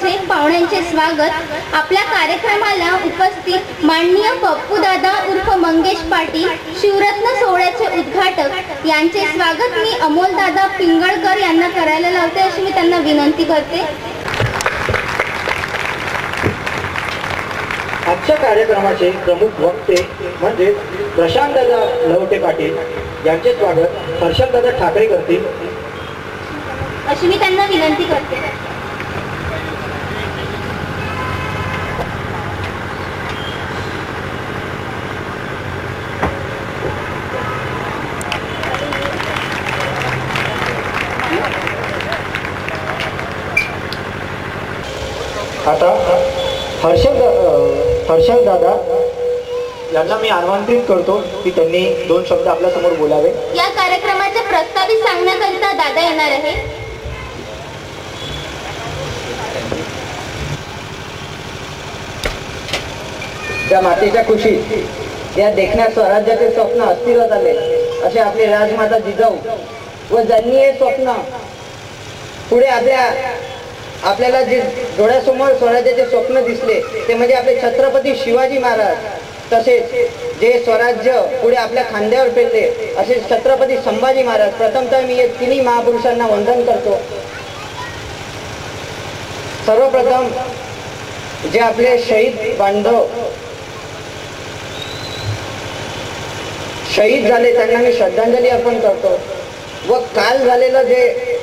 मध्ये पाहुण्यांचे स्वागत। आपल्या कार्यक्रमाला उपस्थित माननीय पप्पू दादा उर्फ मंगेश पाटील शिवरत्न सोहळ्याचे उद्घाटक यांचे स्वागत मी अमोल दादा पिंगळकर यांना करायला लावते अशी मी त्यांना विनंती करते। आजच्या कार्यक्रमाचे प्रमुख वक्ते म्हणजे प्रशांत दादा लवटे पाटील यांचे स्वागत हर्षद दादा ठाकरे करतील अशी मी त्यांना विनंती करते। आता हर्षद दादा यांना मी आमंत्रित करतो की त्यांनी 2 शब्द आपल्या समोर बोलावे। या कार्यक्रमाचे प्रस्तावित सांगण्याकरिता दादा येणार आहे। त्या मातेच्या कुशीत या देखण्या स्वराज्याचे स्वप्न अस्तित्वात आले असे आपले राजमाता जिजाऊ व ज्यांनी हे स्वप्न पुढे आपल्याला जे डोळ्यासमोर स्वराज्याचे स्वप्न दिसले ते म्हणजे आपले छत्रपती शिवाजी महाराज, तसेच जे स्वराज्य पुढे आपल्या खांद्यावर पेलले असे छत्रपती संभाजी महाराज। प्रथमतः मी या तिन्ही महापुरुषांना वंदन करतो। सर्वप्रथम जे आपले शहीद बांधव शहीद झाले त्यांना मी श्रद्धांजली अर्पण करतो व काल झालेलं जे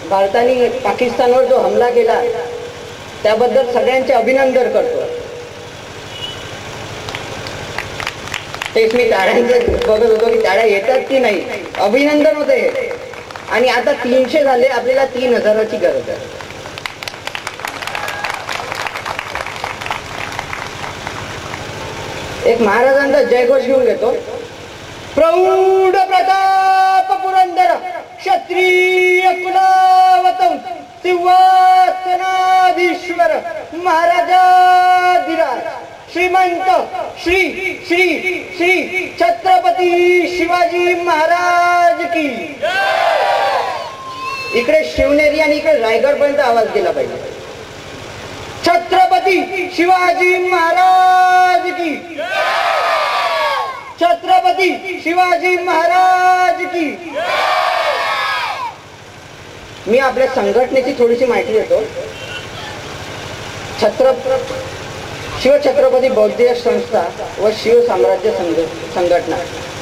भारताने पाकिस्तानवर जो हमला केला त्याबद्दल सगळ्यांचे अभिनंदन करतो। तेच मी टाळ्यांचं बघत होतो की टाळ्या येतात की नाही, अभिनंदन होते। आणि आता 300 झाले, आपल्याला 3000ची गरज आहे। एक महाराजांचा जयघोष घेऊन घेतो। प्रौढ प्रताप पुरंदर क्षत्रिय कुलावतम सिंहासनाधीश्वर महाराजाधिराज श्रीमंत श्री श्री श्री छत्रपती शिवाजी महाराज की। इकडे शिवनेरी आणि इकडे रायगड पर्यंत आवाज गेला पाहिजे। छत्रपती शिवाजी महाराज की, छत्रपती शिवाजी महाराज की। मी आपल्या संघटनेची थोडीशी माहिती देतो। शिवछत्रपती बौद्ध संस्था व शिव साम्राज्य संघटना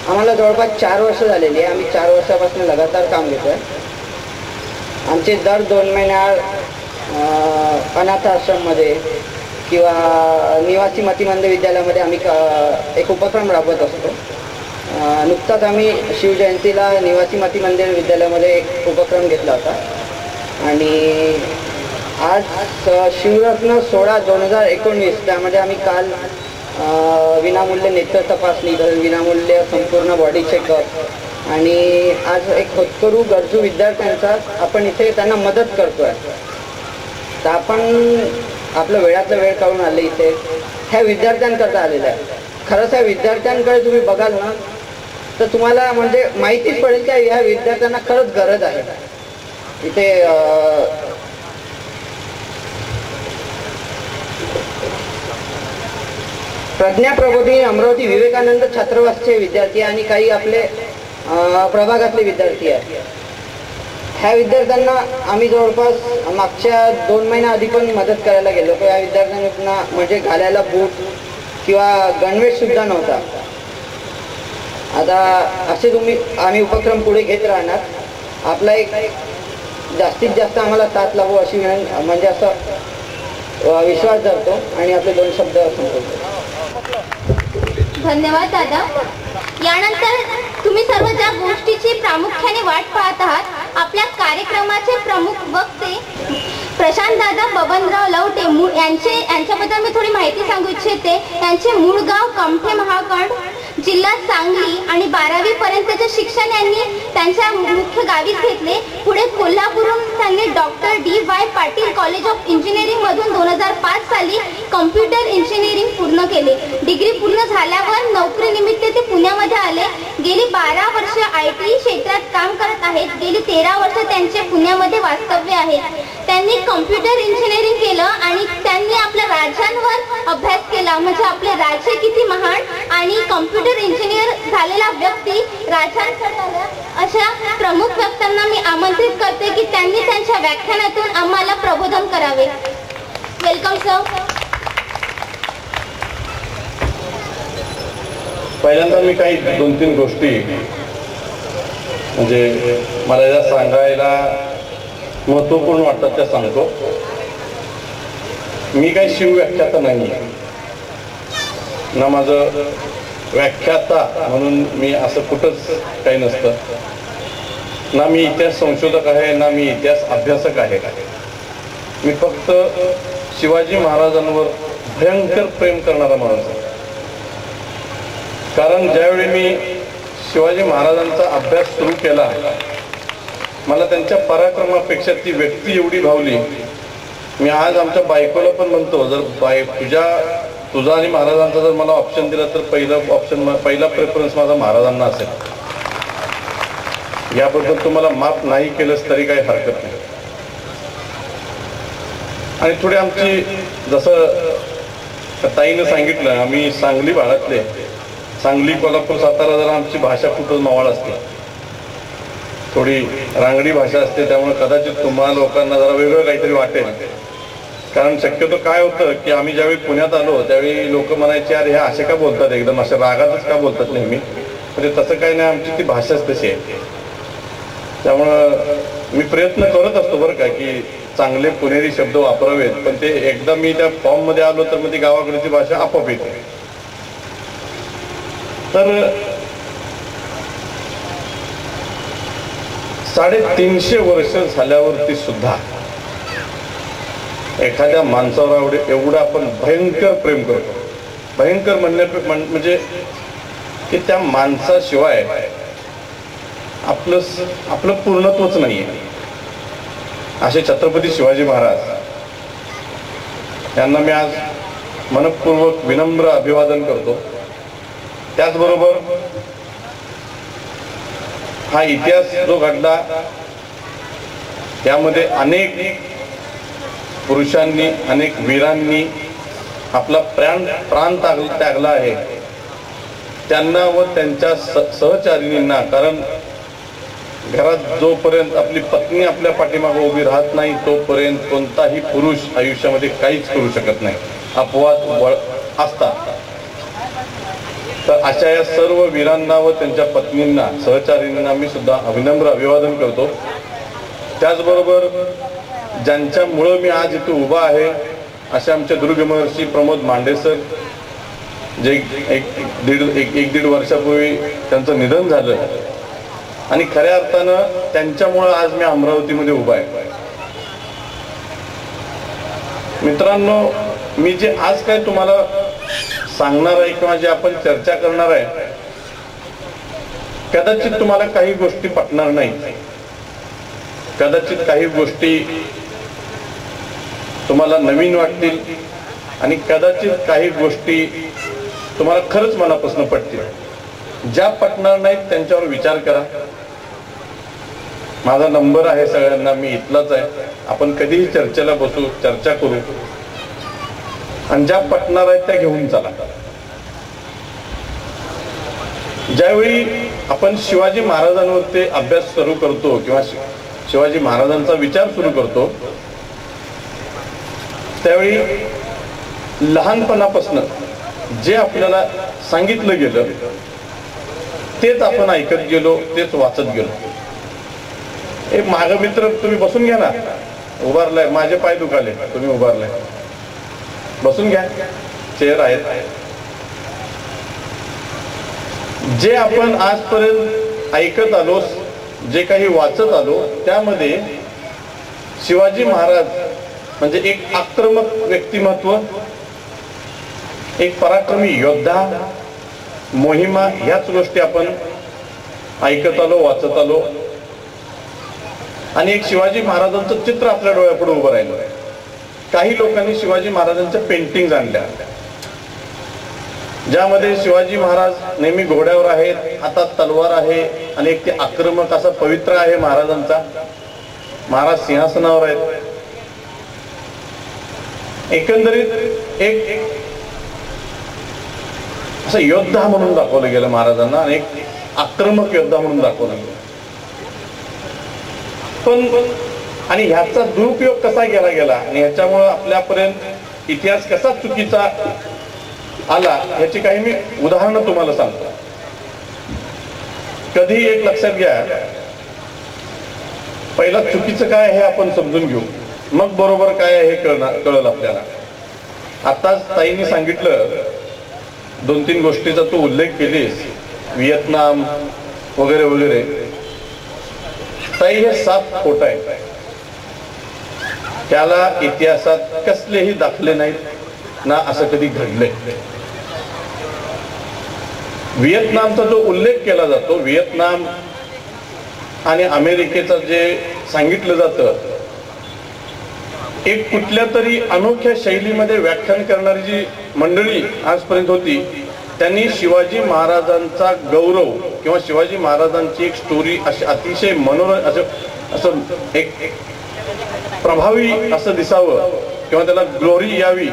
आम्हाला जवळपास 4 वर्ष झालेली आहे। आम्ही 4 वर्षापासून लगातार काम घेतोय। आमचे दर 2 महिन्यात अनाथ आश्रममध्ये किंवा निवासी मतिमंद विद्यालयामध्ये आम्ही एक उपक्रम राबवत असतो। नुकताच आम्ही शिवजयंतीला निवासी मतिमंद विद्यालयामध्ये एक उपक्रम घेतला होता आणि आज शिवरत्न सोहळा 2019 त्यामध्ये आम्ही काल विनामूल्य नेत्र तपासणी, विनामूल्य संपूर्ण बॉडी चेकअप आणि आज एक होतकरू गरजू विद्यार्थ्यांचा आपण इथे त्यांना मदत करतोय। तर आपण आपलं वेळातला वेळ काढून आले इथे ह्या विद्यार्थ्यांकरता आलेलं आहे। खरंच ह्या विद्यार्थ्यांकडे तुम्ही बघाल ना तर तुम्हाला म्हणजे माहितीच पडेल की ह्या विद्यार्थ्यांना खरंच गरज आहे। इथे प्रज्ञा प्रबोधिनी अमरावती विवेकानंद छात्रावासचे विद्यार्थी आणि काही आपले प्रभागातले विद्यार्थी आहेत। ह्या विद्यार्थ्यांना आम्ही जवळपास मागच्या 2 महिन्या आधी पण मदत करायला गेलो। या विद्यार्थ्यांना म्हणजे घालायला बूट किंवा गणवेश सुद्धा नव्हता। आता असे आम्ही उपक्रम पुढे घेत राहणार। आपला एक जास्तीत जास्त आम्हाला साथ लावू अशी म्हणजे असं विश्वास धरतो आणि आपले 2 शब्द संपवतो। धन्यवाद दादा। यानंतर तुम्ही सर्व ज्या गोष्टीची प्रामुख्याने वाट पाहत आहात आपल्या कार्यक्रमाचे प्रमुख वक्ते प्रशांत दादा बबनराव लवटे यांच्याबद्दल मी थोडी माहिती सांगू इच्छिते। त्यांचे मूळ गाव कमठे महाकंड जिल्हा सांगली आणि 12वी पर्यंतचे शिक्षण यांनी त्यांच्या मुख्य गावीच घेतले। पुढे कोल्हापूरहून त्यांनी doctor D.Y. Patil college of engineering मधून 2005 साली कम्प्युटर इंजिनिअरिंग पूर्ण केले। डिग्री पूर्ण झाल्यावर नोकरीनिमित्त ते पुण्यामध्ये आले। गेली 12 वर्ष IT क्षेत्रात काम करत आहेत. गेली 13 वर्ष त्यांचे पुण्यामध्ये वास्तव्य आहे. त्यांनी कम्प्युटर इंजिनिअरिंग केलं आणि त्यांनी आपल्या राज्यांवर अभ्यास केला. म्हणजे आपले राज्य किती महान आणि कम्प्युटर इंजिनियर झालेला व्यक्ती राज्यांकडे अशा प्रमुख व्यक्तींना मी आमंत्रित करते की त्यांनी त्यांच्या व्याख्यानातून आम्हाला प्रबोधन करावे. Welcome sir. पहिल्यांदा मी काही 2-3 गोष्टी म्हणजे मला ज्या सांगायला महत्त्वपूर्ण वाटतात त्या सांगतो. मी काही शिवव्याख्याता नाही आहे ना, माझं व्याख्याता म्हणून मी असं कुठंच काही नसतं ना. मी इतिहास संशोधक आहे ना मी इतिहास अभ्यासक आहे. मी फक्त शिवाजी महाराजांवर भयंकर प्रेम करणारा माणूस आहे. कारण ज्यावेळी मी शिवाजी महाराजांचा अभ्यास सुरू केला, मला त्यांच्या पराक्रमापेक्षा ती व्यक्ती एवढी भावली. मी आज आमच्या बायकोला पण म्हणतो, जर तुझा आणि महाराजांचा जर मला ऑप्शन दिला तर पहिला प्रेफरन्स माझा महाराजांना असेल. याबद्दल तुम्हाला माफ नाही केलंच तरी काही हरकत नाही. आणि थोडी आमची, जसं ताईनं सांगितलं, आम्ही सांगली भागातले, सांगली, कोल्हापूर, सातारा जरा आमची भाषा खूपच मवाळ असते, थोडी रांगडी भाषा असते. त्यामुळे कदाचित तुम्हाला लोकांना जरा वेगळं काहीतरी वाटेल. कारण शक्यतो काय होतं की आम्ही ज्यावेळी पुण्यात आलो त्यावेळी लोक म्हणायचे, अरे ह्या असे का बोलतात, एकदम अशा रागातच का बोलतात नेहमी. म्हणजे तसं काही नाही, आमची ती भाषाच तशी आहे. त्यामुळं मी प्रयत्न करत असतो बरं का की चांगले पुणेरी शब्द वापरावेत, पण ते एकदा मी त्या फॉर्ममध्ये आलो तर मग ती गावाकडची भाषा आपोआप येते. तर 350 वर्ष झाल्यावरती सुद्धा एखाद्या माणसावर एवढं आपण भयंकर प्रेम करतो. भयंकर म्हणजे की त्या माणसाशिवाय आपलं पूर्णत्वच नाहीये. असे छत्रपती शिवाजी महाराज यांना मी आज मनपूर्वक विनम्र अभिवादन करतो. त्याचबरोबर हा इतिहास जो घडला त्यामध्ये अनेक पुरुषांनी, अनेक वीरांनी आपला प्राण त्यागला आहे. त्यांना व त्यांच्या सहचारिणींना, कारण घरात जोपर्यंत आपली पत्नी आपल्या पाठीमागे उभी राहत नाही तोपर्यंत कोणताही पुरुष आयुष्यामध्ये काहीच करू शकत नाही. अपवाद असतात. तर अशा या सर्व वीरांना व त्यांच्या पत्नींना, सहचारिणींना मी सुद्धा विनम्र अभिवादन करतो. त्याचबरोबर ज्यांच्यामुळं मी आज इथे उभा आहे असे आमचे दुर्गमहर्षी प्रमोद मांडे सर, जे एक दीड वर्षापूर्वी त्यांचं निधन झालं आणि खऱ्या अर्थानं त्यांच्यामुळं आज मी अमरावतीमध्ये उभा आहे. मित्रांनो, मी जे आज काय तुम्हाला सांगणार आहे किंवा जे आपण चर्चा करणार आहे, कदाचित तुम्हाला काही गोष्टी पटणार नाही, कदाचित काही गोष्टी तुम्हाला नवीन वाटतील आणि कदाचित काही गोष्टी तुम्हाला खरंच मनापासून पटतील. ज्या पटणार नाहीत त्यांच्यावर विचार करा. माझा नंबर आहे सगळ्यांना, मी इथलाच आहे. आपण कधीही चर्चेला बसू, चर्चा करू आणि ज्या पटणार आहेत त्या घेऊन चला. ज्यावेळी आपण शिवाजी महाराजांवरती अभ्यास सुरू करतो किंवा शिवाजी महाराजांचा विचार सुरू करतो त्यावेळी लहानपणापासून जे आपल्याला सांगितलं गेलं तेच आपण ऐकत गेलो, तेच वाचत गेलो. एक माझा मित्र, तुम्ही बसून घ्या ना, उभारलाय, माझे पाय दुखाले, तुम्ही उभारलाय, बसून घ्या, चेअर आहेत. जे आपण आजपर्यंत ऐकत आलो, जे काही वाचत आलो, त्यामध्ये शिवाजी महाराज म्हणजे एक आक्रमक व्यक्तिमत्व, एक पराक्रमी योद्धा, मोहिमा, ह्याच गोष्टी आपण ऐकत आलो, वाचत आलो. आणि एक शिवाजी महाराजांचं चित्र आपल्या डोळ्यापुढे उभं राहिलं. काही लोकांनी शिवाजी महाराजांच्या पेंटिंग आणल्या, ज्यामध्ये शिवाजी महाराज नेहमी घोड्यावर आहेत, हातात तलवार आहे आणि एक ते आक्रमक असा पवित्र आहे महाराजांचा. महाराज सिंहासनावर आहेत. एकंदरीत एक असं योद्धा म्हणून दाखवलं गेलं महाराजांना आणि एक आक्रमक योद्धा म्हणून दाखवलं गेलं. पण आणि ह्याचा दुरुपयोग कसा केला गेला आणि ह्याच्यामुळे आपल्यापर्यंत इतिहास कसा चुकीचा आला ह्याची काही मी उदाहरणं तुम्हाला सांगतो. कधी एक लक्षात घ्या, पहिला चुकीचं काय हे आपण समजून घेऊ, मग बरोबर काय आहे हे कळलं आपल्याला. आताच ताईंनी सांगितलं, 2-3 गोष्टीचा तू उल्लेख केलीस, व्हिएतनाम वगैरे वगैरे. ताई हे 7 खोट आहे. त्याला इतिहासात कसलेही दाखले नाहीत ना असं कधी घडले. व्हिएतनामचा जो उल्लेख केला जातो, व्हिएतनाम आणि अमेरिकेचा जे सांगितलं जातं, एक कुठल्या तरी अनोख्या शैलीमध्ये व्याख्यान करणारी जी मंडळी आजपर्यंत होती, त्यांनी शिवाजी महाराजांचा गौरव किंवा शिवाजी महाराजांची एक स्टोरी अशी अतिशय असं एक प्रभावी असं दिसावं किंवा त्याला ग्लोरी यावी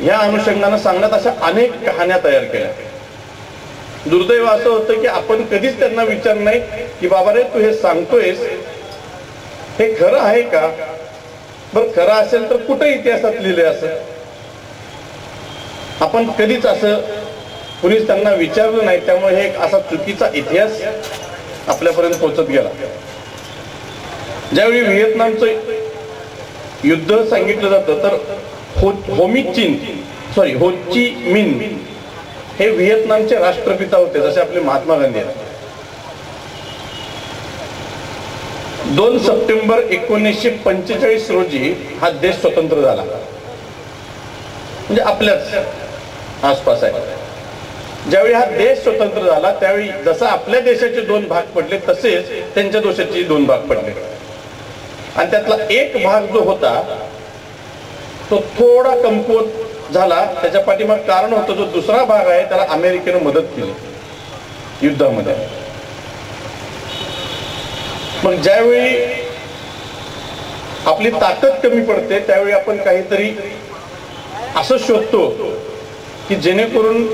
या अनुषंगानं सांगण्यात अशा अनेक कहाण्या तयार केल्या. दुर्दैव असं होतं की आपण कधीच त्यांना विचार नाही की बाबा रे तू हे सांगतोयस हे खरं आहे का, बरं खरं असेल तर कुठे इतिहासात लिहिले असं. आपण कधीच असं कुणीच त्यांना विचारलं नाही. त्यामुळे हे एक असा चुकीचा इतिहास आपल्यापर्यंत पोहोचत गेला. ज्यावेळी व्हिएतनामचं युद्ध सांगितलं जातं तर हो ची मिन हे व्हिएतनामचे राष्ट्रपिता होते, जसे आपले महात्मा गांधी आहेत. 2 सप्टेंबर 1945 रोजी हा देश स्वतंत्र झाला. म्हणजे आपल्याच आसपास आहे. ज्यावेळी हा देश स्वतंत्र झाला त्यावेळी जसं आपल्या देशाचे 2 भाग पडले तसेच त्यांच्या देशाचे 2 भाग पडले. आणि त्यातला एक भाग जो होता तो थोडा कमकुवत झाला. त्याच्या पाठीमाग कारण होतं, जो दुसरा भाग आहे त्याला अमेरिकेनं मदत केली युद्धामध्ये. मग ज्यावेळी आपली ताकद कमी पडते त्यावेळी आपण काहीतरी असं शोधतो की जेणेकरून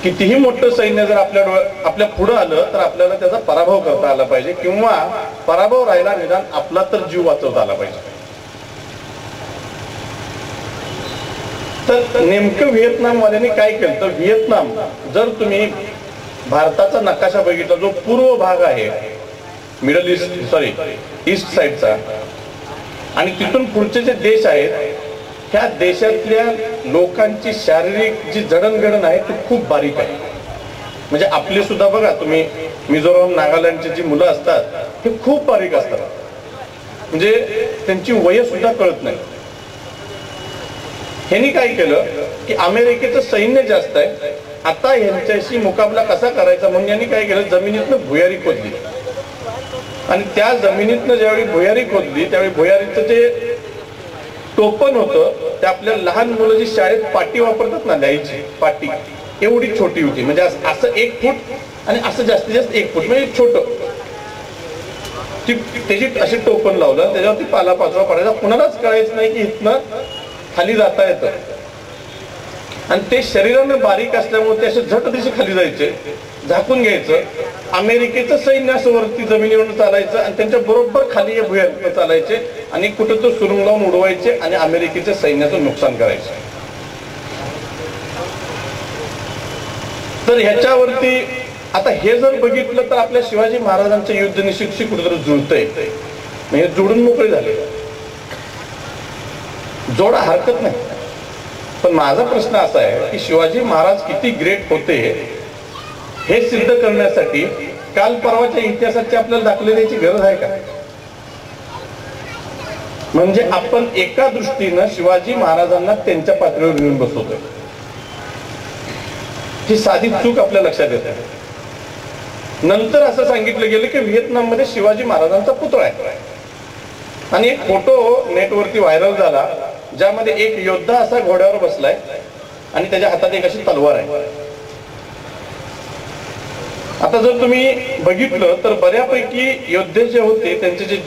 कितीही मोठं सैन्य जर आपल्या पुढे आलं तर आपल्याला त्याचा पराभव करता आला पाहिजे, किंवा पराभव राहिला निदान आपला तर जीव वाचवता आला पाहिजे. तर नेमकं व्हिएतनामवाल्यांनी काय केलं तर, व्हिएतनाम जर तुम्ही भारताचा नकाशा बघितला, जो पूर्व भाग आहे ईस्ट साइडचा, आणि तिथून पुढचे जे देश आहेत त्या देशातल्या लोकांची शारीरिक जी जडणघडण आहे ती खूप बारीक आहे. म्हणजे आपले सुद्धा बघा तुम्ही, मिझोराम नागालँडची जी मुलं असतात हे खूप बारीक असतात. म्हणजे त्यांची वय सुद्धा कळत नाही. ह्यांनी काय केलं की अमेरिकेचं सैन्य जास्त आहे, आता ह्यांच्याशी मुकाबला कसा करायचा म्हणून यांनी काय केलं, जमिनीतनं भुयारी खोदली. आणि त्या जमिनीतनं ज्यावेळी भुयारी खोदली त्यावेळी भुयारीचं जे टोपण होतं ते आपल्या लहान मुलं जी शाळेत पाटी वापरतात ना, लिहायची पाटी, एवढी छोटी होती. म्हणजे असं 1 फूट आणि असं जास्तीत जास्त 1 फूट, म्हणजे छोट. त्याची असे टोपण लावलं, त्याच्यावरती पाला पाचवा पडायचा. कुणालाच कळायचं नाही की इथनं खाली जाता येतं. आणि ते शरीरानं बारीक असल्यामुळे ते असे झट दिशे खाली जायचे, झाकून घ्यायचं. अमेरिकेचं सैन्य असं वरती जमिनीवर चालायचं आणि त्यांच्या बरोबर खाली या भुयारीत चालायचे आणि कुठं तो सुरुंग लावून उडवायचे आणि अमेरिकेच्या सैन्याचं नुकसान करायचे. तर ह्याच्यावरती आता हे जर बघितलं तर आपल्या शिवाजी महाराजांच्या युद्ध निशिक्षी कुठेतरी जुळतंय, म्हणजे जोडून मोकळे झाले, जोडा हरकत नाही. पण माझा प्रश्न असा आहे की शिवाजी महाराज किती ग्रेट होते हे सिद्ध करण्यासाठी काल परवाच्या इतिहासाची आपल्याला दाखले द्यायची गरज आहे का? म्हणजे आपण एका दृष्टीनं शिवाजी महाराजांना त्यांच्या पातळीवर घेऊन बसवतोय. ही साधी चूक आपल्या लक्षात येते. नंतर असं सांगितलं गेलं की व्हिएतनाम मध्ये शिवाजी महाराजांचा पुतळा आहे आणि एक फोटो नेटवरती व्हायरल झाला ज्यामध्ये एक योद्धा असा घोड्यावर बसलाय आणि त्याच्या हातात एक अशी तलवार आहे. आता जर तुम्ही बघितलं तर बऱ्यापैकी योद्धे जे होते त्यांचे जे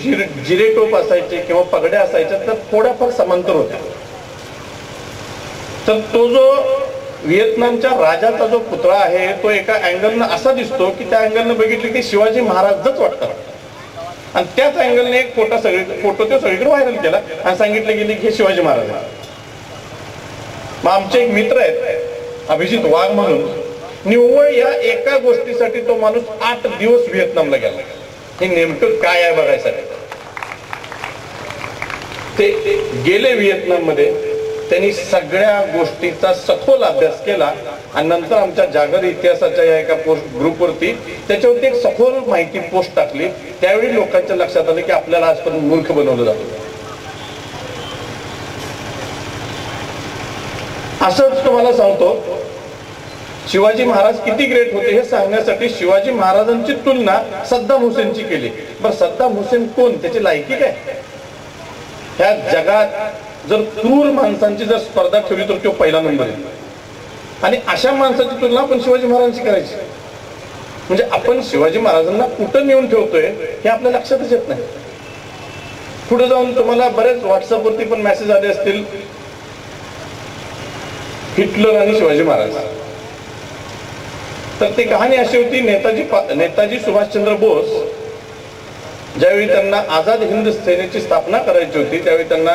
जिरेटोप असायचे किंवा पगड्या असायच्या तर थोड्याफार समांतर होत्या. तर तो जो व्हिएतनामच्या राजाचा जो पुतळा आहे तो एका अँगलनं असा दिसतो की त्या अँगलनं बघितलं की शिवाजी महाराजच वाटतात. आणि त्याच अँगलने एक फोटो तो सगळीकडे व्हायरल केला आणि सांगितलं गेले की हे शिवाजी महाराज आहे. मग आमचे एक मित्र आहेत अभिजित वाघ म्हणून, निव्वळ या एका गोष्टीसाठी तो माणूस 8 दिवस व्हिएतनामला गेला. हे नेमकं काय आहे बघायसाठी. ते गेले व्हिएतनाम मध्ये, त्यांनी सगळ्या गोष्टीचा सखोल अभ्यास केला आणि नंतर आमच्या जागर इतिहासाच्या या एका पोस्ट ग्रुपवरती त्याच्यावरती एक सखोल माहिती पोस्ट टाकली. त्यावेळी लोकांच्या लक्षात आलं की आपल्याला आजपर्यंत मूर्ख बनवलं जातं. असंच तुम्हाला सांगतो, शिवाजी महाराज किती ग्रेट होते हे सांगण्यासाठी शिवाजी महाराजांची तुलना सद्दाम हुसेनची केली. बरं, सद्दाम हुसेन कोण, त्याची लायकी काय? ह्या जगात जर क्रूर माणसांची जर स्पर्धा ठेवली तर तो पहिला नंबर आहे. आणि अशा माणसाची तुलना आपण शिवाजी महाराजांची करायची म्हणजे आपण शिवाजी महाराजांना कुठं नेऊन ठेवतोय हे आपल्या लक्षातच येत नाही. पुढे जाऊन तुम्हाला बरेच व्हॉट्सअपवरती पण मेसेज आले असतील, हिटलर आणि शिवाजी महाराज. तर ती कहाणी अशी होती, नेताजी सुभाषचंद्र बोस ज्यावेळी त्यांना आझाद हिंद सेनेची स्थापना करायची होती त्यावेळी त्यांना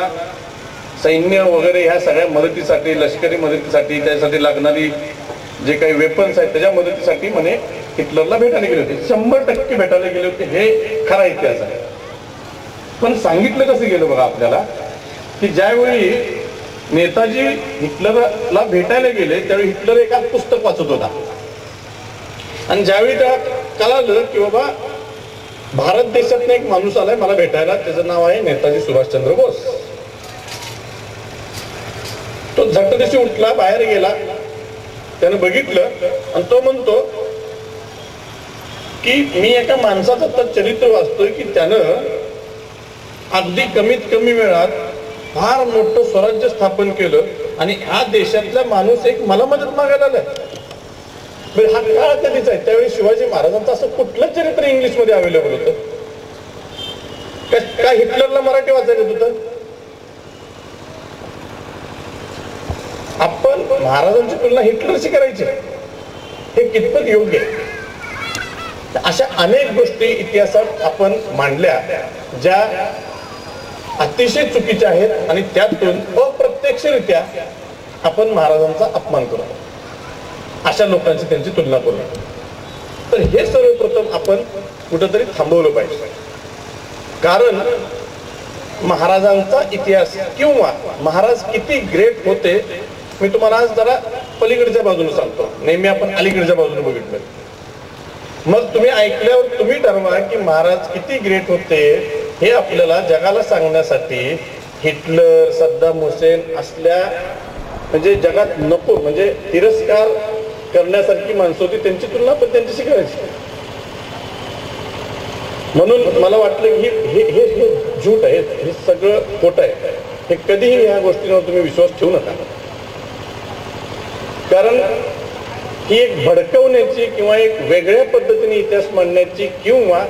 सैन्य वगैरे ह्या सगळ्या मदतीसाठी, लष्करी मदतीसाठी, त्यासाठी लागणारी जे काही वेपन्स आहेत त्याच्या मदतीसाठी म्हणे हिटलरला भेटायला गेले होते. 100% भेटायला गेले होते. हे खरा इतिहास आहे. पण सांगितलं कसं गेलं बघा आपल्याला की ज्यावेळी नेताजी हिटलरला भेटायला गेले त्यावेळी हिटलर एका पुस्तक वाचत होता आणि ज्यावेळी त्या कळालं की बाबा भारत देशातनं एक माणूस आलाय मला भेटायला, त्याचं नाव आहे नेताजी सुभाषचंद्र बोस. तो झटदिशी उठला, बाहेर गेला, त्यानं बघितलं आणि तो म्हणतो की मी एका माणसाचं तर चरित्र वाचतोय की त्यानं अगदी कमीत कमी वेळात फार मोठं स्वराज्य स्थापन केलं आणि ह्या देशातला माणूस एक मला मदत मागायला आलाय. हा काळ कधीच आहे, त्यावेळी शिवाजी महाराजांचं असं कुठलं चरित्र इंग्लिश मध्ये अवेलेबल होतं का हिटलरला मराठी वाचायला येत होतं? आपण महाराजांची तुलना हिटलरशी करायची हे कितपत योग्य आहे? अशा अनेक गोष्टी इतिहासात आपण मांडल्या ज्या अतिशय चुकीच्या आहेत आणि त्यातून अप्रत्यक्षरित्या आपण महाराजांचा अपमान करतो, अशा लोकांची त्यांची तुलना करू. तर हे सर्वप्रथम आपण कुठंतरी थांबवलं पाहिजे. कारण महाराजांचा इतिहास किंवा महाराज किती ग्रेट होते मी तुम्हाला आज जरा पलीकडच्या बाजूने सांगतो. नेहमी आपण अलीकडच्या बाजूने बघितलं, मग तुम्ही ऐकल्यावर तुम्ही ठरवा की महाराज किती ग्रेट होते हे आपल्याला जगाला सांगण्यासाठी हिटलर, सद्दाम हुसेन असल्या म्हणजे जगात नको म्हणजे तिरस्कार करण्यासारखी माणसं होती त्यांची तुलना पण त्यांच्याशी करायची. म्हणून मला वाटलं की हे झूट आहे, हे सगळं खोटं आहे. हे कधीही ह्या गोष्टींवर तुम्ही विश्वास ठेवू नका. कारण ही एक भडकवण्याची किंवा एक वेगळ्या पद्धतीने इतिहास मांडण्याची किंवा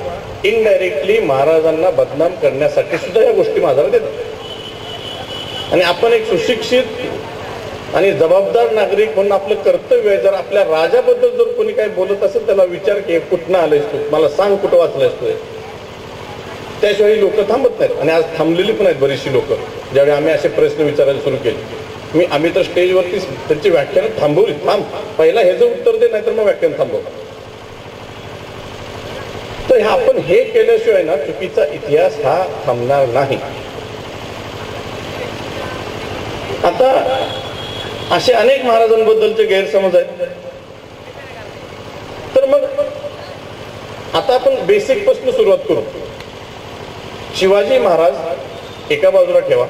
इनडायरेक्टली महाराजांना बदनाम करण्यासाठी सुद्धा या गोष्टी माझ्यावर येतात. आणि आपण एक सुशिक्षित आणि जबाबदार नागरिक म्हणून आपलं कर्तव्य आहे, जर आपल्या राजाबद्दल जर कोणी काही बोलत असेल त्याला विचार की कुठनं आलायस तू, मला सांग कुठं वाचलायस तू. त्याशिवाय लोक थांबत नाहीत आणि आज थांबलेली पण आहेत बरीचशी लोक. ज्यावेळी आम्ही असे प्रश्न विचारायला सुरू केले आम्ही तर स्टेजवरती त्यांची व्याख्यान थांबवली. थांब, पहिला हे जर उत्तर दे, नाही तर मग व्याख्यान थांबव. तर आपण हे केल्याशिवाय ना चुकीचा इतिहास हा थांबणार नाही. आता असे अनेक महाराजांबद्दलचे गैरसमज आहेत. तर मग आता आपण बेसिक पासून सुरुवात करू. शिवाजी महाराज एका बाजूला ठेवा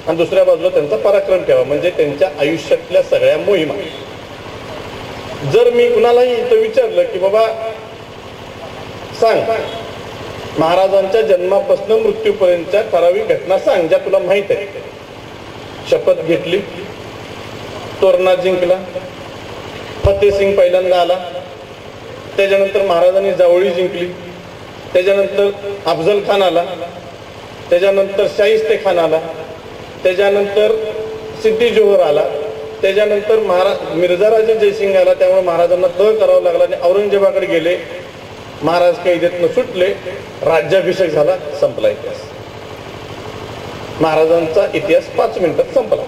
आणि दुसऱ्या बाजूला त्यांचा पराक्रम ठेवा, म्हणजे त्यांच्या आयुष्यातल्या सगळ्या मोहिमा. जर मी कुणालाही इथं विचारलं की बाबा सांग महाराजांच्या जन्मापासून मृत्यूपर्यंतच्या ठराविक घटना सांग ज्या तुला माहित आहे, शपथ घेतली तोरणा जिंकला, फतेसिंग पहिल्यांदा आला, त्याच्यानंतर महाराजांनी जावळी जिंकली, त्याच्यानंतर अफजल खान आला, त्याच्यानंतर शाहिस्ते खान आला, त्याच्यानंतर सिद्दी जोहर आला, त्याच्यानंतर मिर्झाराजे जयसिंग आला. त्यामुळे महाराजांना तह करावं लागला आणि औरंगजेबाकडे गेले. महाराज कैदेतनं सुटले, राज्याभिषेक झाला, संपला इतिहास. महाराजांचा इतिहास 5 मिनिटात संपला.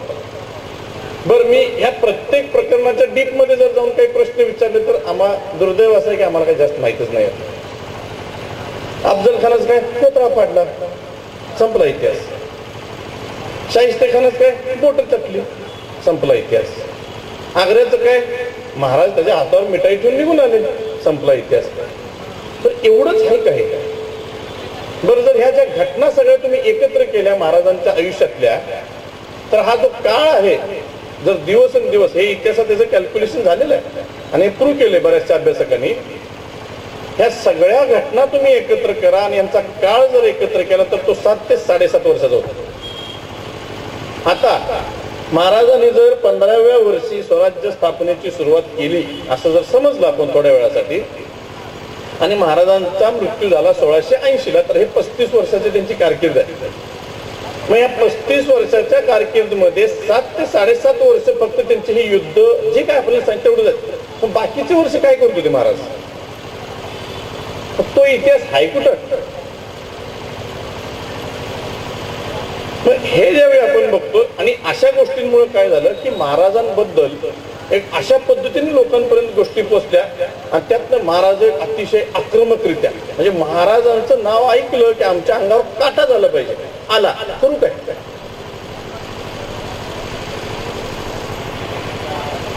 बरं, मी ह्या प्रत्येक प्रकरणाच्या डीप मध्ये जर जाऊन काही प्रश्न विचारले तर आम्हाला दुर्दैव असं आहे की आम्हाला काही जास्त माहितच नाही. अफजल खानच काय कोत्रा पाडला, संपला इतिहास. शाहिस्ते खानच काय बोट चटली, संपला इतिहास. आग्र्याचं काय, महाराज त्याच्या हातावर मिठाई ठेवून निघून आले, संपला इतिहास. तर एवढंच आहे काय? बरं, जर ह्या ज्या घटना सगळ्या तुम्ही एकत्र केल्या महाराजांच्या आयुष्यातल्या, तर हा जो काळ आहे, जर दिवसेंदिवस हे इतिहासात त्याचं कॅल्क्युलेशन झालेलं आहे आणि हे प्रूव्ह केलंय बऱ्याचशा अभ्यासकांनी. ह्या सगळ्या घटना तुम्ही एकत्र करा आणि यांचा काळ जर एकत्र केला तर तो 7 ते 7.5 वर्षाचा होता. आता महाराजांनी जर 15व्या वर्षी स्वराज्य स्थापनेची सुरुवात केली असं जर समजलं आपण थोड्या वेळासाठी, आणि महाराजांचा मृत्यू झाला 1680ला, तर हे 35 वर्षाची त्यांची कारकीर्द आहे. मग या 35 वर्षाच्या कारकिर्दीमध्ये 7 ते 7.5 वर्ष फक्त त्यांचे हे युद्ध जे काय आपल्याला सांगते तेवढं जातं. पण बाकीचे वर्ष काय करत होते महाराज? तो इतिहास आहे कुठं? हे ज्यावेळी आपण बघतो आणि अशा गोष्टींमुळे काय झालं की महाराजांबद्दल एक अशा पद्धतीने लोकांपर्यंत गोष्टी पोहोचल्या आणि त्यातनं महाराज अतिशय आक्रमकरित्या, म्हणजे महाराजांचं नाव ऐकलं की आमच्या अंगावर काटा झाला पाहिजे, आला करू काय.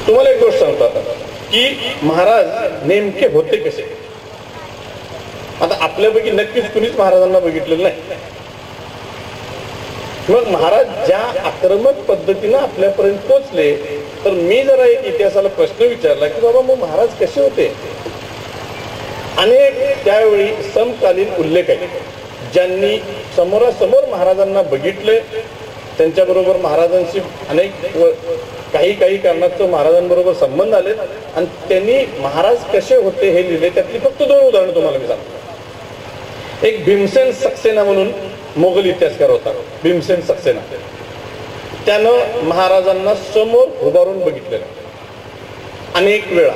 तुम्हाला एक गोष्ट सांगतो आता की महाराज नेमके होते कसे. आता आपल्यापैकी नक्कीच कुणीच महाराजांना बघितलेलं नाही. मग महाराज ज्या आक्रमक पद्धतीनं आपल्यापर्यंत पोहोचले, तर मी जरा एक इतिहासाला प्रश्न विचारला की बाबा मग महाराज कसे होते. अनेक त्यावेळी समकालीन उल्लेख आहेत ज्यांनी समोरासमोर महाराजांना बघितले, त्यांच्याबरोबर महाराजांशी अनेक काही कारणास्तव महाराजांबरोबर संबंध आले आणि त्यांनी महाराज कसे होते हे लिहिले. त्यातली फक्त 2 उदाहरणं तुम्हाला मी सांगतो. एक भीमसेन सक्सेना म्हणून मोगल इतिहासकार होता, भीमसेन सक्सेना. त्यानं महाराजांना समोर उभारून बघितलेलं अनेक वेळा.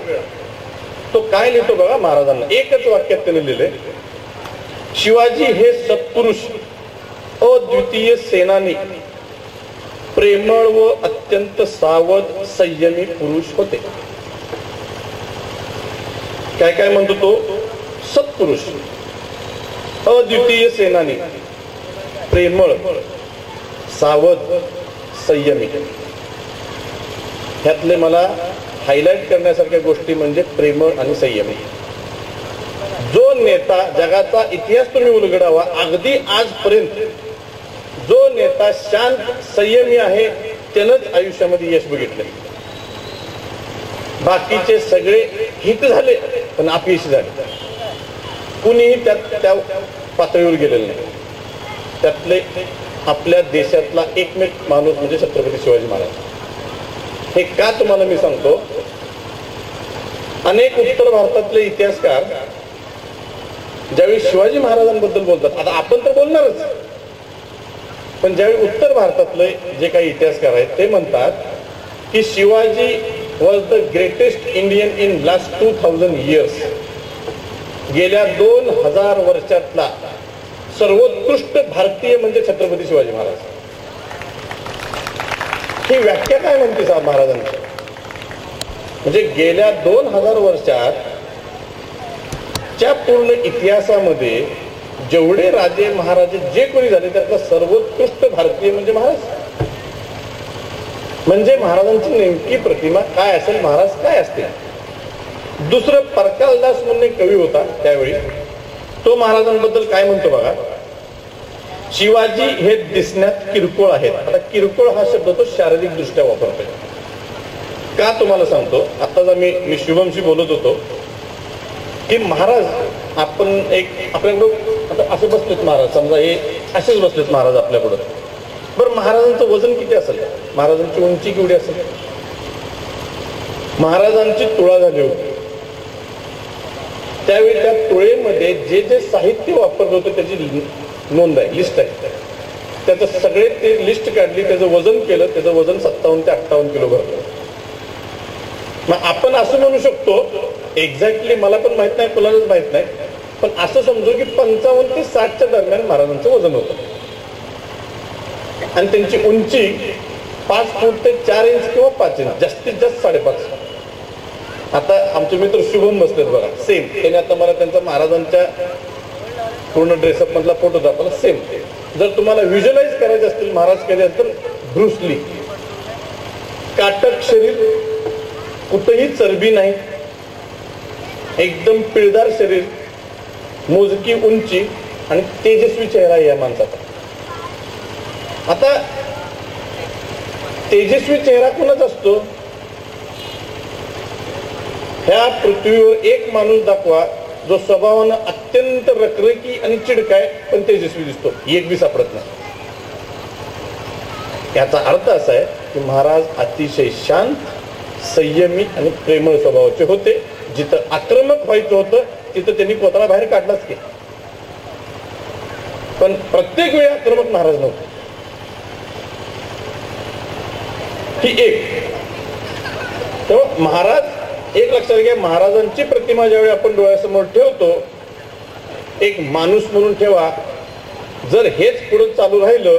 तो काय लिहितो बघा महाराजांना, एकच वाक्यात त्याने लिहिले, शिवाजी हे सत्पुरुष, अद्वितीय सेनानी, प्रेमळ व अत्यंत सावध संयमी पुरुष होते. काय काय म्हणतो तो? सत्पुरुष, अद्वितीय सेनानी, प्रेमळ, सावध, संयमी. ह्यातले मला हायलाइट करण्यासारख्या गोष्टी म्हणजे प्रेमळ आणि संयमी. जो नेता, जगाचा इतिहास तुम्ही उलगडावा, अगदी आजपर्यंत जो नेता शांत संयमी आहे त्यानंच आयुष्यामध्ये यश बघितले. बाकीचे सगळे हित झाले पण अपयशी झाले, कुणीही त्या पातळीवर गेलेलं नाही. त्यातले आपल्या देशातला एकमेक माणूस म्हणजे छत्रपती शिवाजी महाराज. हे का तुम्हाला मी सांगतो, अनेक उत्तर भारतातले इतिहासकार ज्यावेळी शिवाजी महाराजांबद्दल बोलतात, आता आपण तर बोलणारच, पण ज्यावेळी उत्तर भारतातले जे काही इतिहासकार आहेत ते म्हणतात की Shivaji was the greatest Indian in last 2000 years. गेल्या 2000 वर्षातला सर्वोत्कृष्ट भारतीय म्हणजे छत्रपती शिवाजी महाराज. ही व्याख्या काय म्हणते साहेब महाराजांची? म्हणजे गेल्या 2000 वर्षात च्या पूर्ण इतिहासामध्ये जेवढे राजे महाराजे जे कोणी झाले त्यातला सर्वोत्कृष्ट भारतीय म्हणजे महाराज. म्हणजे महाराजांची नेमकी प्रतिमा काय असेल, महाराज काय असते. दुसरं परकालदास म्हणून एक कवी होता त्यावेळी, तो महाराजांबद्दल काय म्हणतो बघा, शिवाजी हे दिसण्यात किरकोळ आहेत. आता किरकोळ हा शब्द तो शारीरिक दृष्ट्या वापरतोय. का तुम्हाला सांगतो, आता मी शुभमशी बोलत होतो की महाराज आपण आपल्याकडं आता असे बसलेत महाराज, समजा हे असेच बसलेत महाराज आपल्याकडं. बरं, महाराजांचं वजन किती असेल, महाराजांची उंची केवढी असेल, महाराजांची तुळा झाली होती. त्यावेळी त्या तुळेमध्ये जे जे साहित्य वापरलं होतं त्याची नोंद आहे, लिस्ट आहे. त्याचं सगळे ते लिस्ट काढली, त्याचं वजन केलं, त्याचं वजन 57 ते 58 किलो भरलं. मग आपण असं म्हणू शकतो, एक्झॅक्टली मला पण माहित नाही, कोणालाच माहित नाही, पण असं समजू की 55 ते 60च्या दरम्यान महाराजांचं वजन होतं. आणि त्यांची उंची 5 फूट ते 4 इंच किंवा 5 इंच, जास्तीत जास्त 5.5. आता आमचे मित्र शुभम बसलेत बघा, सेम. त्याने आता मला त्यांचा महाराजांच्या पूर्ण ड्रेसअप मधला फोटो दाखवला, सेम. जर तुम्हाला व्हिज्युअलाइज करायचे असतील महाराज केले असतील, ब्रूस ली, काटक शरीर, कुठेही चरबी नाही, एकदम पिळदार शरीर, मोजकी उंची आणि तेजस्वी चेहरा या माणसाचा. आता तेजस्वी चेहरा कोणाचा असतो? ह्या पृथ्वीवर एक माणूस दाखवा जो स्वभावानं अत्यंत रखरखी आणि चिडकाय पण तेजस्वी दिसतो, एक बी सापडत नाही. याचा अर्थ असा आहे की महाराज अतिशय शांत, संयमी आणि प्रेमळ स्वभावाचे होते. जिथं आक्रमक व्हायचं होतं तिथं त्यांनी कोतरा बाहेर काढलाच की, पण प्रत्येक वेळी आक्रमक महाराज नव्हते. ही एक. तेव्हा महाराज एक लक्षात घ्या, महाराजांची प्रतिमा ज्यावेळी आपण डोळ्यासमोर ठेवतो, एक माणूस म्हणून ठेवा. जर हेच पुढे चालू राहिलं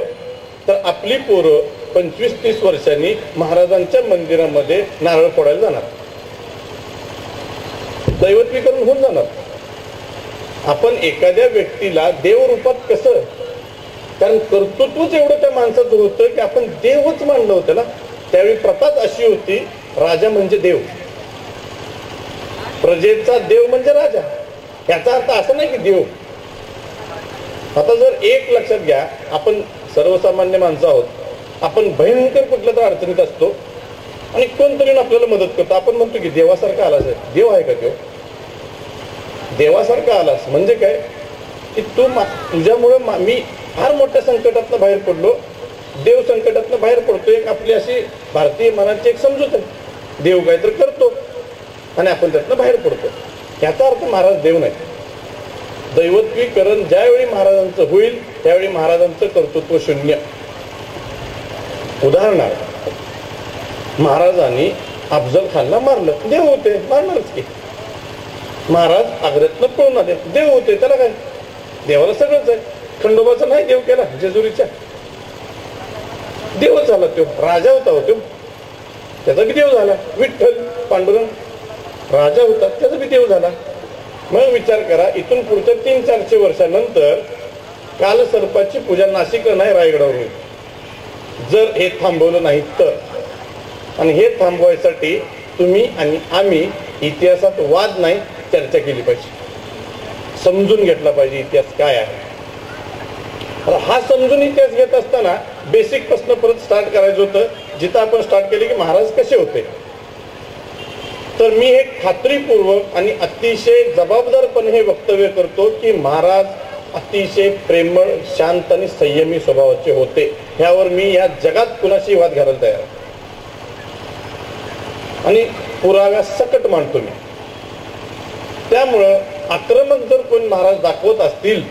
तर आपली पोरं 25-30 वर्षांनी महाराजांच्या मंदिरामध्ये नारळ फोडायला जाणार, दैवत्वीकरण होऊन जाणार. आपण एखाद्या व्यक्तीला देवरूपात कसं, कारण कर्तृत्वच एवढं त्या माणसाचं होतं की आपण देवच मानलं होतं ना. त्यावेळी प्रथाच अशी होती, राजा म्हणजे देव, प्रजेचा देव म्हणजे राजा. याचा अर्थ असं नाही की देव. आता जर एक लक्षात घ्या, आपण सर्वसामान्य माणसं आहोत, आपण भयंकर कुठल्या तर अडचणीत असतो आणि कोणतरी आपल्याला मदत करतो. आपण म्हणतो की देवासारखा आलास. देव आहे का? देव देवासारखा आलास म्हणजे काय की तुझ्यामुळे मी फार मोठ्या संकटातनं बाहेर पडलो, देव संकटातनं बाहेर पडतो. एक आपली अशी भारतीय मनाची एक समजूत आहे, देव काहीतरी करतो आणि आपण त्यातनं बाहेर पडतो. याचा अर्थ महाराज देव नाही. दैवत्वीकरण ज्यावेळी महाराजांचं होईल त्यावेळी महाराजांचं कर्तृत्व शून्य. उदाहरणार्थ, महाराजांनी अफजल खानला मारलं, देव होते, मारणारच की. महाराज आग्र्यातनं पळून आले, देव होते, त्याला काय, देवाला सगळंच आहे. खंडोबाचा नाही देव केला, जेजुरीच्या, देवच झाला. तो राजा होता, तो त्याचा बी देव झाला. विठ्ठल पांडुरंग राजा होता, त्याचा बी देव झाला. मग विचार करा, इथून पुढच्या 300-400 वर्षानंतर काल सर्पाची पूजा नाशिकला नाही रायगडावर होईल, जर हे थांबवलं नाही तर. आणि हे थांबवायसाठी तुम्ही आणि आम्ही इतिहासात वाद नाही, चर्चा केली पाहिजे, समजून घेतला पाहिजे इतिहास काय आहे. हा समजून इतिहास घेत असताना बेसिक पासून परत स्टार्ट करायचं होतं, जिथं आपण स्टार्ट केले की महाराज कसे होते. तर मी हे खात्रीपूर्वक आणि अतिशय जबाबदारपणे हे वक्तव्य करतो की महाराज अतिशय प्रेमळ, शांत आणि संयमी स्वभावाचे होते. ह्यावर मी या जगात कुणाशी वाद घालायला तयार आहे आणि पुराव्या सकट मांडतो मी. त्यामुळं आक्रमक जर कोण महाराज दाखवत असतील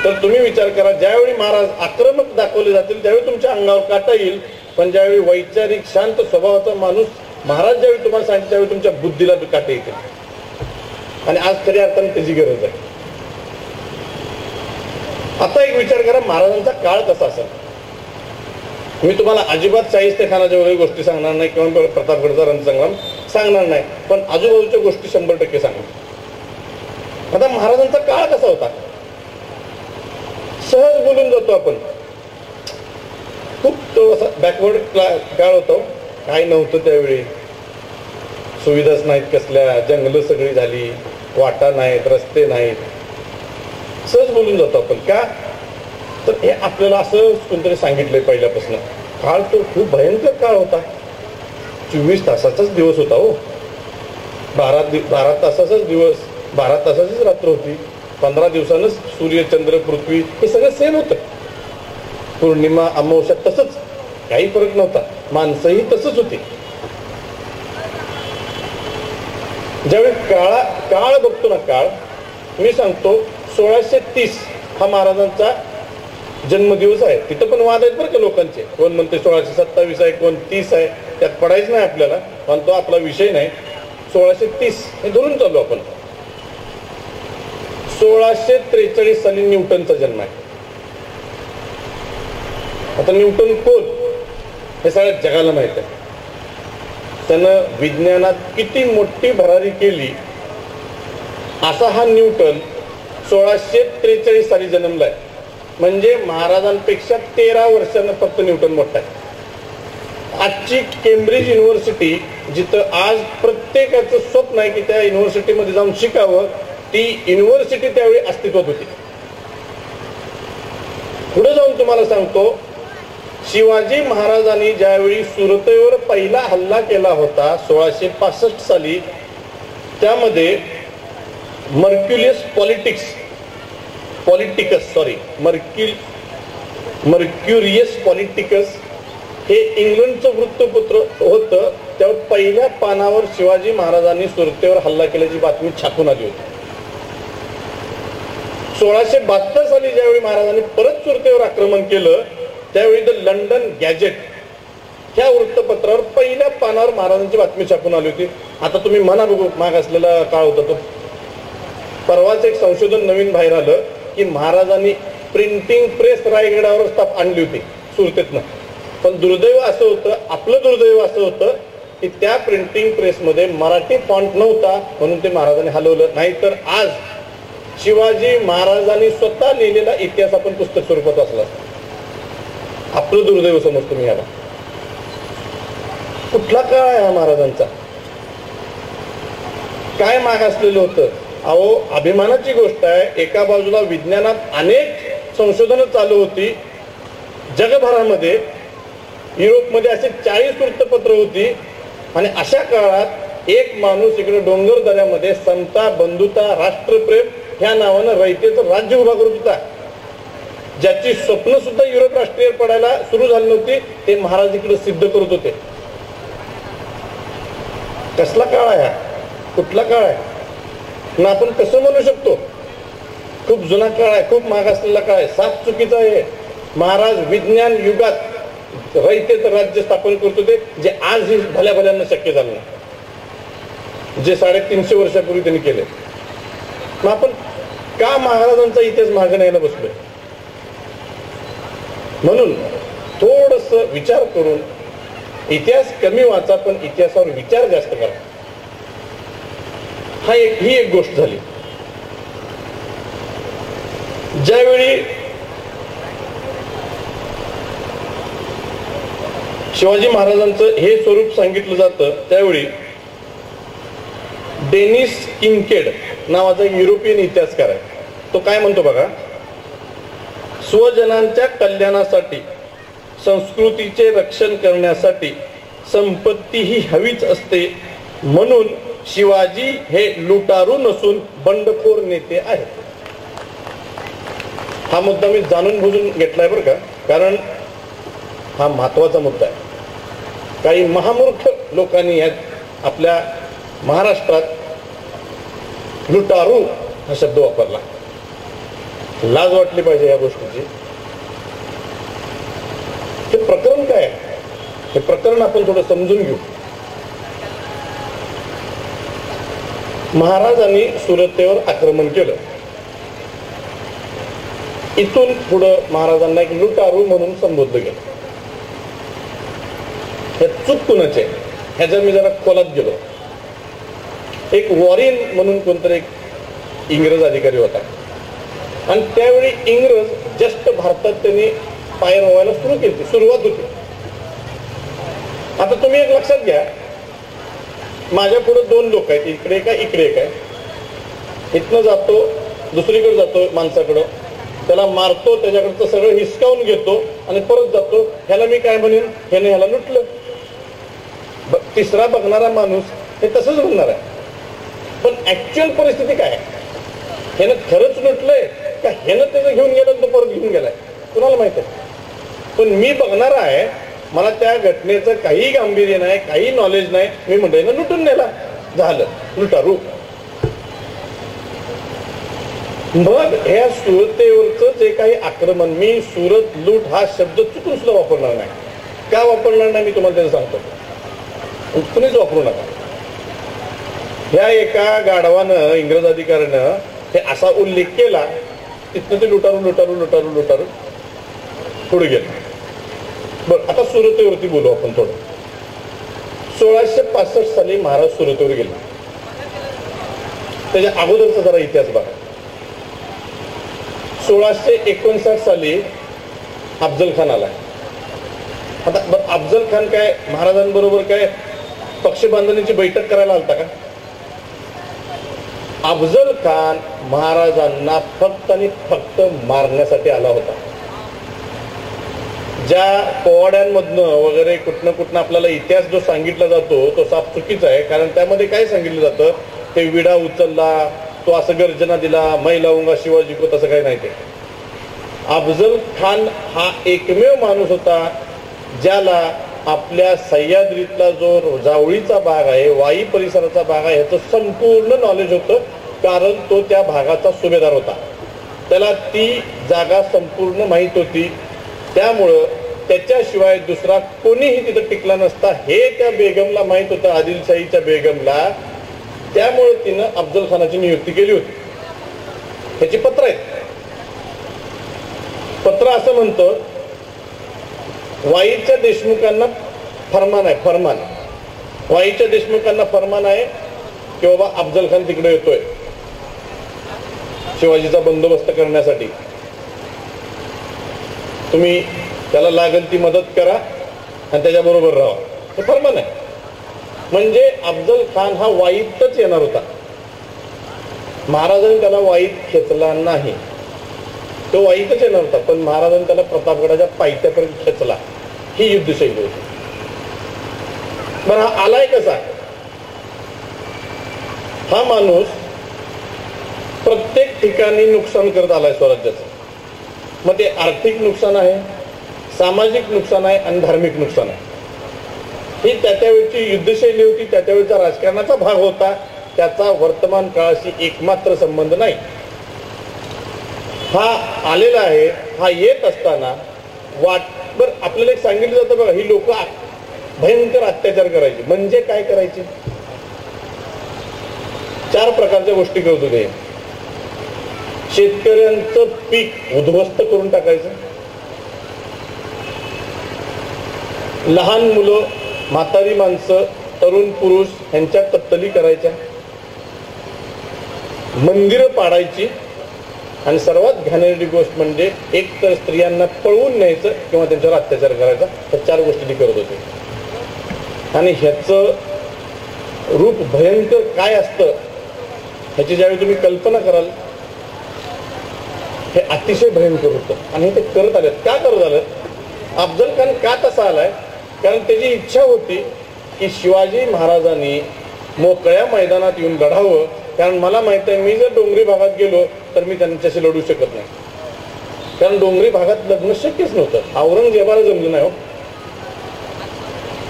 तर तुम्ही विचार करा, ज्यावेळी महाराज आक्रमक दाखवले जातील त्यावेळी तुमच्या अंगावर काटा येईल, पण ज्यावेळी वैचारिक शांत स्वभावाचा माणूस महाराज ज्यावेळी तुम्हाला सांगते त्यावेळी तुमच्या बुद्धीला काटे येतील. आणि आज खऱ्या अर्थाने त्याची गरज आहे. आता एक विचार करा, महाराजांचा काळ कसा असेल. मी तुम्हाला अजिबात शाहिस्ते खानाच्या वगैरे गोष्टी सांगणार नाही किंवा प्रतापगडचा रणसंग्राम सांगणार नाही, पण आजूबाजूच्या गोष्टी 100% सांगणार. आता महाराजांचा काळ कसा होता, सहज बोलून जातो आपण. खूप तो असा बॅकवर्ड काळ होता, काय नव्हतं त्यावेळी, सुविधाच नाहीत कसल्या, जंगलं सगळी झाली, वाटा नाहीत, रस्ते नाहीत, सहज बोलून जातो आपण. का तर हे आपल्याला असं कोणतरी सांगितलंय पहिल्यापासून. काळ तो खूप भयंकर काळ होता. 24 तासाचाच दिवस होता हो, 12 तासाचाच दिवस, 12 तासाचीच रात्र होती. 15 दिवसांच सूर्य, चंद्र, पृथ्वी हे सगळं सेम होतं. पौर्णिमा, अमावस्या तसंच, काही फरक नव्हता. माणसंही तसंच होती. ज्यावेळी काळ बघतो ना, काळ मी सांगतो 1630 हा महाराजांचा जन्मदिवस आहे. तिथं पण वाद आहेत बरं का लोकांचे, कोण म्हणते 1627 आहे, कोण 30 आहे, त्यात पडायचं नाही आपल्याला, पण तो आपला विषय नाही. 1630 हे धरून चालू आपण. 1643 साली न्यूटनचा जन्म आहे. आता न्यूटन कोण हे सगळ्या जगाला माहित आहे. त्यानं विज्ञानात किती मोठी भरारी केली असा हा न्यूटन 1643 साली जन्मलाय. म्हणजे महाराजांपेक्षा 13 वर्षांना फक्त न्यूटन मोठा आहे. आजची केम्ब्रिज युनिव्हर्सिटी, जिथं आज प्रत्येकाचं स्वप्न आहे की त्या युनिव्हर्सिटीमध्ये जाऊन शिकावं, ती युनिव्हर्सिटी त्यावेळी अस्तित्वात होती. पुढे जाऊन तुम्हाला सांगतो, शिवाजी महाराजांनी ज्यावेळी सुरतेवर पहिला हल्ला केला होता 1665 साली, त्यामध्ये मर्क्युरियस पॉलिटिकस हे इंग्लंडचं वृत्तपत्र होतं. त्यावर पहिल्या पानावर शिवाजी महाराजांनी सुरतेवर हल्ला केल्याची बातमी छापून आली होती. 1672 साली ज्यावेळी महाराजांनी परत सुरतेवर आक्रमण केलं, त्यावेळी द लंडन गॅजेट ह्या वृत्तपत्रावर पहिल्या पानावर महाराजांची बातमी छापून आली होती. आता तुम्ही म्हणा बघू, माग असलेला काळ होता तो. परवाच एक संशोधन नवीन बाहेर आलं की महाराजांनी प्रिंटिंग प्रेस रायगडावर आणली होती सुरतेतनं. पण दुर्दैव असं होतं, आपलं दुर्दैव असं होतं की त्या प्रिंटिंग प्रेसमध्ये मराठी फॉन्ट नव्हता, म्हणून ते महाराजांनी हलवलं. नाहीतर आज शिवाजी महाराजांनी स्वतः लिहिलेला इतिहास आपण पुस्तक स्वरूपात वाचला असता. आपलं दुर्दैव समजतो मी याला. कुठला काळ आहे हा महाराजांचा? काय मागासलेलं होतं? अहो, अभिमानाची गोष्ट आहे. एका बाजूला विज्ञानात अनेक संशोधनं चालू होती जगभरामध्ये. युरोपमध्ये असे 40 वृत्तपत्र होती, आणि अशा काळात एक माणूस इकडे डोंगर दऱ्यामध्ये समता, बंधुता, राष्ट्रप्रेम ह्या नावानं रयतेचं राज्य उभा करत होता. ज्याची स्वप्न सुद्धा युरोप राष्ट्रीय पडायला सुरू झाली नव्हती, ते महाराज इकडे सिद्ध करत होते. कसला काळ आहे हा? कुठला काळ आहे ना? आपण कसं म्हणू शकतो खूप जुना काळ आहे, खूप मागासलेला काळ आहे? साफ चुकीचा आहे. महाराज विज्ञान युगात रयतेचं राज्य स्थापन करत होते, जे आज ही भल्या भल्यांना शक्य झालं नाही, जे 350 वर्षापूर्वी त्यांनी केले. मग आपण का महाराजांचा इतिहास मागे न्यायला बसलोय? म्हणून थोडस विचार करून इतिहास कमी वाचा, पण इतिहासावर विचार जास्त करा. ही एक गोष्ट झाली. ज्यावेळी शिवाजी महाराजांचं हे स्वरूप सांगितलं जातं, त्यावेळी डेनिस किंकेड नावाचा युरोपियन इतिहासकार आहे. तो काय म्हणतो बघा, स्वजनांच्या कल्याणासाठी, संस्कृतीचे रक्षण करण्यासाठी संपत्ती ही हवीच असते, म्हणून शिवाजी हे लुटारू नसून बंडखोर नेते आहेत. हा मुद्दा मी जाणून बुजून घेतलाय बरं का, कारण हा महत्वाचा मुद्दा आहे. काही महामूर्ख लोकांनी यात आपल्या महाराष्ट्रात लुटारू हा शब्द वापरला. लाज वाटली पाहिजे या गोष्टीची. हे प्रकरण काय आहे? हे प्रकरण आपण थोडं समजून घेऊ. महाराजांनी सुरतेवर आक्रमण केलं. इथून पुढं महाराजांना एक लुटारू म्हणून संबोधलं गेलं. हे चूक कुणाचे ह्याच्या मी जरा खोलात गेलो. एक वॉरेन म्हणून कोणतरी एक इंग्रज अधिकारी होता, आणि त्यावेळी इंग्रज जस्ट भारतात त्यांनी पाय रोवायला सुरू केली, सुरुवात होती. आता तुम्ही एक लक्षात घ्या, माझ्या पुढे 2 लोक आहेत, इकडे काय इकडे काय. इथनं जातो दुसरीकडे जातो माणसाकडं, त्याला मारतो, त्याच्याकडचं सगळं हिसकावून घेतो आणि परत जातो. ह्याला मी काय म्हणेन, ह्याने ह्याला लुटलं. तिसरा बघणारा माणूस हे तसंच म्हणणार आहे. पण ऍक्च्युअल परिस्थिती काय आहे? ह्यानं खरंच लुटलंय का ह्यानं त्याचं घेऊन गेलं तो परत घेऊन गेलाय, कुणाला माहित आहे. पण मी बघणार आहे, मला त्या घटनेचं काही गांभीर्य नाही, काही नॉलेज नाही, मी म्हणतो लुटून नेला. झालं लुटारू. मग ह्या सुरतेवरचं जे काही आक्रमण, मी सुरत लूट हा शब्द चुकून सुद्धा वापरणार नाही. का वापरणार नाही मी तुम्हाला त्याचं सांगतो, कुणीच वापरू नका. ह्या एका गाढवानं, इंग्रज अधिकाऱ्यानं हे असा उल्लेख केला, तिथनं ते लुटारू लुटारू लुटारू लुटारू पुढे गेलं. बरं, आता सुरतेवरती बोलू आपण थोडं. 1665 साली महाराज सुरतेवर गेले. त्याच्या अगोदरचा जरा इतिहास बघा. 1659 साली अफजल खान आला. आता अफजल खान काय महाराजांबरोबर काय पक्ष बांधणीची बैठक करायला आलता का? अफजल खान महाराजांना फक्त आणि फक्त मारण्यासाठी आला होता. ज्या पोवाड्यांमधनं वगैरे कुठनं आपल्याला इतिहास जो सांगितला जातो तो साफ चुकीचा आहे. कारण त्यामध्ये काय सांगितलं जातं, ते विडा उचलला, तो असं गर्जना दिला, मै लावूंगा शिवाजी को, तसं काही नाही. ते अफजल खान हा एकमेव माणूस होता ज्याला आपल्या सह्याद्रीतला जो जावळीचा भाग आहे, वाई परिसराचा भाग आहे, ह्याचं संपूर्ण नॉलेज होतं. कारण तो त्या भागाचा सुभेदार होता. त्याला ती जागा संपूर्ण माहीत होती. त्यामुळं त्याच्याशिवाय दुसरा कोणीही तिथं टिकला नसता हे त्या बेगमला माहीत होतं, आदिलशाहीच्या बेगमला. त्यामुळे तिनं अफजल खानाची नियुक्ती केली होती. ह्याची पत्र आहेत. पत्र असं म्हणतं, वाईच्या देशमुखांना फरमान आहे, फरमान. वाईच्या देशमुखांना फरमान आहे की बाबा अफजल खान तिकडे येतोय शिवाजीचा बंदोबस्त करण्यासाठी, तुम्ही त्याला लागेल ती मदत करा आणि त्याच्याबरोबर राहा. हे फरमान आहे. म्हणजे अफजल खान हा वाईतच येणार होता. महाराजांनी त्याला वाईत खेचला नाही, तो वाईतच येणार होता. पण महाराजांनी त्याला प्रतापगडाच्या पायथ्यापर्यंत खेचला. ही युद्धशैली होती. पण हा आलाय कसा? हा माणूस प्रत्येक ठिकाणी नुकसान करत आलाय स्वराज्याचं. मग ते आर्थिक नुकसान आहे, सामाजिक नुकसान आहे आणि धार्मिक नुकसान आहे. ही त्यावेळची युद्धशैली होती, त्यावेळचा राजकारणाचा भाग होता. त्याचा वर्तमान काळाशी एकमात्र संबंध नाही. हा आलेला आहे. हा येत असताना वाटभर आपल्याला एक सांगितलं जातं बघा, ही लोक भयंकर अत्याचार करायचे. म्हणजे काय करायचे? 4 प्रकारच्या गोष्टी करत होते. शेतकऱ्यांचं पीक उद्ध्वस्त करून टाकायचं, लहान मुलं, म्हातारी माणसं, तरुण पुरुष यांच्या कत्तली करायच्या, मंदिरं पाडायची आणि सर्वात घाणेरडी गोष्ट म्हणजे एक तर स्त्रियांना पळवून न्यायचं किंवा त्यांच्यावर अत्याचार करायचा. ह्या 4 गोष्टी ती करत होते. आणि ह्याचं रूप भयंकर काय असतं ह्याची ज्यावेळी तुम्ही कल्पना कराल, हे अतिशय भयंकर होतं. आणि ते करत आलेत. का करत आलं? अफजल खान का तसा आलाय? कारण त्याची इच्छा होती की शिवाजी महाराजांनी मोकळ्या मैदानात येऊन लढावं. कारण मला माहित आहे, मी जर डोंगरी भागात गेलो तर मी त्यांच्याशी लढू शकत नाही. कारण डोंगरी भागात लढणं शक्यच नव्हतं. औरंगजेबाला जमलं नाही हो.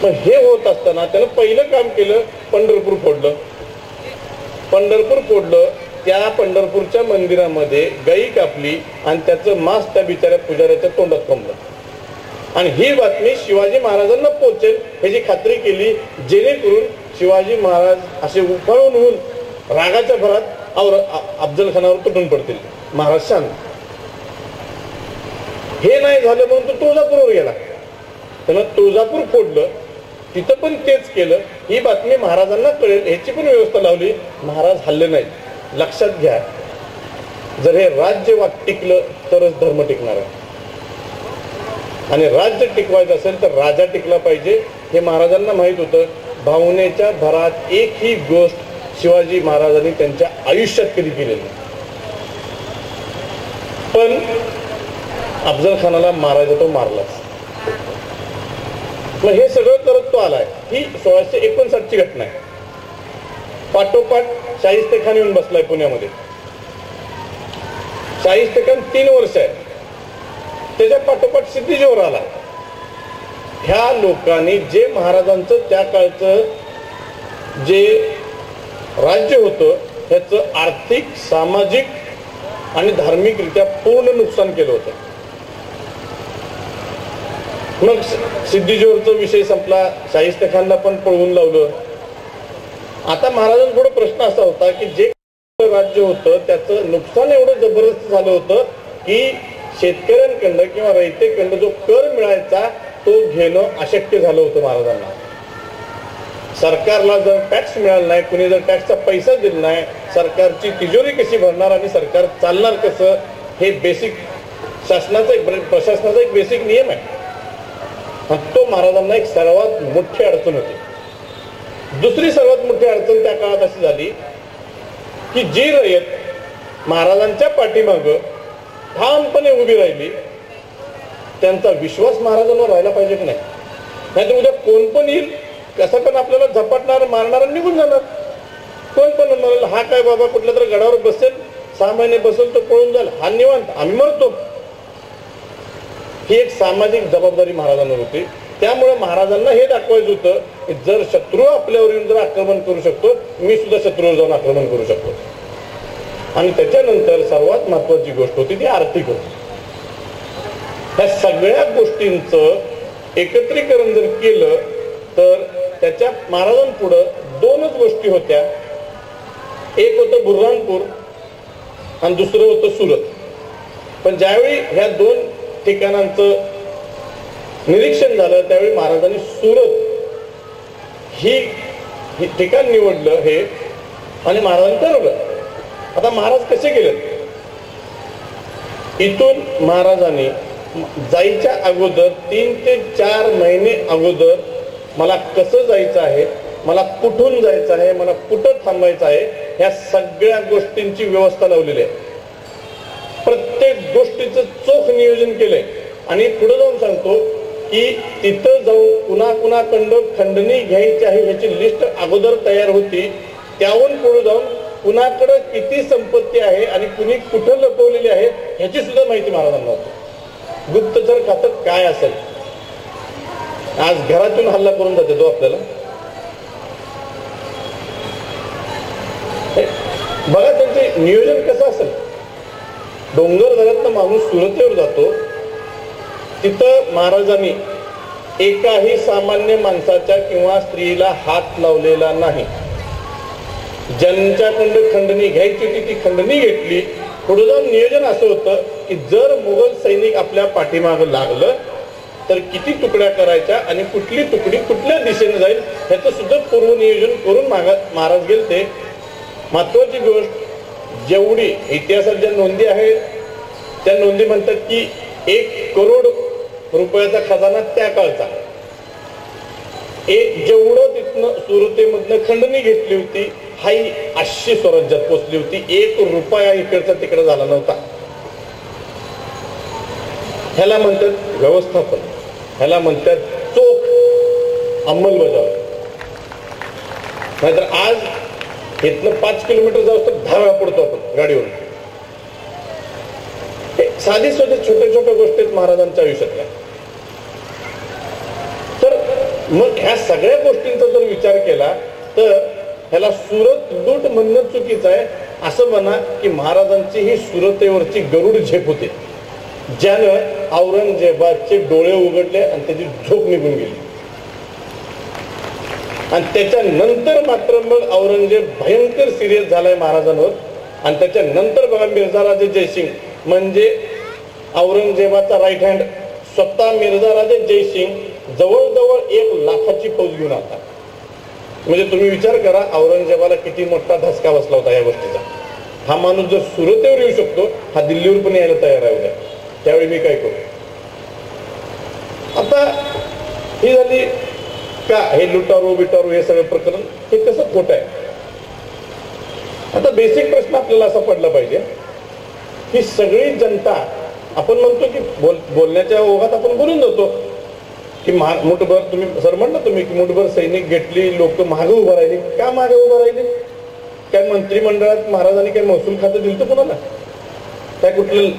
पण हे होत असताना त्यानं पहिलं काम केलं, पंढरपूर फोडलं. पंढरपूर फोडलं. त्या पंढरपूरच्या मंदिरामध्ये गाई कापली आणि त्याचं मांस त्या बिचाऱ्या पुजाऱ्याच्या तोंडात कोंबलं. आणि ही बातमी शिवाजी महाराजांना पोहोचेल ह्याची खात्री केली, जेणेकरून शिवाजी महाराज असे उफाळून होऊन रागाच्या भरात अफजल खानावर तुटून पडतील. महाराज शांत. हे नाही झालं म्हणून तो तुळजापूरवर गेला. त्यानं तुळजापूर फोडलं. तिथं पण तेच केलं. ही बातमी महाराजांना कळेल ह्याची पण व्यवस्था लावली. महाराज हल्ले नाही. लक्षात घ्या, जर हे राज्य टिकलं तरच धर्म टिकणार आहे. आणि राज्य टिकवायचं असेल तर राजा टिकला पाहिजे. हे महाराजांना माहित होतं. भावनेच्या भरात एकही गोष्ट शिवाजी महाराजांनी त्यांच्या आयुष्यात कधी केलेली. पण अफजल खानाला मारायचा तो मारलाच. मग हे सगळं करत तो आलाय. ही 1659 ची घटना आहे. पाठोपाठ शाहिस्ते खान येऊन बसलाय पुण्यामध्ये. शाहिस्ते खान 3 वर्ष आहे. त्याच्या पाठोपाठ सिद्दीजोहर आला. ह्या लोकांनी जे महाराजांचं त्या काळचं जे राज्य होतं त्याचं आर्थिक, सामाजिक आणि धार्मिकरित्या पूर्ण नुकसान केलं होतं. मग सिद्दीजोहरचा विषय संपला, शाहिस्तेखानला पण पळवून लावलं. आता महाराजांपुढे प्रश्न असा होता की जे राज्य होतं त्याचं नुकसान एवढं जबरदस्त झालं होतं की शेतकऱ्यांकडनं किंवा रयतेकडनं जो कर मिळायचा तो घेणं अशक्य झालं होतं महाराजांना. सरकारला जर टॅक्स मिळाला नाही, कुणी जर टॅक्सचा पैसा दिला नाही, सरकारची तिजोरी कशी भरणार आणि सरकार चालणार कसं, हे बेसिक प्रशासनाचा एक बेसिक नियम आहे. तो महाराजांना एक सर्वात मोठी अडचण होती. दुसरी सर्वात मोठी अडचण त्या काळात अशी झाली की जी रयत महाराजांच्या पाठीमागं ठामपणे उभी राहिली त्यांचा विश्वास महाराजांवर राहायला पाहिजे की नाही. नाहीतर उद्या कोण पण येईल, कसं पण आपल्याला झपाटणार, मारणार, निघून जाणार. कोण पण म्हणाल हा काय बाबा कुठल्या तरी गडावर बसेल, 6 महिने बसेल, तो पळून जाईल, हा निवांत, आम्ही मरतो. ही एक सामाजिक जबाबदारी महाराजांवर होती. त्यामुळे महाराजांना हे दाखवायचं होतं की जर शत्रू आपल्यावर येऊन जर आक्रमण करू शकतो, मी सुद्धा शत्रूवर जाऊन आक्रमण करू शकतो. आणि त्याच्यानंतर सर्वात महत्वाची गोष्ट होती ती आर्थिक होती. ह्या सगळ्या गोष्टींचं एकत्रीकरण जर केलं तर त्याच्या महाराजांपुढं 2च गोष्टी होत्या. एक होतं बुऱ्हाणपूर आणि दुसरं होतं सुरत. पण ज्यावेळी ह्या 2 ठिकाणांचं निरीक्षण झालं त्यावेळी महाराजांनी सुरत ही ठिकाण निवडलं हे आणि महाराजांनी ठरवलं. आता महाराज कसे गेले, इथून महाराजांनी जायच्या अगोदर 3 ते 4 महिने अगोदर मला कसं जायचं आहे, मला कुठून जायचं आहे, मला कुठं थांबायचं आहे, ह्या सगळ्या गोष्टींची व्यवस्था लावलेली आहे. प्रत्येक गोष्टीचं चोख नियोजन केलंय. आणि पुढे जाऊन सांगतो की तिथं जाऊन कुणाकडं खंडणी घ्यायची आहे ह्याची लिस्ट अगोदर तयार होती. त्याहून पुढे जाऊन कुणाकडं किती संपत्ती आहे आणि कुणी कुठं लपवलेली आहे ह्याची सुद्धा माहिती महाराजांना होती. गुप्तचर खातं काय असेल, आज घरातून हल्ला करून जाते तो आपल्याला. बघा त्यांचे नियोजन कसं असेल. डोंगर दऱ्यातनं माणूस सुरतेवर जातो, तिथं महाराजांनी एकाही सामान्य माणसाच्या किंवा स्त्रीला हात लावलेला नाही. ज्यांच्याकडं खंडणी घ्यायची होती ती खंडणी घेतली. पुढे जाऊन नियोजन असं होतं की जर मुघल सैनिक आपल्या पाठीमागं लागलं तर किती तुकड्या करायच्या आणि कुठली तुकडी कुठल्या दिशेने जाईल ह्याचं सुद्धा पूर्व नियोजन करून महाराज गेले. ते महत्वाची गोष्ट, जेवढी इतिहासात ज्या नोंदी आहेत त्या नोंदी म्हणतात की 1 करोड रुपयाचा खजाना त्या काळचा. जेवढं तिथनं सुरतेमधनं खंडणी घेतली होती हाही 800 स्वराज्यात पोचली होती. 1 रुपया इकडचा तिकडे झाला नव्हता. ह्याला म्हणतात व्यवस्थापन, ह्याला म्हणतात चोख अंमलबजावणी. नाहीतर आज इथनं 5 किलोमीटर जाऊ तर 10 वेळा पडतो आपण गाडीवरून. साधी छोट्या छोट्या गोष्टी महाराजांच्या आयुष्यातल्या. तर मग ह्या सगळ्या गोष्टींचा जर विचार केला तर ह्याला सुरत लूट म्हणणं चुकीचं आहे. असं म्हणा की महाराजांची ही सुरतेवरची गरुड झेप होती ज्यानं औरंगजेबाचे डोळे उघडले आणि त्याची झोप निघून गेली. आणि त्याच्यानंतर मात्र मग औरंगजेब भयंकर सिरियस झालाय महाराजांवर. आणि त्याच्यानंतर बघा मिर्झाराजे जयसिंग म्हणजे औरंगजेबाचा राईट हँड स्वतः मिर्झाराजे जयसिंग जवळजवळ 1 लाखाची फौज घेऊन आला. म्हणजे तुम्ही विचार करा औरंगजेबाला किती मोठा धसका बसला होता या गोष्टीचा. हा माणूस जर सुरतेवर येऊ शकतो, हा दिल्लीवर पण यायला तयार आहे उद्या. त्यावेळी मी काय करू. आता ही झाली का हे लुटारू बिटारू हे सगळं प्रकरण हे कसं खोटं आहे. आता बेसिक प्रश्न आपल्याला असा पडला पाहिजे की सगळी जनता, आपण म्हणतो की बोलण्याच्या ओघात आपण बोलून जातो की मुठभर, तुम्ही सर म्हणलं तुम्ही की मुठभर सैनिक घेतली, लोक मागे उभं राहिली. का मागे उभं राहिली? काय मंत्रिमंडळात महाराजांनी काय महसूल खातं दिलं कोणाला? काय कुठलं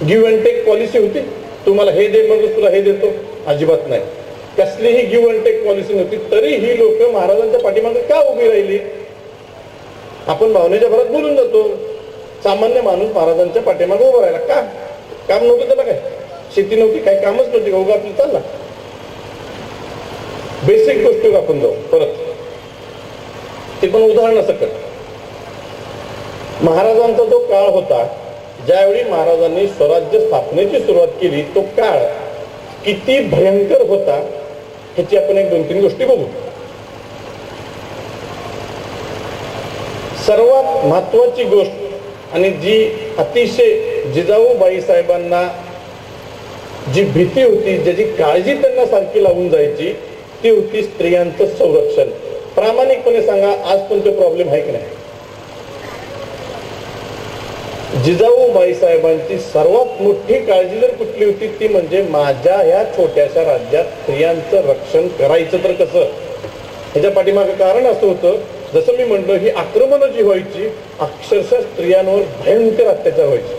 गिव्ह अँड टेक पॉलिसी होती? तुम्हाला हे दे मग तुला हे देतो? अजिबात नाही. कसलीही गिव्ह अँड टेक पॉलिसी नव्हती. तरी ही लोक महाराजांच्या पाठीमागे का उभी राहिली? आपण भावनेच्या भरात बोलून जातो. सामान्य माणूस महाराजांच्या पाठीमागे उभा राहिला का? काम नव्हतं त्याला, काय शेती नव्हती, काही कामच नव्हती का? उगा आपलं चालला. बेसिक गोष्टी आपण जाऊ परत, ते पण उदाहरणासकट. महाराजांचा जो काळ होता, ज्यावेळी महाराजांनी स्वराज्य स्थापनेची सुरुवात केली, तो काळ किती भयंकर होता ह्याची आपण एक 2-3 गोष्टी बघू. सर्वात महत्वाची गोष्ट आणि जी अतिशय जिजाऊबाई साहेबांना जी भीती होती, ज्याची काळजी त्यांना सारखी लावून जायची, ती होती स्त्रियांचं संरक्षण. प्रामाणिकपणे सांगा, आज पण तो प्रॉब्लेम आहे की नाही? जिजाऊबाई साहेबांची सर्वात मोठी काळजी जर कुठली होती, ती म्हणजे माझ्या या छोट्याशा राज्यात स्त्रियांचं रक्षण करायचं तर कसं. ह्याच्या पाठीमागे कारण असं होतं, जसं मी म्हणलो, ही आक्रमणं जी व्हायची, अक्षरशः स्त्रियांवर भयंकर अत्याचार व्हायचे,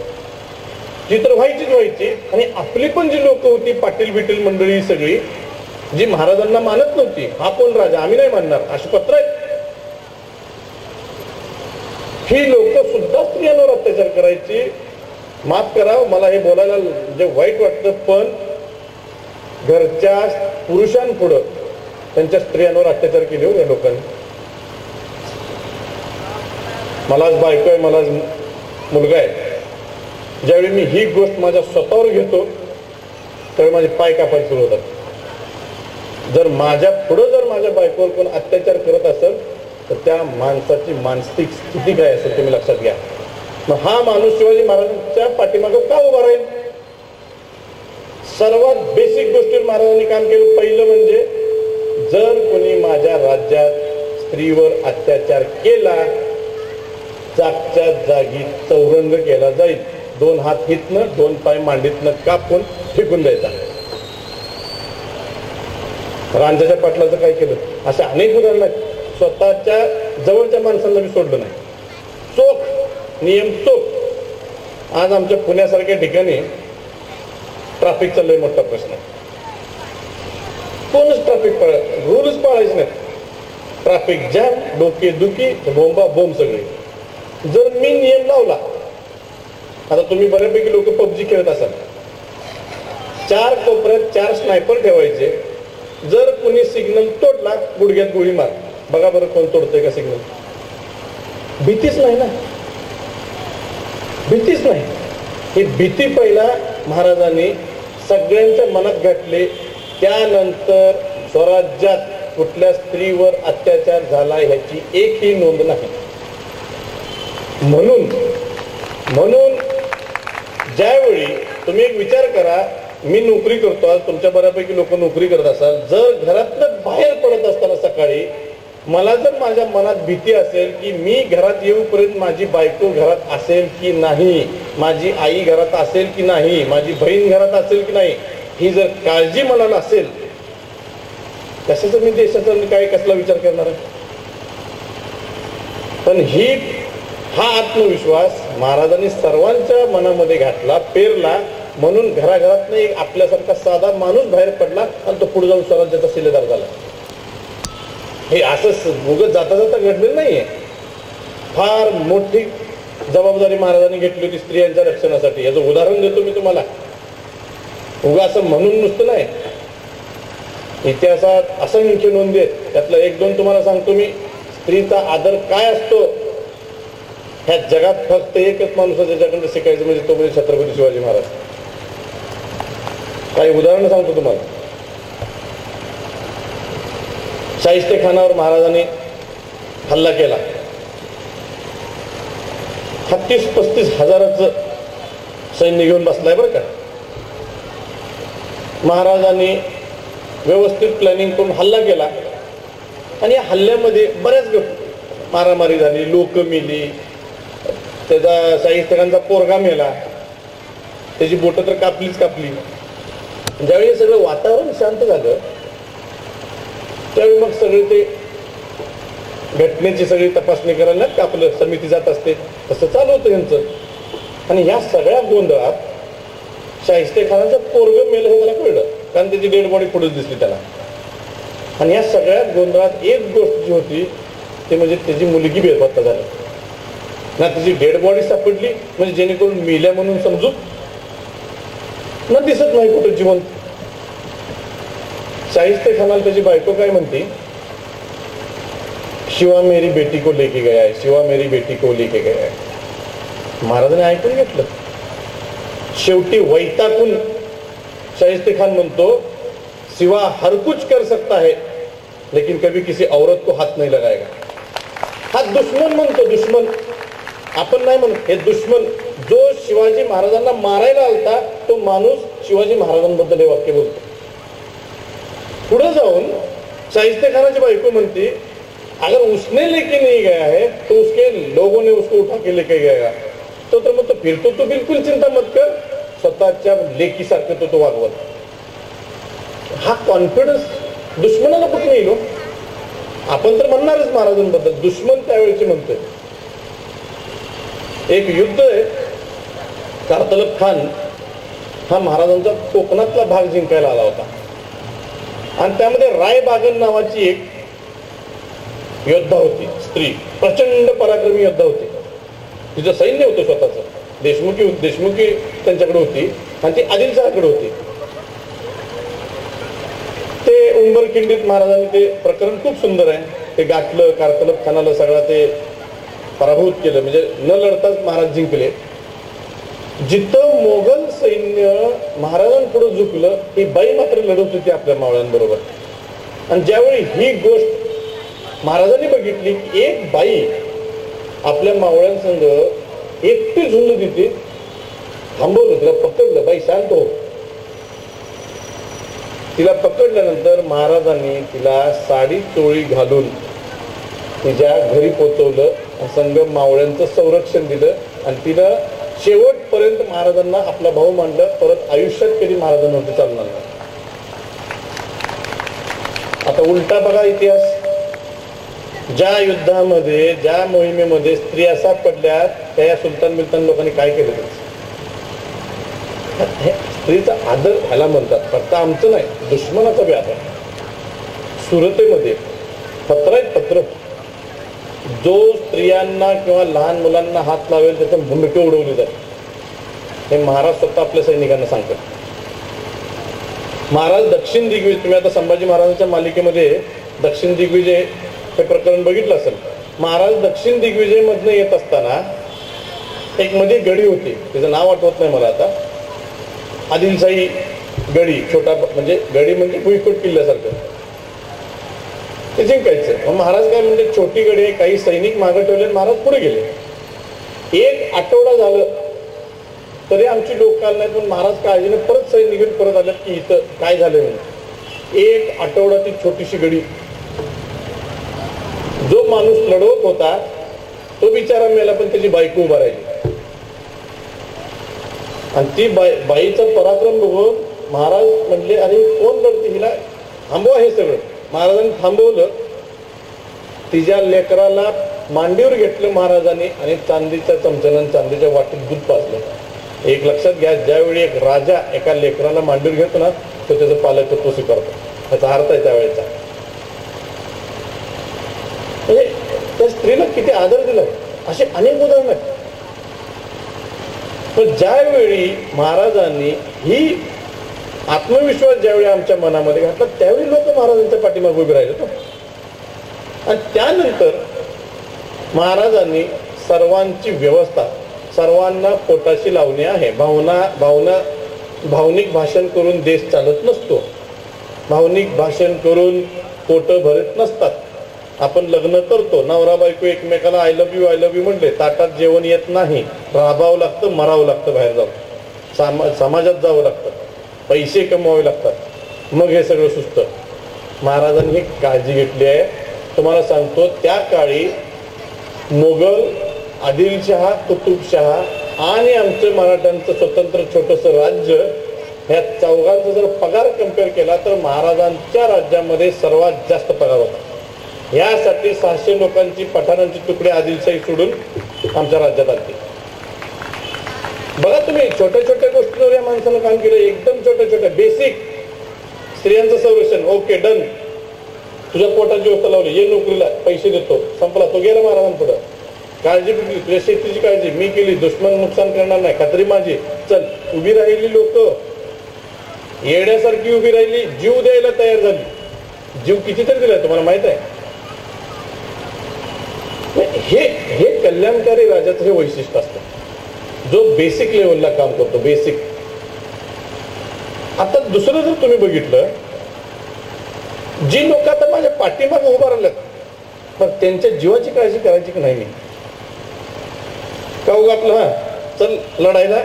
जी तर व्हायची. आणि आपली पण जी लोक होती, पाटील बिटील मंडळी सगळी, जी महाराजांना मानत नव्हती, हा कोण राजा, आम्ही नाही मानणार, अशी पत्र आहेत, ही लोक सुद्धा स्त्रियांवर अत्याचार करायची. माफ करा, मला हे बोलायला जे वाईट वाटतं, पण घरच्या पुरुषांपुढं त्यांच्या स्त्रियांवर अत्याचार केले हो या लोकांनी. मलाच बायको आहे, मलाच मुलगा आहे. ज्यावेळी मी ही गोष्ट माझ्या स्वतःवर घेतो, त्यावेळी माझे पाय कापायला सुरू होतात. जर माझ्या पुढं जर माझ्या बायकोवर कोण अत्याचार करत असेल, तर त्या माणसाची मानसिक स्थिती काय असेल तुम्ही लक्षात घ्या. मग हा माणूस शिवाजी महाराजांच्या पाठीमागे का उभा राहील? सर्वात बेसिक गोष्टीवर महाराजांनी काम केलं. पहिलं म्हणजे, जर कोणी माझ्या राज्यात स्त्रीवर अत्याचार केला, जागच्या जागी चौरंग केला जाईल. 2 हात हितनं, 2 पाय मांडीतनं कापून फेकून द्यायचा. रांजाच्या पाटलाचं काय केलं? असे अनेक उदाहरण आहेत. स्वतःच्या जवळच्या माणसांना मी सोडलं नाही. चोख नियम, चोख. आज आमच्या पुण्यासारख्या ठिकाणी ट्रॅफिकचा लय मोठा प्रश्न आहे. कोणच ट्रॅफिक रूल्स पाळायचे नाही. ट्रॅफिक जॅम, डोकेदुखी, बोंब सगळे. जर मी नियम लावला, आता तुम्ही बऱ्यापैकी लोक पबजी खेळत असाल, 4 कोपऱ्यात 4 स्नायपर ठेवायचे. जर कोणी सिग्नल तोडला, गुडघ्यात गोळी मार. बघा बरं कोण तोडतंय का सिग्नल? भीतीच नाही ना, भीतीच नाही. ही भीती पहिला महाराजांनी सगळ्यांच्या मनात घातली. त्यानंतर स्वराज्यात कुठल्या स्त्रीवर अत्याचार झाला ह्याची एकही नोंद नाही. म्हणून ज्यावेळी तुम्ही एक विचार करा, मी नोकरी करतो, आज तुमच्या बऱ्यापैकी लोक नोकरी करत असाल, जर घरातनं बाहेर पडत असताना सकाळी मला जर माझ्या मनात भीती असेल की मी घरात येऊपर्यंत माझी बायको घरात असेल की नाही, माझी आई घरात असेल की नाही, माझी बहीण घरात असेल की नाही, ही जर काळजी मला नसेल, कशाचा मी देशाचा काय कसला विचार करणार आहे? पण हा आत्मविश्वास महाराजांनी सर्वांच्या मनामध्ये घातला, पेरला. म्हणून घराघरात एक आपल्यासारखा साधा माणूस बाहेर पडला आणि तो पुढे जाऊन स्वराज्याचा शिलेदार झाला. हे असं उगत जाता जाता घडलेलं नाहीये. फार मोठी जबाबदारी महाराजांनी घेतली होती स्त्रियांच्या रक्षणासाठी. याचं उदाहरण देतो मी तुम्हाला. उगा असं म्हणून नुसतं नाही, इतिहासात असंख्य नोंदी आहेत. त्यातलं 1-2 तुम्हाला सांगतो मी. स्त्रीचा आदर काय असतो ह्या जगात फक्त एकच माणूस ज्याच्याकडे शिकायचं, म्हणजे तो म्हणजे छत्रपती शिवाजी महाराज. काही उदाहरण सांगतो तुम्हाला. शाहिस्तेखानावर महाराजांनी हल्ला केला. 36-35 हजाराचं सैन्य घेऊन बसलाय बरं का. महाराजांनी व्यवस्थित प्लॅनिंग करून हल्ला केला आणि या हल्ल्यामध्ये बऱ्याच मारामारी झाली, लोक मेली. त्याचा शाहिस्तेखानचा पोरगा मेला, त्याची बोटं तर कापली. ज्यावेळी सगळं वातावरण शांत झालं, त्यावेळी मग सगळे ते घटनेची सगळी तपासणी करायला का आपलं समिती जात असते तसं चालू होतं यांचं. आणि ह्या सगळ्या गोंधळात शाहिस्तेखानाचं पोरगं मेलं हे त्याला कळलं, कारण त्याची डेड बॉडी पुढेच दिसली त्याला. आणि या सगळ्या गोंधळात एक गोष्ट जी होती ती म्हणजे त्याची मुलगी बेपत्ता झाली. ना तिची डेड बॉडी सापडली म्हणजे जेणेकरून मेल्या म्हणून समजू, ना दिसत नाही कुठं जिवंत. शाहिस्ते खानाला त्याची बायको काय म्हणते, शिवा मेरी बेटी को लेके गया है, शिवा मेरी बेटी को लेके गया है. महाराजांनी ऐकून घेतलं. शेवटी वैतागून शाहिस्ते खान म्हणतो, सिवा हर कुछ कर सकता है लेकिन कभी किसी औरत को हाथ नहीं लगाएगा. हा दुश्मन म्हणतो, दुश्मन आपण नाही म्हणत, हे दुश्मन जो शिवाजी महाराजांना मारायला आलता तो माणूस शिवाजी महाराजांबद्दल हे वाक्य बोलतो. पुढे जाऊन शाहिस्ते खानाची बायको म्हणते, अगर उसने लेके नहीं गया है तो उसके लोगों ने उसको उठा के लेके गया. तो तर मग फिर तो बिलकुल चिंता मत कर, स्वतःच्या लेकीसारखं तो वागवत. हा कॉन्फिडन्स दुश्मनाला कुठे येईल. आपण तर म्हणणारच महाराजांबद्दल, दुश्मन त्यावेळेचे म्हणतोय. एक युद्ध आहे, कारतलब खान हा महाराजांचा कोकणातला भाग जिंकायला आला होता आणि त्यामध्ये रायबागन नावाची एक योद्धा होती, स्त्री, प्रचंड पराक्रमी योद्धा होती. तिचं सैन्य होतं स्वतःच, देशमुखी त्यांच्याकडे होती आणि ती आदिलशहाकडे होती. ते उंबरखिंडीत महाराजांनी ते प्रकरण खूप सुंदर आहे, ते गाठलं, कारतलब खानाला सगळा ते पराभूत केलं, म्हणजे न लढताच महाराज जिंकले. जिथं मोगल सैन्य महाराजांपुढे झुकलं, ही बाई मात्र लढत होती आपल्या मावळ्यांबरोबर. आणि ज्यावेळी ही गोष्ट महाराजांनी बघितली की एक बाई आपल्या मावळ्यांसंग एकटी झुंज देते, थांबवलं, तिला पकडलं, बाई शांत हो. तिला पकडल्यानंतर महाराजांनी तिला साडी चोळी घालून तिच्या घरी पोहोचवलं, संग मावळ्यांचं संरक्षण दिलं आणि तिला शेवटपर्यंत महाराजांना आपला भाऊ मानलं. परत आयुष्यात कधी महाराजांवरती चालणार नाही. आता उलटा बघा इतिहास, ज्या युद्धामध्ये, ज्या मोहिमेमध्ये स्त्रिया सापडल्या त्या सुलतान बिलतान लोकांनी काय केलं, स्त्रीचा आदर ह्याला म्हणतात. फक्त आमचं नाही, दुश्मनाचा बी आदर. सुरतेमध्ये पत्र आहेत, पत्र, जो स्त्रियांना किंवा लहान मुलांना हात लावेल त्याचं मुंडके उडवली जाते. हे महाराज स्वतः आपल्या सैनिकांना सांगतात. महाराज दक्षिण दिग्विजय, तुम्ही आता संभाजी महाराजांच्या मालिकेमध्ये दक्षिण दिग्विजय हे प्रकरण बघितलं असेल. महाराज दक्षिण दिग्विजय मधनं येत असताना एक मध्ये गडी होती, त्याचं नाव आठवत नाही मला आता, आदिलशाही गडी, छोटा म्हणजे गडी म्हणजे भुईकोट किल्ल्यासारखं, ते जिंकायचं. महाराज काय म्हणजे छोटी गडी आहे, काही सैनिक मागे ठेवले, महाराज पुढे गेले. एक आठवडा झालं तरी आमची लोक काल नाही, पण महाराज काळजीने परत सैनिक घेऊन परत आल्यात की इथं काय झालं म्हणून. एक आठवडा ती छोटीशी गडी, जो माणूस लढवत होता तो बिचारा मेला, पण त्याची बायको उभा राहिली. आणि ती बाईचा पराक्रम बघून महाराज म्हणले, अरे कोण लढते, हिला थांबवा हे सगळं. महाराजांनी थांबवलं, तिच्या लेकराला मांडीवर घेतलं महाराजांनी आणि चांदीच्या चमच्यानं चांदीच्या वाटीत दूध पाजलं. एक लक्षात घ्या, ज्यावेळी एक राजा एका लेकराला मांडीवर घेतो ना, तो त्याचं पालकत्व स्वीकारतो, त्याचा अर्थ आहे त्यावेळेचा. म्हणजे त्या स्त्रीला किती आदर दिलाय, असे अनेक उदाहरण आहेत. पण ज्यावेळी महाराजांनी ही आत्मविश्वास ज्यावेळी आमच्या मनामध्ये घातला, त्यावेळी लोक महाराजांच्या पाठीमागे उभे राहिले. आणि त्यानंतर महाराजांनी सर्वांची व्यवस्था, सर्वांना पोटाशी लावणे आहे. भावनिक भाषण करून देश चालत नसतो, भावनिक भाषण करून पोट भरत नसतात. आपण लग्न करतो, नवरा बायको एकमेकाला आय लव्ह यू म्हणले, ताटात जेवण येत नाही, राबावं लागतं, मरावं लागतं, बाहेर जाऊन समाजात जावं लागतं, पैसे कमवावे लागतात, मग हे सगळं सुचतं. महाराजांनी काळजी घेतली आहे. तुम्हाला सांगतो, त्या काळी मोगल, आदिलशहा, कुतुबशहा आणि आमचं मराठ्यांचं स्वतंत्र छोटंसं राज्य, ह्या चौघांचा जर पगार कम्पेअर केला तर महाराजांच्या राज्यामध्ये सर्वात जास्त पगार होता. यासाठी 600 लोकांची, पठाणांची तुकडे आदिलशाही सोडून आमच्या राज्यात आली. बघा तुम्ही, छोट्या छोट्या गोष्टींवर या माणसानं काम केलं, एकदम छोट्या छोट्या बेसिक. स्त्रियांचं संरक्षण, ओके डन, तुझ्या पोटाची व्यवस्था लावली, ये नोकरीला, पैसे देतो, संपला. तो गेला महाराजांपुढं. काळजी कुठली? तुझ्या शेतीची काळजी मी केली, दुश्मन नुकसान करणार नाही, खात्री माझी. चल, उभी राहिली लोक येड्यासारखी उभी राहिली, जीव द्यायला तयार झाली. जीव कितीतरी दिलाय तुम्हाला माहित आहे. हे कल्याणकारी राजाचं हे वैशिष्ट्य असतं, जो बेसिक लेवलला काम करतो. बेसिक. आता दुसरं जर तुम्ही बघितलं, जी लोक आता माझ्या पाठीमागे उभा राहिल्यात, पण त्यांच्या जीवाची काळजी करायची की नाही मी? का उगा आपलं हा चल लढायला,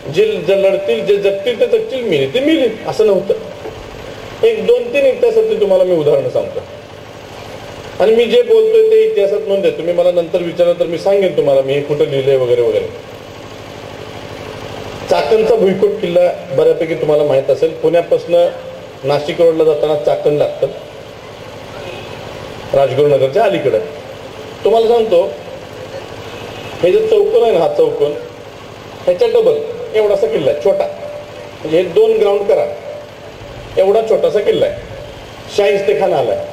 जे लढतील, जे जगतील ते जगतील, मिली ते मिली, असं नव्हतं. 1-2-3 इतिहासातली तुम्हाला मी उदाहरणं सांगतो. आणि मी जे बोलतोय ते इतिहासात नोंद आहे. तुम्ही मला नंतर विचारलं तर मी सांगेन तुम्हाला मी हे कुठं लिहिलंय वगैरे वगैरे. चाकणचा भुईकोट किल्ला बऱ्यापैकी तुम्हाला माहित असेल. पुण्यापासून नाशिक रोडला जाताना चाकण लागतं, राजगुरुनगरच्या अलीकडे. तुम्हाला सांगतो, हे जे चौकोन आहे ना, हा चौकोन ह्याच्या डबल एवढासा किल्ला आहे, छोटा. म्हणजे हे 2 ग्राउंड करा, एवढा छोटासा किल्ला आहे. शाहिस्तेखाना आलाय.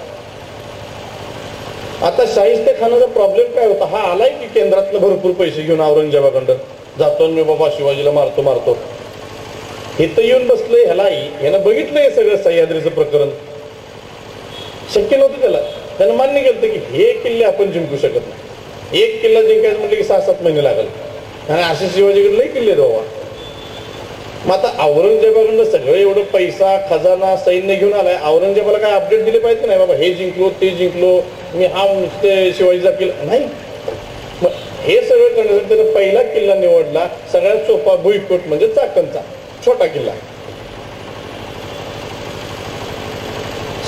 आता शाहिस्तेखानाचा प्रॉब्लेम काय होता? हा आलाय की केंद्रातलं भरपूर पैसे घेऊन औरंगजेबाकडं, जातो मी बाबा शिवाजीला मारतो. इथं येऊन बसलंय, ह्यानं बघितलंय सगळं सह्याद्रीचं प्रकरण. शक्य नव्हतं त्याला. त्यानं मान्य केलं की हे किल्ले आपण जिंकू शकत नाही. एक किल्ला जिंकायचं म्हटलं की 6-7 महिने लागल. आणि असे शिवाजीकडे लई किल्ले बाबा. मग आता औरंगजेबाकडनं सगळं एवढं पैसा, खजाना, सैन्य घेऊन आलाय. औरंगजेबाला काय अपडेट दिले पाहिजे नाही, बाबा हे जिंकलो, ते जिंकलो, मी हा शिवाजीचा किल्ला नाही. मग हे सगळं करण्यासाठी त्यानं पहिला किल्ला निवडला, सगळ्यात सोपा, भुईकोट म्हणजे चाकणचा छोटा किल्ला.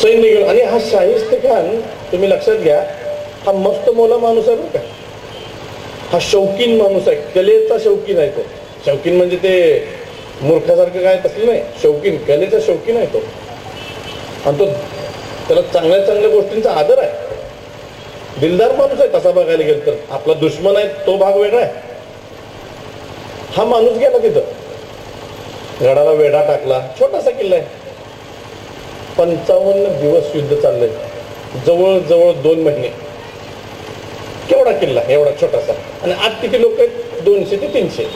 सैन्य घेऊन. आणि हा शाहिस्तेखान तुम्ही लक्षात घ्या, हा मस्त मोला माणूस आहे बरं का. हा शौकीन माणूस आहे, कलेचा शौकीन आहे तो. शौकीन म्हणजे ते मूर्खासारखं काय तसलं नाही, शौकीन, कलेचा शौकीन आहे तो. आणि तो त्याला चांगल्या चांगल्या गोष्टींचा आदर आहे. दिलदार माणूस आहे तसा बघायला गेलं तर. आपला दुश्मन आहे तो भाग वेगळा आहे. हा माणूस गेला तिथं, गडाला वेढा टाकला, छोटासा किल्ला आहे. 55 दिवस युद्ध चाललंय, जवळजवळ 2 महिने. केवढा किल्ला, एवढा छोटासा. आणि आज किती लोक आहेत? 200 ते 300.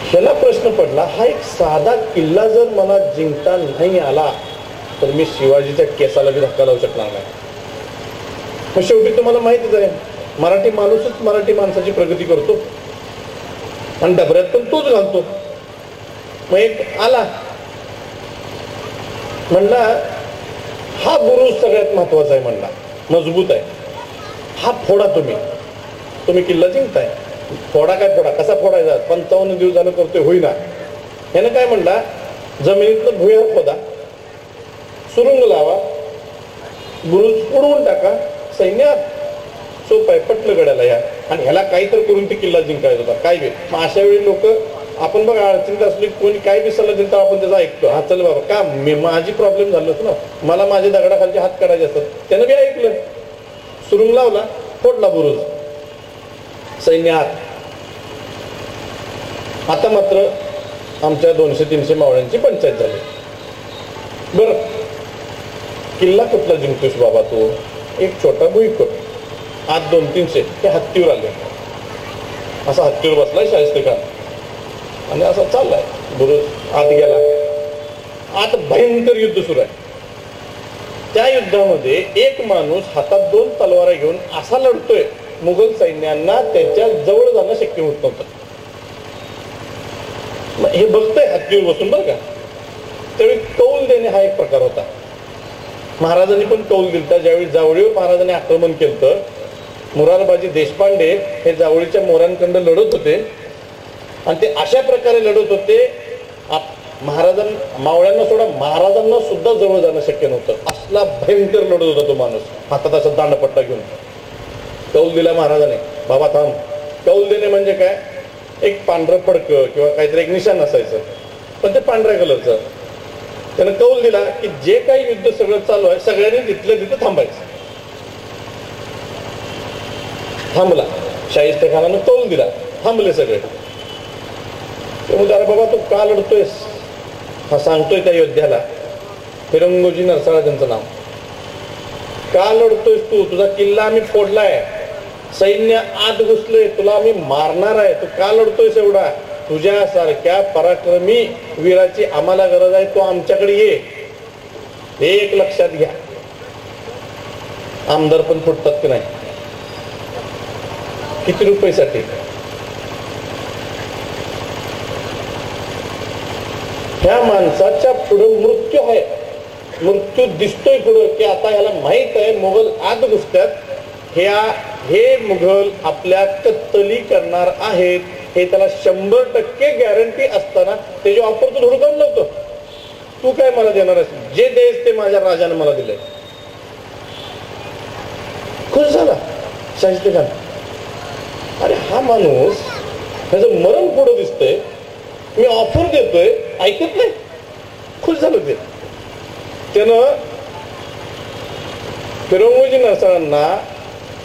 ह्याला प्रश्न पडला, हा एक साधा किल्ला जर मला जिंकता नाही आला तर मी शिवाजीच्या केसाला बी धक्का लावू शकणार नाही. मग शेवटी तुम्हाला माहितीच आहे, मराठी माणूसच मराठी माणसाची प्रगती करतो आणि डबऱ्यात पण तोच घालतो. मग एक आला म्हणला, हा बुरुज सगळ्यात महत्वाचा आहे म्हणला, मजबूत आहे, हा फोडा. तुम्ही किल्ला जिंकताय, फोडा. काय फोडा? कसा फोडायचा? 55 दिवस झालं करतोय, होईना. ह्यानं काय म्हणला, जमिनीतलं भुयार खोदा, सुरुंग लावा, बुरुज उडवून टाका, सैन्यात. सोपं आहे, पटलं गड्याला या. आणि ह्याला काहीतरी करून ते किल्ला जिंकायचा होता. काय बी. मग अशा वेळी लोक, आपण बघा अडचणीत असली, कोणी काय बी सल्ला दिला आपण त्याचा ऐकतो. हा चल बाबा, का माझी प्रॉब्लेम झालं होतं ना, मला माझ्या दगडाखालचे हात काढायचे असतात. त्यानं बी ऐकलं, सुरुंग लावला, फोडला बुरुज, सैन्यात. आता मात्र आमच्या 200-300 मावळ्यांची पंचायत झाली. बरं, किल्ला कुठला जिंकतोस बाबा तू? एक छोटा भुईकोट, आत 200-300 ते हत्तीवर आले. असा हत्तीवर बसलाय शाहिस्तेखान आणि असा चाललाय. बुरुज आत गेला. आत भयंकर युद्ध सुरू आहे. त्या युद्धामध्ये एक माणूस हातात 2 तलवारा घेऊन असा लढतोय, मुघल सैन्यांना त्याच्या जवळ जाणं शक्य होत नव्हतं. हे बघतंय हत्तीवर बसून बरं का. त्यावेळी कौल देणे हा एक प्रकार होता. महाराजांनी पण कौल दिलता. ज्यावेळी जावळीवर महाराजांनी आक्रमण केलं, मुरारबाजी देशपांडे हे जावळीच्या मोरांकडे लढत होते आणि ते अशा प्रकारे लढत होते, मावळ्यांना सोडा, महाराजांना सुद्धा जवळ जाणं शक्य नव्हतं. असला भयंकर लढत होता तो माणूस, हातात असा दांडपट्टा घेऊन. कौल दिला महाराजाने, बाबा थांब. कौल देणे म्हणजे काय? एक पांढरं फडकं किंवा काहीतरी एक निशाण असायचं, पण ते पांढऱ्या कलरचं. त्यानं कौल दिला की जे काही युद्ध सगळं चालू आहे सगळ्यांनी तिथल्या तिथं थांबायचं. थांबला. शाहिस्तेखानानं कौल दिला, थांबले सगळे. ते अरे बाबा तू का लढतोयस? हा सांगतोय त्या योद्ध्याला, फिरंगोजी नरसाळा त्यांचं नाव. का लढतोयस तू? तुझा किल्ला आम्ही फोडलाय, सैन्य आत घुसले, तुला आम्ही मारणार आहे, तू का लढतोयस एवढा? तुझ्यासारख्या पराक्रमी वीराची आम्हाला गरज आहे, तो आमच्याकडे ये. एक लक्षात घ्या, आमदार पण फुटतात की नाही? किती रुपयासाठी? ह्या माणसाच्या पुढे मृत्यू आहे, मृत्यू दिसतोय पुढं की आता ह्याला माहित आहे मुघल आत घुसतात, हे मुघल आपल्या कत्तली करणार आहेत, हे त्याला 100% गॅरंटी असताना त्याची ऑफर तू धुडकावून लावतो. तू काय मला देणार आहेस? जे देस ते माझ्या राजाने मला दिले. खुश झाला शाहिस्ते खान. अरे हा माणूस, ह्याचं मरण पुढं दिसतंय, मी ऑफर देतोय, ऐकत नाही. खुश झालं ते. त्यानं फिरंगोजी नरसाळांना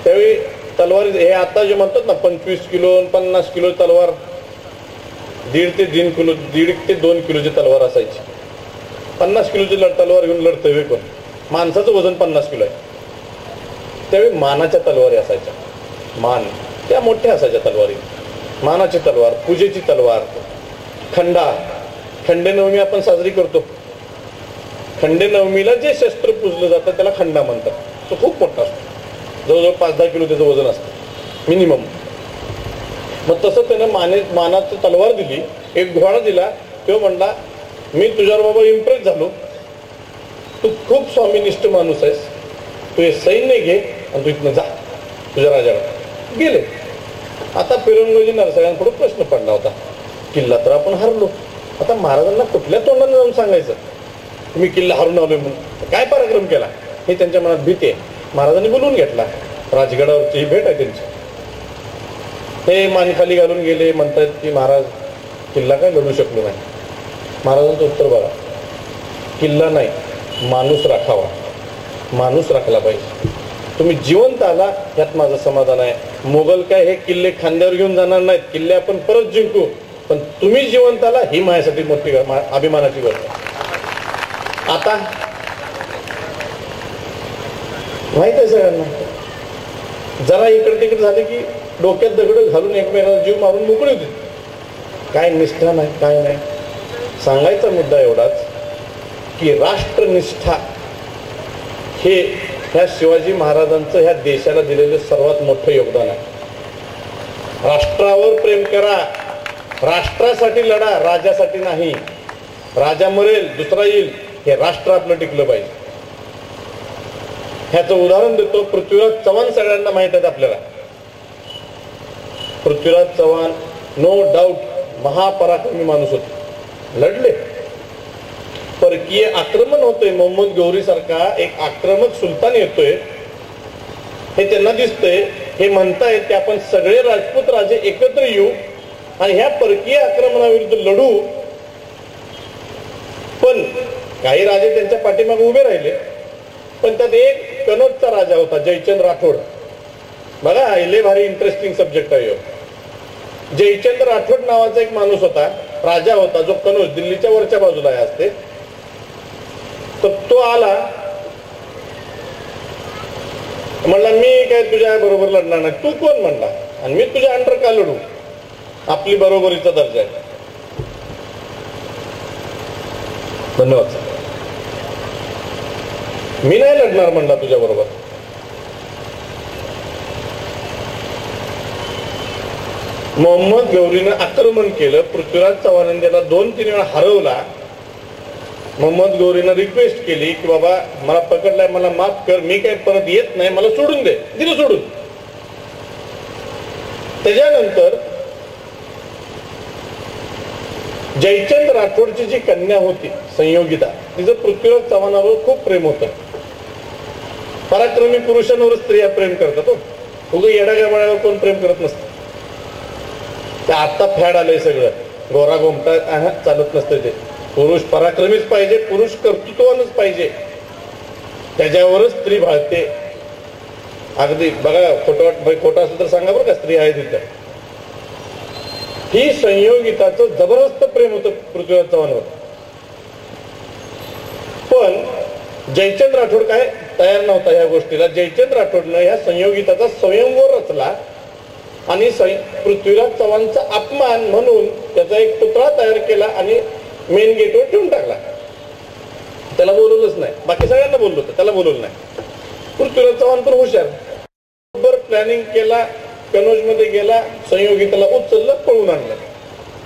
त्यावेळी तलवार, हे आता जे म्हणतात ना 25 किलो 50 किलो तलवार, 1.5 ते 2 किलोची तलवार असायची. 50 किलोची तलवार घेऊन लढतोय कोण? माणसाचं वजन 50 किलो आहे. त्यावेळी मानाच्या तलवारी असायच्या. मान त्या मोठ्या असायच्या तलवारी. मानाची तलवार, पूजेची तलवार, खंडेनवमी आपण साजरी करतो. खंडेनवमीला जे शस्त्र पूजलं जातं त्याला खंडा म्हणतात. तो खूप मोठा असतो, जवळजवळ 5-10 किलो त्याचं वजन असतं मिनिमम. मग तसं त्यानं मानाची तलवार दिली, एक घोडा दिला. तो म्हणला, मी तुझ्यावर बाबा इम्प्रेस झालो, तू खूप स्वामीनिष्ठ माणूस आहेस, तू हे सैन्य घे आणि तू इथनं जा तुझ्या राजाला. गेले. आता फिरंगोजी नरसाळ्यांपुढे प्रश्न पडला होता, किल्ला तर आपण हरलो, आता महाराजांना कुठल्या तोंडाने जाऊन सांगायचं तुम्ही किल्ला हरून आलोय म्हणून? काय पराक्रम केला हे त्यांच्या मनात भीती आहे. महाराजांनी बोलवून घेतला, राजगडावरची ही भेट आहे त्यांची. हे मान खाली घालून गेले, म्हणतात की महाराज किल्ला काय लढू शकलो नाही. महाराजांचं उत्तर बघा, किल्ला नाही, माणूस राखावा, माणूस राखला पाहिजे. तुम्ही जिवंत आला यात माझं समाधान आहे. मोगल काय हे किल्ले खांद्यावर घेऊन जाणार नाहीत, किल्ले आपण परत जिंकू, पण तुम्ही जिवंत आला ही माझ्यासाठी मोठी अभिमानाची गोष्ट आहे. आता माहित आहे सगळ्यांना, जरा इकडे तिकडे झाले की डोक्यात दगड घालून एकमेकांना जीव मारून मोकळे होते. काय निष्ठा नाही, काय नाही. सांगायचा मुद्दा एवढाच की राष्ट्रनिष्ठा हे ह्या शिवाजी महाराजांचं ह्या देशाला दिलेलं सर्वात मोठं योगदान आहे. राष्ट्रावर प्रेम करा, राष्ट्रासाठी लढा, राजासाठी नाही. राजा मरेल, दुसरा येईल, हे राष्ट्र आपलं टिकलं पाहिजे. ह्याचं उदाहरण देतो. पृथ्वीराज चव्हाण सगळ्यांना माहित आहेत आपल्याला. पृथ्वीराज चव्हाण नो डाऊट महापराक्रमी माणूस होते, लढले. परकीय आक्रमण होतोय, मोहम्मद गौरी सारखा एक आक्रमक सुलतान येतोय, हे त्यांना दिसतंय. हे म्हणतायत की आपण सगळे राजपूत राजे एकत्र येऊ आणि ह्या परकीय आक्रमणाविरुद्ध लढू. पण काही राजे त्यांच्या पाठीमागे उभे राहिले, पण त्यात एक कनौजचा राजा होता, जयचंद राठोड. बघा, लय भारी इंटरेस्टिंग सब्जेक्ट आहे. जयचंद राठोड नावाचा एक माणूस होता, राजा होता, जो कनौज दिल्लीच्या वरच्या बाजूला आहे असते. तर तो आला, म्हणला मी काय तुझ्या बरोबर लढणार नाही. तू कोण म्हणला? आणि मी तुझ्या अंडर का लढू? आपली बरोबरीचा दर्जा आहे. धन्यवाद. मी नाही लढणार म्हणला तुझ्या बरोबर. मोहम्मद गौरीनं आक्रमण केलं, पृथ्वीराज चव्हाणांनी त्याला 2-3 वेळा हरवला. मोहम्मद गौरीनं रिक्वेस्ट केली की बाबा मला पकडलाय, मला माफ कर, मी काही परत येत नाही, मला सोडून दे. दिलं सोडून. त्याच्यानंतर जयचंद राठोडची जी कन्या होती संयोगिता, तिचं पृथ्वीराज चव्हाणावर खूप प्रेम होतं. पराक्रमी पुरुषांवर स्त्रिया प्रेम करतात. उगा येडागाबाळावर कोण प्रेम करत नसतं. ते आता फॅड आलंय सगळं, गोरा गोमटा चालत नसतं. ते पुरुष पराक्रमीच पाहिजे, पुरुष कर्तृत्वानच पाहिजे, त्याच्यावरच स्त्री भाळते. अगदी बघा, खोटं असलं तर सांगा बरं का, स्त्री आहे तिथं. ही संयोगिताचं जबरदस्त प्रेम होतं पृथ्वीराज चव्हाणवर. पण जयचंद राठोड काय तयार नव्हता ह्या गोष्टीला. जयचंद राठोडनं ह्या संयोगिताचा स्वयंवर रचला आणि पृथ्वीराज चव्हाणचा अपमान म्हणून त्याचा एक पुतळा तयार केला आणि मेन गेटवर ठेवून टाकला. त्याला बोलवलंच नाही. बाकी सगळ्यांना बोललो होतं, त्याला बोलवलं नाही. पृथ्वीराज चव्हाण पण हुशार, बरोबर प्लॅनिंग केला, कनोज मध्ये गेला, संयोगिताला उचललं, पळून आणलं,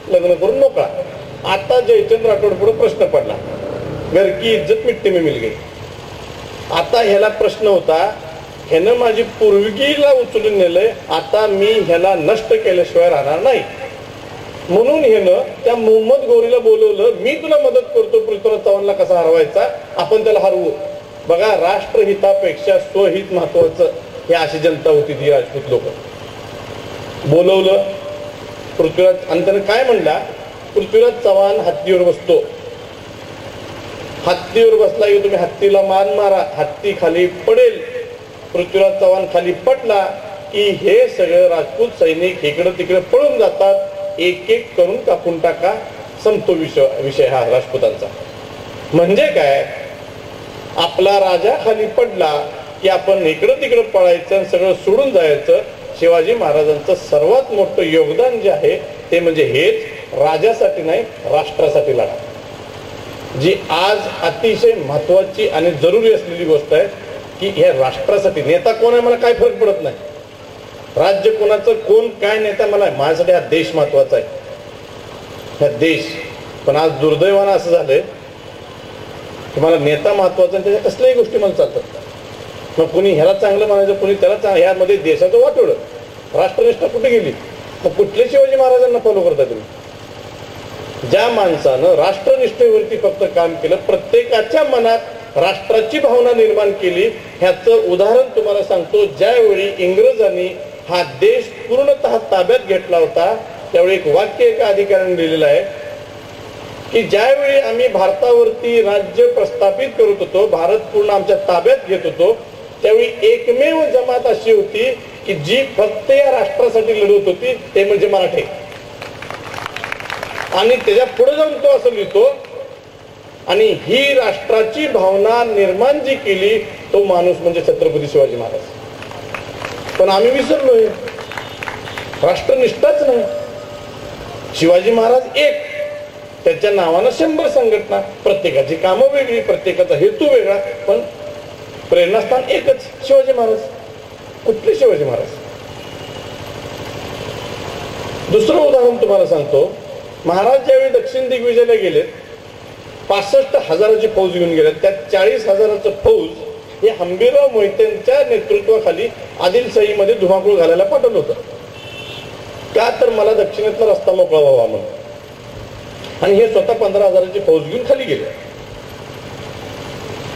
लग्न करून मोकळा. आता जयचंद राठोड पुढे प्रश्न पडला, घर की इज्जत मिटते में मिल गई. आता ह्याला प्रश्न होता, ह्यानं माझी पूर्वकीला उचलून नेलंय, आता मी ह्याला नष्ट केल्याशिवाय राहणार नाही. म्हणून ह्यानं त्या मोहम्मद गौरीला बोलवलं, मी तुला मदत करतो पृथ्वीराज चव्हाणला कसा हरवायचा, आपण त्याला हरवू. बघा, राष्ट्रहितापेक्षा स्वहित महत्वाचं, ही अशी जनता होती ती राजपूत लोक. बोलवलं पृथ्वीराज, आणि त्यानं काय म्हणला, पृथ्वीराज चव्हाण हत्तीवर बसतो, हत्तीवर बसला की तुम्ही हत्तीला मान मारा, हत्ती खाली पडेल. पृथ्वीराज चव्हाण खाली पडला की हे सगळं राजपूत सैनिक इकडे तिकडे पळून जातात, एक एक करून कापून टाका, संपतो विषय हा राजपूतांचा. म्हणजे काय, आपला राजा खाली पडला की आपण इकडं तिकडं पळायचं, सगळं सोडून जायचं. शिवाजी महाराजांचं सर्वात मोठं योगदान जे आहे ते म्हणजे हेच, राजासाठी नाही राष्ट्रासाठी लढा, जी आज अतिशय महत्वाची आणि जरुरी असलेली गोष्ट आहे. की हे राष्ट्रासाठी, नेता कोण आहे मला काय फरक पडत नाही, राज्य कोणाचं, कोण काय नेता मला, माझ्यासाठी हा देश महत्वाचा आहे, हा देश. पण आज दुर्दैवानं असं झालंय की मला नेता महत्वाचा, त्याच्या कसल्याही गोष्टी मला चालतात. मग कुणी ह्याला चांगलं म्हणायचं, कुणी त्याला चांगलं, ह्यामध्ये देशाचं वाटोळं, राष्ट्रनिष्ठा कुठे गेली. मग कुठल्या शिवाजी महाराजांना फॉलो करता तुम्ही? ज्या माणसानं राष्ट्रनिष्ठेवरती फक्त काम केलं, प्रत्येकाच्या मनात राष्ट्राची भावना निर्माण केली, ह्याचं उदाहरण तुम्हाला सांगतो. ज्यावेळी इंग्रजांनी हा देश पूर्णतः ताब्यात घेतला होता, त्यावेळी एक वाक्य एका अधिकाऱ्याने लिहिलेलं आहे की ज्यावेळी आम्ही भारतावरती राज्य प्रस्थापित करत होतो, भारत पूर्ण आमच्या ताब्यात घेत होतो, त्यावेळी एकमेव जमात अशी होती की जी फक्त या राष्ट्रासाठी लढत होती, ते म्हणजे मराठे. आणि त्याच्या पुढे जाऊन तो असं लिहितो, आणि ही राष्ट्राची भावना निर्माण जी केली तो माणूस म्हणजे छत्रपती शिवाजी महाराज. पण आम्ही विसरलोय, राष्ट्रनिष्ठाच नाही. शिवाजी महाराज एक, त्याच्या नावानं 100 संघटना, प्रत्येकाची कामं वेगळी, प्रत्येकाचा हेतू वेगळा, पण प्रेरणास्थान एकच, शिवाजी महाराज. कुठले शिवाजी महाराज? दुसरं उदाहरण तुम्हाला सांगतो. महाराज ज्यावेळी दक्षिण दिग्विजयला गेले, 65,000ची फौज घेऊन गेले, त्यात 40,000चं फौज हे हंबीरराव मोहित्यांच्या नेतृत्वाखाली आदिलशाहीमध्ये धुमाकूळ घालायला पाठवलं होतं. का तर मला दक्षिणेतला रस्ता मोकळा व्हावा म्हणून. आणि हे स्वतः 15,000ची फौज घेऊन खाली गेले.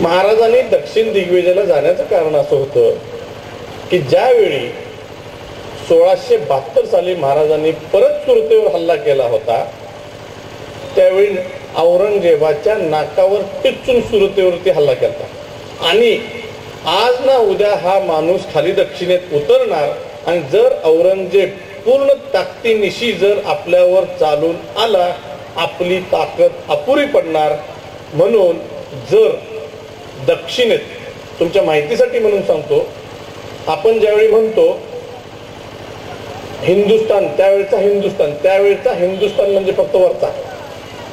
महाराजांनी दक्षिण दिग्विजयला जाण्याचं कारण असं होतं की ज्यावेळी 1672 साली महाराजांनी परत सुरतेवर हल्ला केला होता, त्यावेळी औरंगजेबाच्या नाकावर टिचून सुरतेवरती हल्ला केला. आणि आज ना उद्या हा माणूस खाली दक्षिणेत उतरणार, आणि जर औरंगजेब पूर्ण ताकदीनिशी जर आपल्यावर चालून आला, आपली ताकद अपुरी पडणार. म्हणून जर दक्षिणेत, तुमच्या माहितीसाठी म्हणून सांगतो, आपण ज्यावेळी म्हणतो हिंदुस्थान, त्यावेळेचा हिंदुस्थान म्हणजे फक्त वरचा,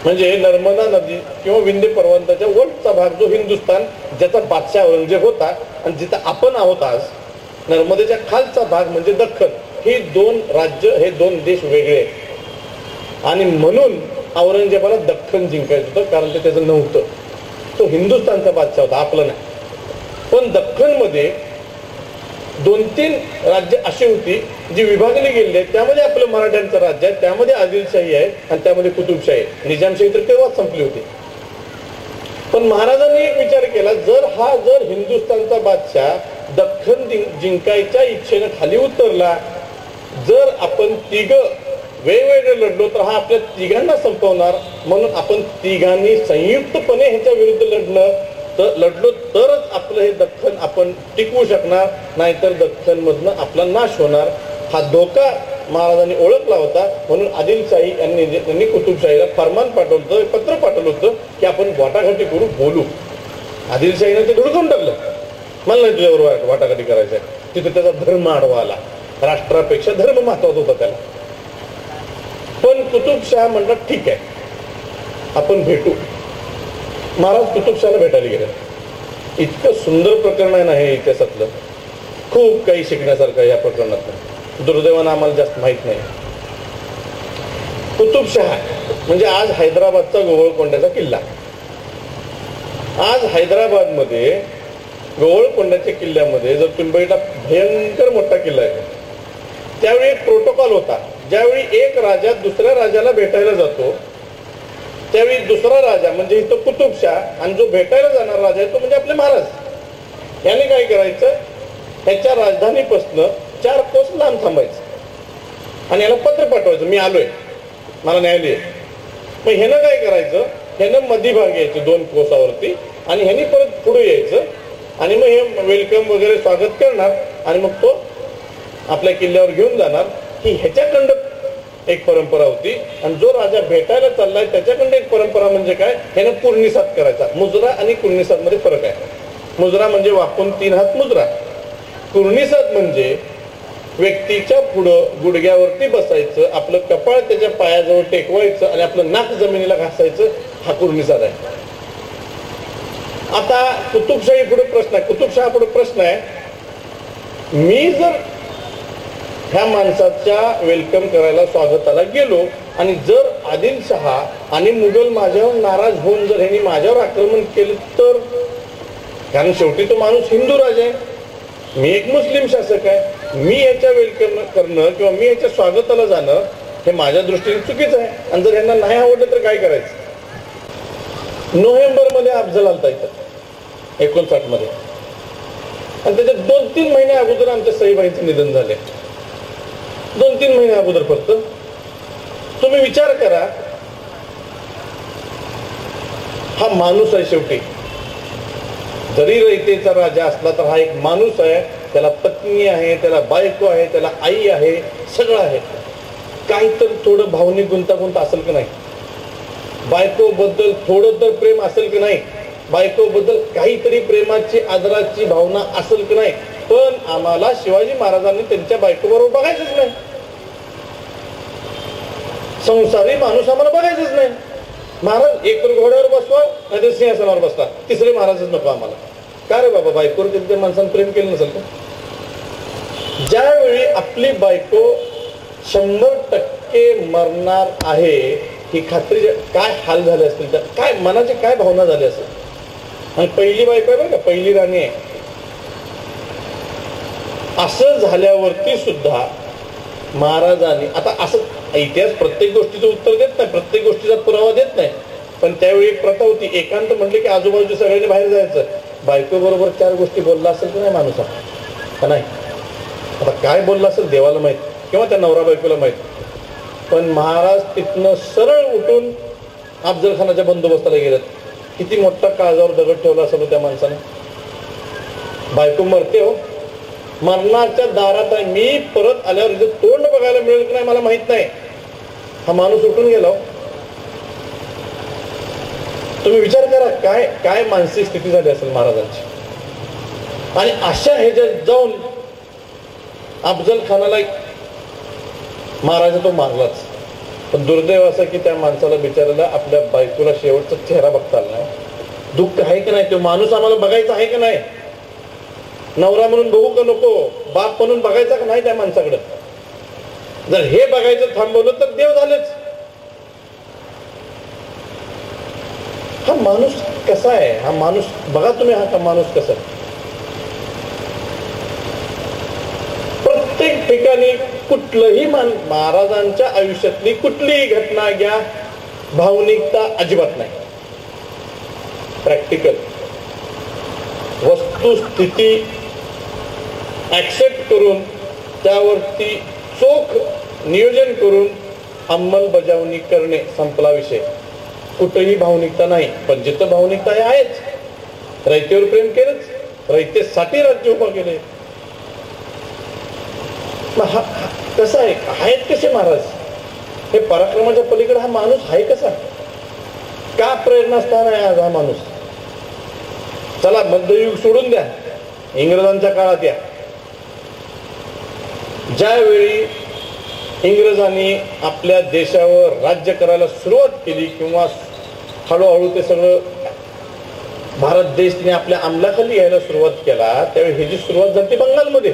म्हणजे नर्मदा नदी किंवा विंध्य पर्वताच्या वरचा भाग जो हिंदुस्थान, ज्याचा बादशाह औरंगजेब होता, आणि जिथं आपण आहोत आज, नर्मदेच्या खालचा भाग म्हणजे दख्खन. ही 2 राज्य, हे 2 देश वेगळे. आणि म्हणून औरंगजेबाला दख्खन जिंकायचं होतं, कारण ते त्याचं नव्हतं. तो हिंदुस्थानचा बादशाह होता, आपलं नाही. पण दख्खन मध्ये 2-3 राज्य अशी होती जी विभागली गेली आहे. त्यामध्ये आपलं मराठ्यांचं राज्य आहे, त्यामध्ये आदिलशाही आहे, आणि त्यामध्ये कुतुबशाही आहे. निजामशाही तर तेव्हाच संपली होती. पण महाराजांनी एक विचार केला, जर हिंदुस्थानचा बादशाह दख्खन जिंकायच्या इच्छेनं खाली उतरला, जर आपण तिघं वेगवेगळे लढलो तर हा आपल्या तिघांना संपवणार. म्हणून आपण तिघांनी संयुक्तपणे ह्याच्या विरुद्ध लढलो तरच आपलं हे दख्खन आपण टिकवू शकणार, नाहीतर दख्खन मधनं आपला नाश होणार. हा धोका महाराजांनी ओळखला होता. म्हणून आदिलशाही यांनी कुतुबशाहीला फरमान पाठवलं होतं, पत्र पाठवलं होतं की आपण वाटाघाटी करू, बोलू. आदिलशाहीने ते धुडकून टाकलं. मला नाही तुझ्यावर वाटाघाटी करायचं आहे. तिथे त्याचा धर्म आडवा आला. राष्ट्रापेक्षा धर्म महत्वाचा होता त्याला. पण कुतुबशहा म्हणला ठीक आहे आपण भेटू. महाराज कुतुबशहाला भेटायला गेले. इतकं सुंदर प्रकरण आहे ना हे इतिहासातलं. खूप काही शिकण्यासारखं या प्रकरणातलं. दुर्दैवानं आम्हाला जास्त माहित नाही. कुतुबशहा म्हणजे आज हैदराबादचा गोवळकोंड्याचा किल्ला. आज हैदराबादमध्ये गोवळकोंड्याच्या किल्ल्यामध्ये जर तुम्ही बघितला भयंकर मोठा किल्ला आहे. त्यावेळी एक प्रोटोकॉल होता. ज्यावेळी एक राजा दुसऱ्या राजाला भेटायला जातो त्यावेळी दुसरा राजा म्हणजे इथं कुतुबशहा आणि जो भेटायला जाणार राजा आहे तो म्हणजे आपले महाराज. याने काय करायचं ह्याच्या राजधानीपासून 4 कोस लांब थांबायचं आणि याला पत्र पाठवायचं मी आलोय मला न्यायालय. मग ह्यानं काय करायचं ह्यानं मध्यभाग यायचं 2 कोसावरती आणि ह्यानी परत पुढे यायचं आणि मग हे वेलकम वगैरे स्वागत करणार आणि मग तो आपल्या किल्ल्यावर घेऊन जाणार. ही ह्याच्याकडं एक परंपरा होती. आणि जो राजा भेटायला चाललाय त्याच्याकडे एक परंपरा म्हणजे काय ह्यानं कुर्निसात करायचा. मुजरा आणि कुर्निसात मध्ये फरक आहे. मुजरा म्हणजे वाकून 3 हात मुजरा. कुर्निसात म्हणजे व्यक्तीच्या पुढं गुडघ्यावरती बसायचं आपलं कपाळ त्याच्या पायाजवळ टेकवायचं आणि आपलं नाक जमिनीला घासायचं. हा कुर्निसात आहे. आता कुतुबशाही पुढे प्रश्न आहे. कुतुबशहा पुढे प्रश्न आहे मी जर ह्या माणसाच्या वेलकम करायला स्वागताला गेलो आणि जर आदिलशहा आणि मुघल माझ्यावर नाराज होऊन जर ह्यांनी माझ्यावर आक्रमण केलं तर कारण शेवटी तो माणूस हिंदू राजा आहे मी एक मुस्लिम शासक आहे. मी याच्या वेलकम करणं किंवा मी याच्या स्वागताला जाणं हे माझ्या दृष्टीने चुकीचं आहे. आणि जर यांना नाही आवडलं तर काय करायचं. नोव्हेंबरमध्ये अफजल आलता इथं 59 मध्ये आणि त्याच्या 2-3 महिने अगोदर आमच्या सईबाईंचं निधन झाले. 2-3 महिने अगोदर फक्त. तुम्ही विचार करा हा माणूस आहे शेवटी. जरी रयतेचा राजा असला तर हा एक माणूस आहे. त्याला पत्नी आहे त्याला बायको आहे त्याला आई आहे सगळं आहे. काहीतरी थोडं भावनिक गुंतागुंत असेल की नाही. बायको बद्दल थोडं तर प्रेम असेल की नाही. बायको बद्दल काहीतरी प्रेमाची आदराची भावना असेल की नाही. पण आम्हाला शिवाजी महाराजांनी त्यांच्या बायको बरोबर बघायचंच नाही. संसारी माणूस आम्हाला बघायचंच नाही. महाराज एक तर घोड्यावर बसवा नाही तर सिंहासनावर बसला. तिसरे महाराजच नको आम्हाला. का रे बाबा बायकोवर त्यांच्या माणसानं प्रेम केलं नसेल का. ज्यावेळी आपली बायको 100% मरणार आहे ही खात्री काय हाल झाले असतील तर काय मनाचे काय भावना झाली असेल. आणि पहिली बायको आहे बरं का पहिली राणी आहे. असं झाल्यावरती सुद्धा महाराजांनी आता असं इतिहास प्रत्येक गोष्टीचं उत्तर देत नाही प्रत्येक गोष्टीचा पुरावा देत नाही. पण त्यावेळी एक प्रथा होती एकांत म्हटले की आजूबाजूच्या सगळ्यांनी बाहेर जायचं. बायको बरोबर 4 गोष्टी बोलला असेल की नाही माणूस का नाही. आता काय बोलला असेल देवाला माहित किंवा त्या नवरा बायकोला माहित. पण महाराज तिथनं सरळ उठून अफजल खानाच्या बंदोबस्ताला गेलेत. किती मोठा काळजावर दगड ठेवला असेल त्या माणसानं. बायको मरते हो मरणाच्या दारात आहे. मी परत आल्यावर इथे तोंड बघायला मिळेल की नाही मला माहित नाही. हा माणूस उठून गेला. तुम्ही विचार करा काय काय मानसिक स्थिती झाली असेल महाराजांची. आणि अशा ह्याच्यात जाऊन अफजल खानाला महाराजा तो मारलाच. पण दुर्दैव असं की त्या माणसाला बिचारायला आपल्या बायकोला शेवटचा चेहरा बघता आला नाही. दुःख आहे की नाही. तो माणूस आम्हाला बघायचा आहे की नाही. नवरा म्हणून बघू का नको बाप म्हणून बघायचा का नाही त्या माणसाकडे. जर हे बघायचं थांबवलं तर देव झालेच. हा माणूस कसा आहे. हा माणूस बघा तुम्ही हा माणूस कसा आहे. प्रत्येक ठिकाणी कुठलंही महाराजांच्या आयुष्यातली कुठलीही घटना घ्या भावनिकता अजिबात नाही. प्रॅक्टिकल वस्तुस्थिती ऍक्सेप्ट करून त्यावरती चोख नियोजन करून अंमलबजावणी करणे संपला विषय. कुठेही भावनिकता नाही. पण जिथं भावनिकता हे आहेच. रयतेवर प्रेम केलंच रयतेसाठी राज्य उभं केले. कसं आहे आहेत कसे महाराज हे पराक्रमाच्या पलीकडे हा माणूस आहे कसा का प्रेरणास्थान आहे आज हा माणूस. चला मध्ययुग सोडून द्या इंग्रजांच्या काळात या ज्यावेळी इंग्रजांनी आपल्या देशावर राज्य करायला सुरुवात केली किंवा हळूहळू ते सगळं भारत देशने आपल्या अंमलाखाली यायला सुरुवात केला, त्यावेळी ह्याची सुरुवात झाली बंगालमध्ये.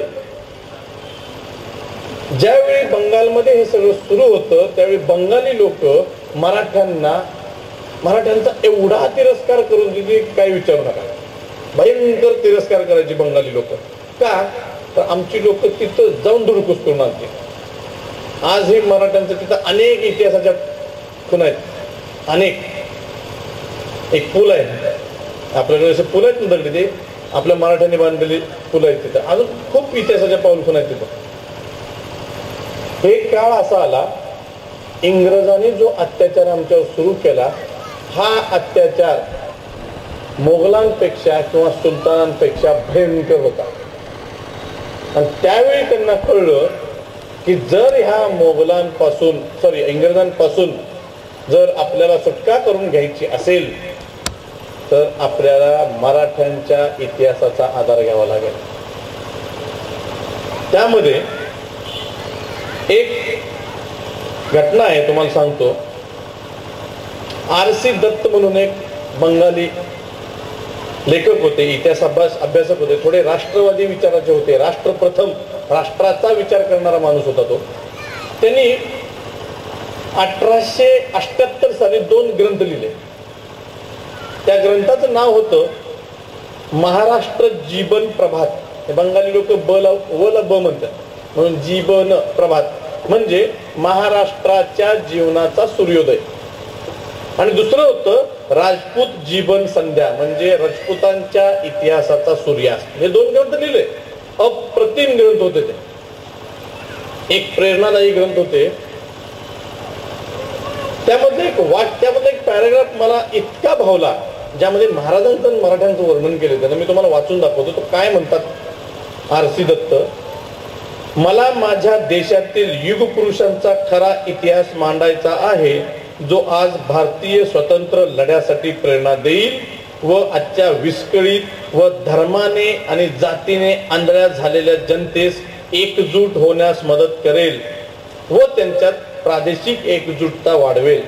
ज्यावेळी बंगालमध्ये हे सगळं सुरू होतं त्यावेळी बंगाली लोक मराठ्यांचा एवढा तिरस्कार करून दिली काय विचारू नका. भयंकर तिरस्कार करायची बंगाली लोक. का तर आमची लोक तिथं जाऊन धुडकूस करून आणते. आजही मराठ्यांचं तिथं अनेक इतिहासाच्या खुणा आहेत. अनेक एक पूल आहे आपल्याकडे, असे पूल आहेत ना दगडी, ते आपल्या मराठ्यांनी बांधलेली पूल आहेत तिथं. अजून खूप इतिहासाच्या पाऊलखुणा आहेत तिथं. हे काळ असा आला, इंग्रजांनी जो अत्याचार आमच्यावर सुरू केला, हा अत्याचार मोगलांपेक्षा किंवा सुलतानांपेक्षा भयंकर होता. आणि त्यावेळी त्यांना कळलं की जर ह्या इंग्रजांपासून जर आपल्याला सुटका करून घ्यायची असेल तर आपल्याला मराठ्यांच्या इतिहासाचा आधार घ्यावा लागेल. त्यामध्ये एक घटना आहे, तुम्हाला सांगतो. R.C. दत्त म्हणून एक बंगाली लेखक होते, इतिहास अभ्यासक होते, थोडे राष्ट्रवादी विचाराचे होते. राष्ट्रप्रथम, राष्ट्राचा विचार करणारा माणूस होता तो. त्यांनी 1878 साली 2 ग्रंथ लिहिले. त्या ग्रंथाचं नाव होतं महाराष्ट्र जीवन प्रभात. हे बंगाली लोक वला ब म्हणतात, म्हणून जीवन प्रभात म्हणजे महाराष्ट्राच्या जीवनाचा सूर्योदय. आणि दुसरं होतं राजपूत जीवन संध्या म्हणजे राजपुतांच्या इतिहासाचा सूर्यास्त. हे 2 ग्रंथ लिहिले. अप्रतिम ग्रंथ होते ते. एक प्रेरणादायी ग्रंथ होते. त्यामध्ये एक पॅराग्राफ मला इतका भावला ज्यामध्ये महाराजांचं आणि मराठ्यांचं वर्णन केले. त्यानं मी तुम्हाला वाचून दाखवतो. तो काय म्हणतात R.C. दत्त. मला माझ्या देशातील युगपुरुषांचा खरा इतिहास मांडायचा आहे जो आज भारतीय स्वतंत्र लढ्यासाठी प्रेरणा देईल व आजच्या विस्कळीत व धर्माने आणि जातीने आंधळ्या झालेल्या जनतेस एकजूट होण्यास मदत करेल व त्यांच्यात प्रादेशिक एकजुटता वाढवेल.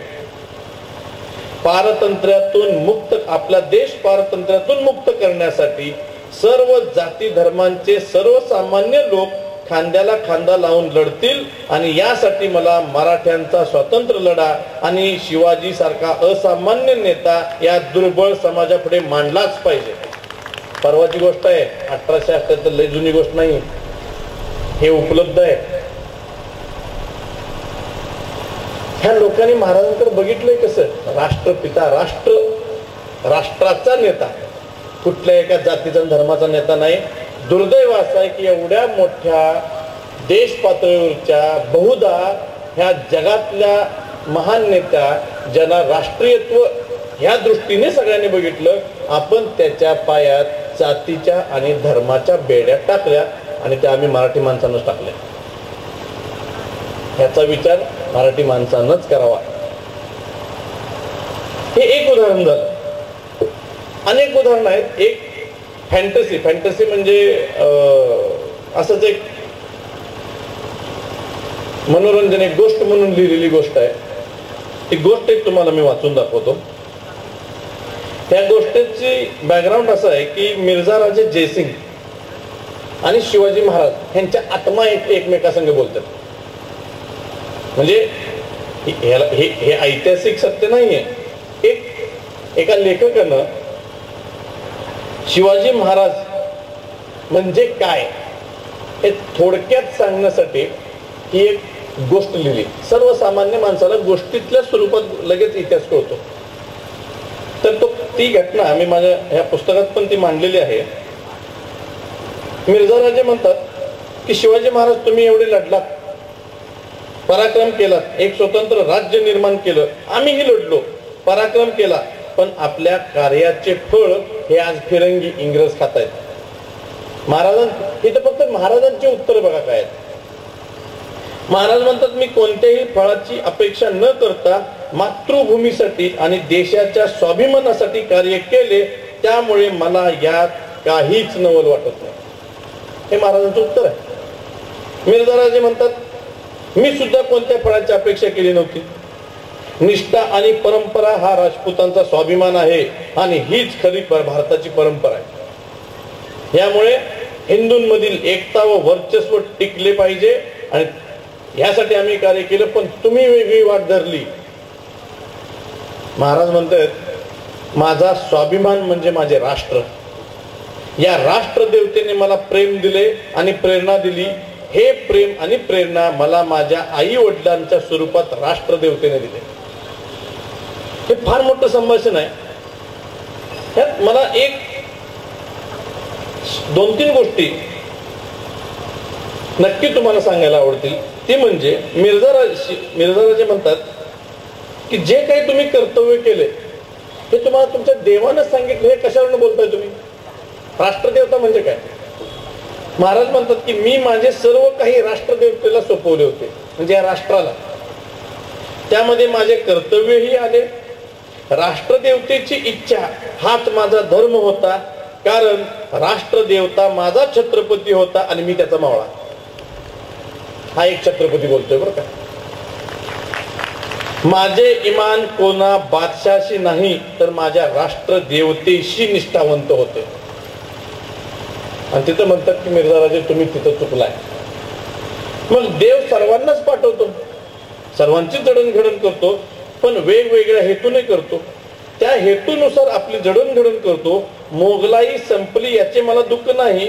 आपला देश पारतंत्र्यातून मुक्त करण्यासाठी सर्व जाती धर्मांचे सर्वसामान्य लोक खांद्याला खांदा लावून लढतील आणि यासाठी मला मराठ्यांचा स्वातंत्र्य लढा आणि शिवाजी सारखा असामान्य नेता या दुर्बळ समाजापुढे मांडलाच पाहिजे. परवाची गोष्ट आहे, 1878, लय जुनी गोष्ट नाही. हे उपलब्ध आहे. ह्या लोकांनी महाराजांकडे बघितलंय कसं. राष्ट्रपिता, राष्ट्राचा नेता, कुठल्या एका जातीचा धर्माचा नेता नाही. दुर्दैव असं आहे की एवढ्या मोठ्या देश पातळीवरच्या बहुधा ह्या जगातल्या महान नेत्या ज्यांना राष्ट्रीयत्व ह्या दृष्टीने सगळ्यांनी बघितलं, आपण त्याच्या पायात जातीच्या आणि धर्माच्या बेड्या टाकल्या आणि त्या आम्ही मराठी माणसांनाच टाकल्या. ह्याचा विचार मराठी माणसांनाच करावा. हे एक उदाहरण झालं. अनेक उदाहरण आहेत. एक फॅन्टसी म्हणजे असंच एक मनोरंजन, एक गोष्ट म्हणून लिहिलेली गोष्ट आहे. ती गोष्ट एक तुम्हाला मी वाचून दाखवतो. त्या गोष्टीची बॅकग्राऊंड असं आहे की मिर्झा राजे जयसिंग आणि शिवाजी महाराज यांच्या आत्मा एकमेकासंग बोलतात. म्हणजे हे ऐतिहासिक सत्य नाहीये. एका लेखकानं शिवाजी महाराज म्हणजे काय हे थोडक्यात सांगण्यासाठी ही एक गोष्ट लिहिली. सर्वसामान्य माणसाला गोष्टीतल्या स्वरूपात लगेच इतिहास कळतो. तर ती घटना मी माझ्या ह्या पुस्तकात पण ती मांडलेली आहे. मिर्झा राजे म्हणतात की शिवाजी महाराज तुम्ही एवढे लढलात, पराक्रम केला, एक स्वतंत्र राज्य निर्माण केलं, आम्हीही लढलो, पराक्रम केला, पण आपल्या कार्याचे फळ हे आज फिरंगी इंग्रज खात आहेत. इथं फक्त महाराजांची उत्तर बघा काय. महाराज म्हणतात मी कोणत्याही फळाची अपेक्षा न करता मातृभूमीसाठी आणि देशाच्या स्वाभिमानासाठी कार्य केले, त्यामुळे मला यात काहीच नवल वाटत नाही. हे महाराजांचं उत्तर आहे. मिर्झाराजे म्हणतात मी सुद्धा कोणत्या फळाची अपेक्षा केली नव्हती. निष्ठा आणि परंपरा हा राजपूतांचा स्वाभिमान आहे आणि हीच खरी भारताची परंपरा आहे. यामुळे हिंदूंमधील एकता व वर्चस्व टिकले पाहिजे आणि यासाठी आम्ही कार्य केलं. पण तुम्ही वेगळी वाट धरली. महाराज म्हणतात माझा स्वाभिमान म्हणजे माझे राष्ट्र. या राष्ट्रदेवतेने मला प्रेम दिले आणि प्रेरणा दिली. हे प्रेम आणि प्रेरणा मला माझ्या आई वडिलांच्या स्वरूपात राष्ट्रदेवतेने दिले. हे फार मोठं संभाषण आहे. यात मला एक 2-3 गोष्टी नक्की तुम्हाला सांगायला आवडतील. ते म्हणजे मिर्झाराजे म्हणतात की जे काही तुम्ही कर्तव्य केले ते तुम्हाला तुमच्या देवानं सांगितलं. हे कशावरून बोलताय तुम्ही? राष्ट्रदेवता म्हणजे काय? महाराज म्हणतात की मी माझे सर्व काही राष्ट्रदेवतेला सोपवले होते, म्हणजे या राष्ट्राला. त्यामध्ये माझे कर्तव्यही आले. राष्ट्रदेवतेची इच्छा हाच माझा धर्म होता, कारण राष्ट्रदेवता माझा छत्रपती होता आणि मी त्याचा मावळा. हा एक छत्रपती बोलतोय बरं का. माझे इमान कोणा बादशाशी नाही तर माझ्या राष्ट्रदेवतेशी निष्ठावंत होते. आणि तिथं म्हणतात की मिर्झाराजे तुम्ही तिथं चुकलाय. मग देव सर्वांनाच पाठवतो, सर्वांची जडणघडण करतो, पण वेगवेगळ्या हेतूने करतो. त्या हेतूनुसार आपली जडणघडण करतो. मोगलाई संपली याचे मला दुःख नाही.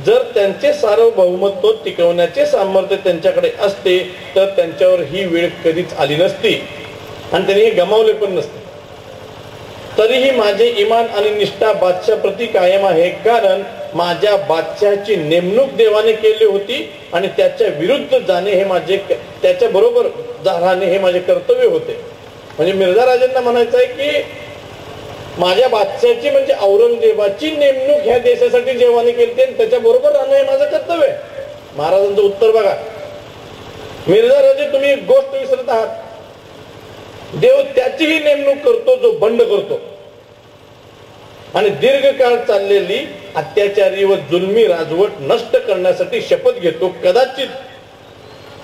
जर त्यांचे सार्वभौमत्व टिकवण्याचे सामर्थ्य त्यांच्याकडे असते तर त्यांच्यावर ही वेळ कधीच आली नसती आणि त्यांनी हे गमावले पण नसते. तरीही माझे इमान आणि निष्ठा बादशाप्रती कायम आहे, कारण माझ्या बादशाची नेमणूक देवाने केली होती आणि त्याच्या विरुद्ध जाणे हे माझे, त्याच्या बरोबर राहणे हे माझे कर्तव्य होते. म्हणजे मिर्झाराजेंना म्हणायचं आहे की माझ्या बादशाची म्हणजे औरंगजेबाची नेमणूक ह्या देशासाठी देवाने केली आणि त्याच्या बरोबर राहणं हे माझं कर्तव्य आहे. महाराजांचं उत्तर बघा. मिर्झाराजे तुम्ही एक गोष्ट विसरत आहात. देव त्याचीही नेमणूक करतो जो बंड करतो. आणि दीर्घकाळ चाललेली अत्याचारी व जुलमी राजवट नष्ट करण्यासाठी शपथ घेतो. कदाचित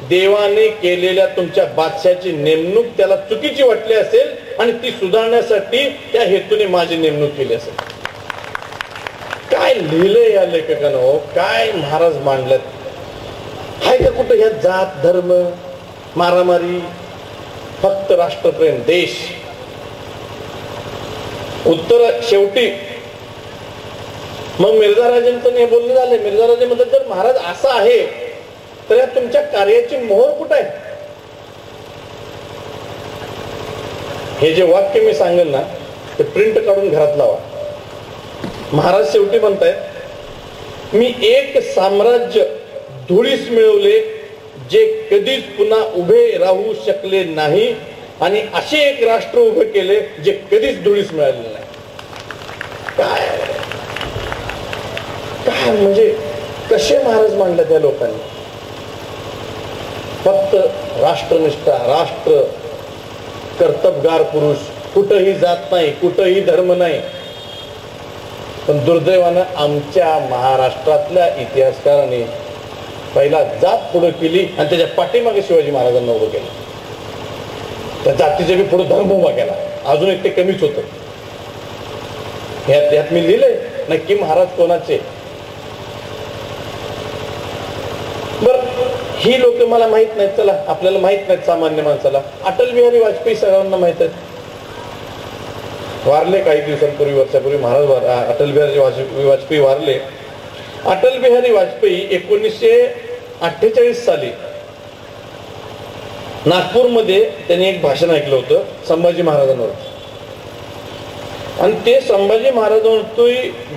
देवाने केलेल्या तुमच्या बादशाची नेमणूक त्याला चुकीची वाटली असेल आणि ती सुधारण्यासाठी त्या हेतूने माझी नेमणूक केली असेल. काय लिहिलंय या लेखकानं हो, काय महाराज मांडलं. हाय का कुठं ह्या जात धर्म मारामारी, फक्त राष्ट्रप्रेम देश. उत्तर शेवटी मग मिर्झाराजेंचं हे बोलणं झालं. मिर्झाराजे म्हणतात जर महाराज असं आहे तर या तुमच्या कार्याची मोहर कुठे आहे? हे जे वाक्य मी सांगेल ना ते प्रिंट काढून घरात लावा. महाराज शेवटी म्हणतायत मी एक साम्राज्य धुळीस मिळवले जे कधीच पुन्हा उभे राहू शकले नाही आणि असे एक राष्ट्र उभे केले जे कधीच धुळीस मिळाले नाही. काय काय म्हणजे कसे महाराज मांडले त्या लोकांनी. फक्त राष्ट्रनिष्ठा, राष्ट्र कर्तबगार पुरुष, कुठंही जात नाही, कुठंही धर्म नाही. पण दुर्दैवानं आमच्या महाराष्ट्रातल्या इतिहासकारांनी पहिला जात पुढे केली आणि त्याच्या पाठीमागे शिवाजी महाराजांना उभं केलं. त्या जातीच्या बी पुढे धर्म उभा केला. अजून एक ते कमीच होतं. ह्यात मी लिहिलंय नक्की महाराज कोणाचे. बर ही लोक मला माहित नाहीत. चला आपल्याला माहित नाहीत सामान्य माणसाला. अटल बिहारी वाजपेयी सगळ्यांना माहित आहेत. वारले काही दिवसांपूर्वी, वर्षापूर्वी महाराज अटल बिहारी वाजपेयी वारले. अटल बिहारी वाजपेयी 1948 साली नागपूरमध्ये त्यांनी एक भाषण ऐकलं होतं संभाजी महाराजांवर. आणि ते संभाजी महाराजांवर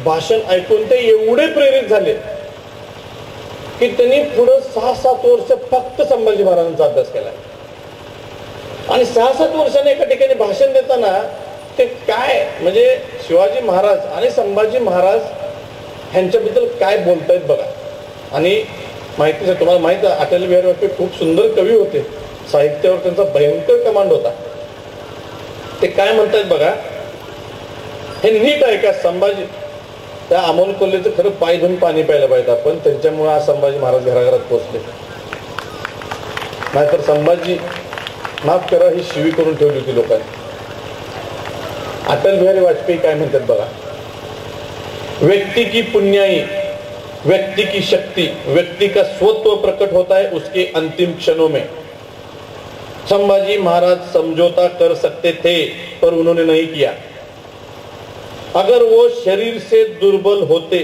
भाषण ऐकून ते एवढे प्रेरित झाले की त्यांनी पुढे 6-7 वर्ष फक्त संभाजी महाराजांचा अभ्यास केला. आणि 6-7 वर्षांनी एका ठिकाणी भाषण देताना ते काय म्हणजे शिवाजी महाराज आणि संभाजी महाराज ह्यांच्याबद्दल काय बोलतायत बघा. आणि माहिती तुम्हाला माहित आहे अटल बिहारी वाजपेयी खूप सुंदर कवी होते. साहित्यावर त्यांचा भयंकर कमांड होता. ते काय म्हणतायत बघा, हे नीट ऐका. त्या अमोल कोल्हेचं खरं पाय धुवून पाणी प्यायला पाहिजे आपण, त्यांच्यामुळे आज संभाजी महाराज घराघरात पोहोचले. नाहीतर संभाजी माफ करा ही शिवी करून ठेवली होती लोकांनी. अटल बिहारी वाजपेयी काय म्हणतात बघा, व्यक्ति की पुण्याई, व्यक्ति की शक्ति, व्यक्ति का स्वत्व प्रकट होता है उसके अंतिम क्षणों में. संभाजी महाराज समझौता कर सकते थे पर उन्होंने नहीं किया. अगर वो शरीर से दुर्बल होते,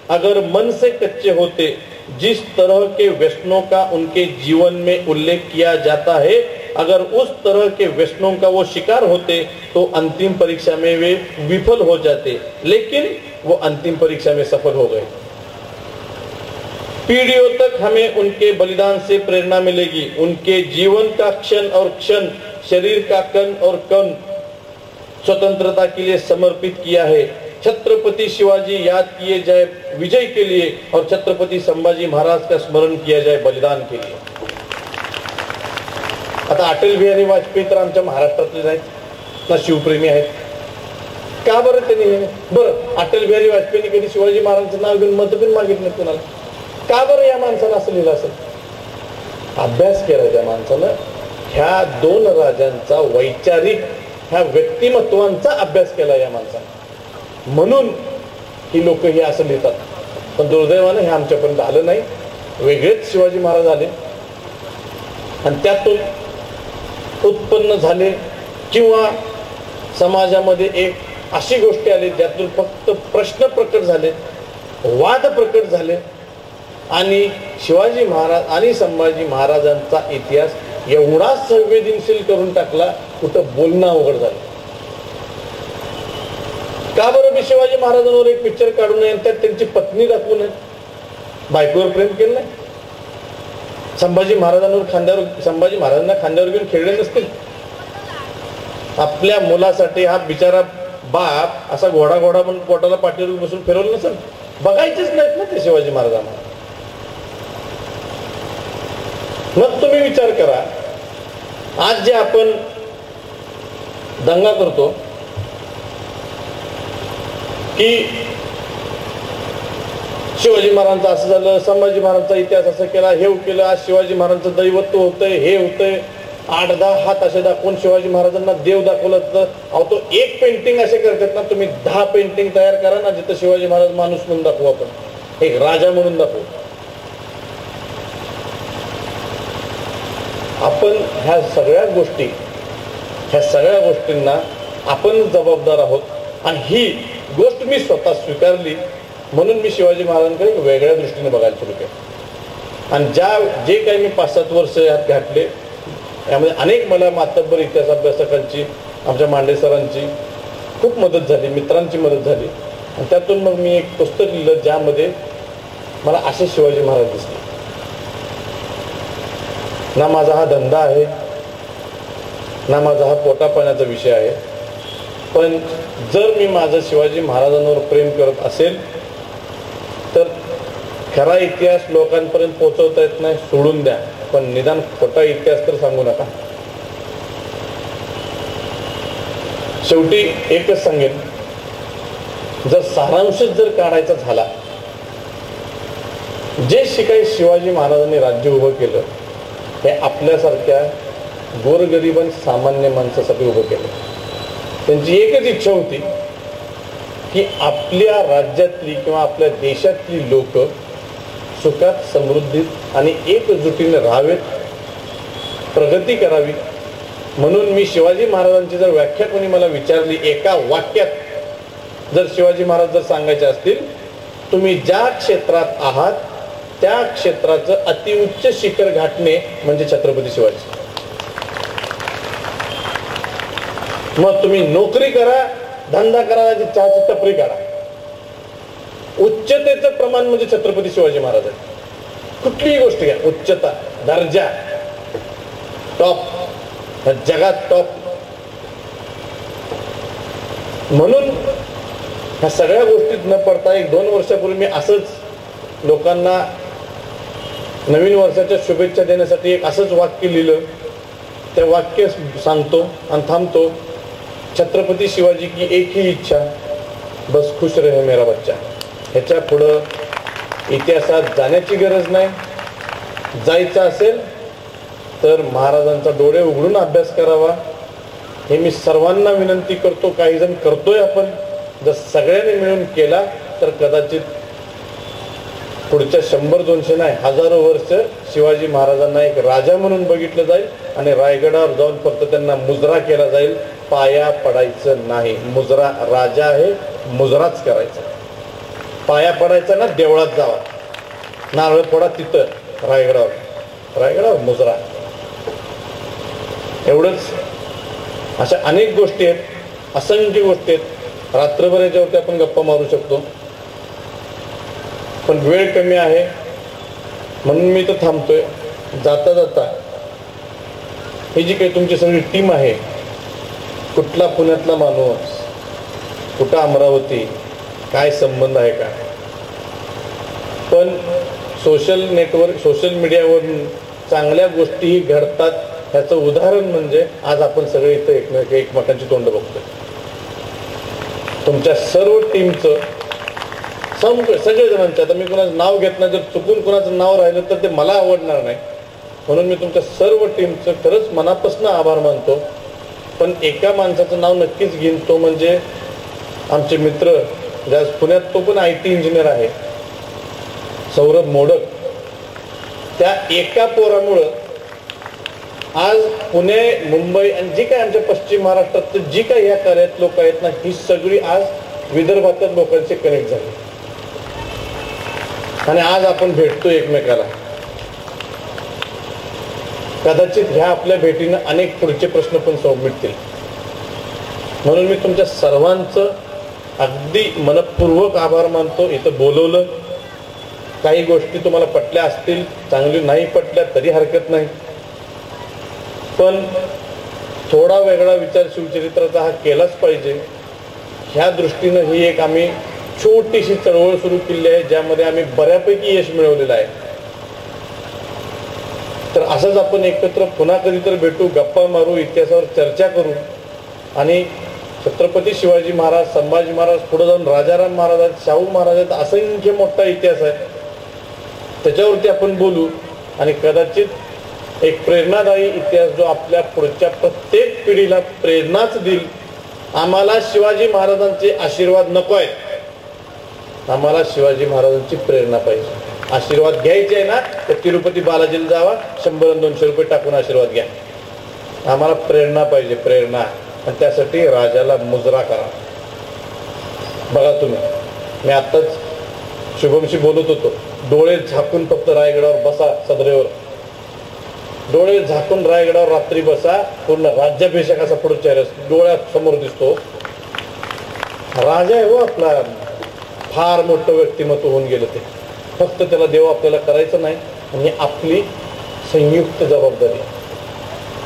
अगर मन से कच्चे होते, जिस तरह के व्यसनों का उनके जीवन में उल्लेख किया जाता है, अगर उस तरह के व्यसनों का वो शिकार होते तो अंतिम परीक्षा में वे विफल हो जाते, लेकिन वो अंतिम परीक्षा में सफल हो गए. पीढ़ियों तक हमें उनके बलिदान से प्रेरणा मिलेगी. उनके जीवन का क्षण और क्षण, शरीर का कण और कण स्वतंत्रता के लिए समर्पित किया है. छत्रपति शिवाजी याद किए जाए विजय के लिए और छत्रपति संभाजी महाराज का स्मरण किया जाए बलिदान के लिए. आता अटल बिहारी वाजपेयी तर आमच्या महाराष्ट्रातले आहेत ना, शिवप्रेमी आहेत. का बरं त्यांनी बरं अटल बिहारी वाजपेयींनी कधी शिवाजी महाराजांचं नाव घेऊन मत पण मागितलं कुणाला? का बरं या माणसानं असं लिहिलं असेल? अभ्यास केला त्या माणसानं, ह्या दोन राजांचा वैचारिक, ह्या व्यक्तिमत्वांचा अभ्यास केला या माणसानं, म्हणून ही लोक हे असं लिहितात. पण दुर्दैवानं हे आमच्यापर्यंत आलं नाही. वेगळेच शिवाजी महाराज आले आणि त्यातून उत्पन्न झाले किंवा समाजामध्ये एक अशी गोष्टी आली ज्यातून फक्त प्रश्न प्रकट झाले, वाद प्रकट झाले आणि शिवाजी महाराज आणि संभाजी महाराजांचा इतिहास एवढा संवेदनशील करून टाकला, कुठं बोलणं अवघड झालं. का बरं मी शिवाजी महाराजांवर एक पिक्चर काढू नये, त्यात त्यांची पत्नी दाखवू नये, बायकोवर प्रेम केलं नाही? संभाजी महाराजांना खांद्यावर घेऊन खेळले नसतील? आपल्या मुलासाठी हा बिचारा बाप असा घोडा म्हणून पोटाला पाठीवर बसून फिरवलं नसेल? बघायचेच नाहीत ना ते शिवाजी महाराजांना. मग तुम्ही विचार करा, आज जे आपण दंगा करतो की शिवाजी महाराजांचं असं झालं, संभाजी महाराजांचा इतिहास असं केला, हे केलं, आज शिवाजी महाराजांचं दैवत्व होतंय, हे होतंय, 8-10 हात असे दाखवून शिवाजी महाराजांना देव दाखवलं तर अहो तो एक पेंटिंग असे करतात ना, तुम्ही 10 पेंटिंग तयार करा ना जिथं शिवाजी महाराज माणूस म्हणून दाखवू, आपण एक राजा म्हणून दाखवू. आपण ह्या सगळ्या गोष्टींना आपण जबाबदार आहोत आणि ही गोष्ट मी स्वतः स्वीकारली म्हणून मी शिवाजी महाराजांकडे वेगळ्या दृष्टीने बघायला सुरू केलं. आणि जे काही मी 5-7 वर्ष यात घातले यामध्ये अनेक मला मातब्बर इतिहास अभ्यासकांची, आमच्या मांडे सरांची खूप मदत झाली, मित्रांची मदत झाली. आणि त्यातून मग मी एक पुस्तक लिहिलं ज्यामध्ये मला असे शिवाजी महाराज दिसले. ना माझा हा धंदा आहे, ना माझा हा पोटापाण्याचा विषय आहे, पण जर मी माझं शिवाजी महाराजांवर प्रेम करत असेल तर खरा इतिहास लोकांपर्यंत पोहोचवता येत नाही, सोडून द्या, पण निदान खोटा इतिहास तर सांगू नका. शेवटी एकच सांगेन, जर सारांशच जर काढायचा झाला, जे काही शिवाजी महाराजांनी राज्य उभं केलं हे आपल्यासारख्या गोरगरीब आणि सामान्य माणसासाठी उभं केलं. त्यांची एकच इच्छा होती की आपल्या राज्यातली किंवा आपल्या देशातली लोक सुखात, समृद्धीत आणि एकजुटीने राहावेत, प्रगती करावी. म्हणून मी शिवाजी महाराजांची जर व्याख्या कोणी मला विचारली एका वाक्यात, जर शिवाजी महाराज जर सांगायचे असतील, तुम्ही ज्या क्षेत्रात आहात त्या क्षेत्राचं अतिउच्च शिखर गाठणे म्हणजे छत्रपती शिवाजी. मग तुम्ही नोकरी करा, धंदा करा, चहाची टपरी करा, उच्चतेचं प्रमाण म्हणजे छत्रपती शिवाजी महाराज आहे. कुठलीही गोष्ट घ्या, उच्चता, दर्जा, टॉप, जगात टॉप. म्हणून ह्या सगळ्या गोष्टीत न पडता 1-2 वर्षापूर्वी मी असंच लोकांना नवीन वर्षाच्या शुभेच्छा देण्यासाठी एक असंच वाक्य लिहिलं. ते वाक्य सांगतो आणि थांबतो. छत्रपती शिवाजी की एक ही इच्छा, बस खुश रहे मेरा बच्चा. ह्याच्या पुढं इतिहासात जाण्याची गरज नाही. जायचं असेल तर महाराजांचा डोळे उघडून अभ्यास करावा हे मी सर्वांना विनंती करतो. काही जण करतोय आपण. जर सगळ्यांनी मिळून केला तर कदाचित पुढच्या 100-200 नाही 1000 वर्ष शिवाजी महाराजांना एक राजा म्हणून बघितलं जाईल आणि रायगडावर जाऊन फक्त त्यांना मुजरा केला जाईल. पाया पडायचं नाही. मुजरा राजा आहे, मुजराच करायचा. पाया पडायचा ना देवळात जावा, नारळ फोडा तिथं रायगडावर मुजरा. एवढंच. अशा अनेक गोष्टी आहेत, असंख्य गोष्टी आहेत. रात्रभर याच्यावरती आपण गप्पा मारू शकतो, पण वेळ कमी आहे म्हणून मी तर थांबतोय. जाता जाता ही जी काही तुमची सगळी टीम आहे, कुठला पुण्यातला माणूस, कुठं अमरावती, काय संबंध आहे का, पण सोशल मीडियावरून चांगल्या गोष्टीही घडतात. ह्याचं उदाहरण म्हणजे आज आपण सगळे इथं एकमेकांची तोंड बघतोय. तुमच्या सर्व टीमचं सगळे जणांचं, आता मी कुणाचं नाव घेत नाही, जर चुकून कुणाचं नाव राहिलं तर ते मला आवडणार नाही, म्हणून मी तुमच्या सर्व टीमचं खरंच मनापासून आभार मानतो. पण एका माणसाचं नाव नक्कीच घेईन, तो म्हणजे आमचे मित्र, ज्या पुण्यात तो पण IT इंजिनियर आहे, सौरभ मोडक. त्या एका पोरामुळं आज पुणे, मुंबई आणि जी काही आमच्या पश्चिम महाराष्ट्रात जी काही ह्या कार्यात लोक आहेत ना, ही सगळी आज विदर्भातील लोकांचे कनेक्ट झाले आणि आज आपण भेटतो एकमेकाला. कदाचित ह्या आपल्या भेटीनं अनेक पुढचे प्रश्न पण मिटतील. म्हणून मी तुमच्या सर्वांचं अगदी मनपूर्वक आभार मानतो. इथं बोलवलं, काही गोष्टी तुम्हाला पटल्या असतील, चांगली नाही पटल्या तरी हरकत नाही, पण थोडा वेगळा विचार शिवचरित्राचा हा केलाच पाहिजे. ह्या दृष्टीनं ही एक आम्ही छोटीशी चळवळ सुरू केली आहे, ज्यामध्ये आम्ही बऱ्यापैकी यश मिळवलेलं आहे. तर असंच आपण एकत्र पुन्हा कधीतरी भेटू, गप्पा मारू, इतिहासावर चर्चा करू आणि छत्रपती शिवाजी महाराज, संभाजी महाराज, पुढे जाऊन राजाराम महाराज आहेत, शाहू महाराज आहेत, असंख्य मोठा इतिहास आहे, त्याच्यावरती आपण बोलू आणि कदाचित एक प्रेरणादायी इतिहास जो आपल्या पुढच्या प्रत्येक पिढीला प्रेरणाच देईल. आम्हाला शिवाजी महाराजांचे आशीर्वाद नको आहेत, आम्हाला शिवाजी महाराजांची प्रेरणा पाहिजे. आशीर्वाद घ्यायचे आहे ना तर तिरुपती बालाजीला जावा, 100-200 रुपये टाकून आशीर्वाद घ्या. आम्हाला प्रेरणा पाहिजे, प्रेरणा. आणि त्यासाठी राजाला मुजरा करा. बघा तुम्ही, मी आत्ताच शुभमशी बोलत होतो, डोळे झाकून फक्त रायगडावर बसा, सदरेवर डोळे झाकून रायगडावर रात्री बसा, पूर्ण राज्याभिषेक असा पुढे चेहरा डोळ्यात समोर दिसतो. राजा आहे हो आपला, फार मोठं व्यक्तिमत्व होऊन गेलं ते. फक्त त्याला देव आपल्याला करायचं नाही आणि आपली संयुक्त जबाबदारी.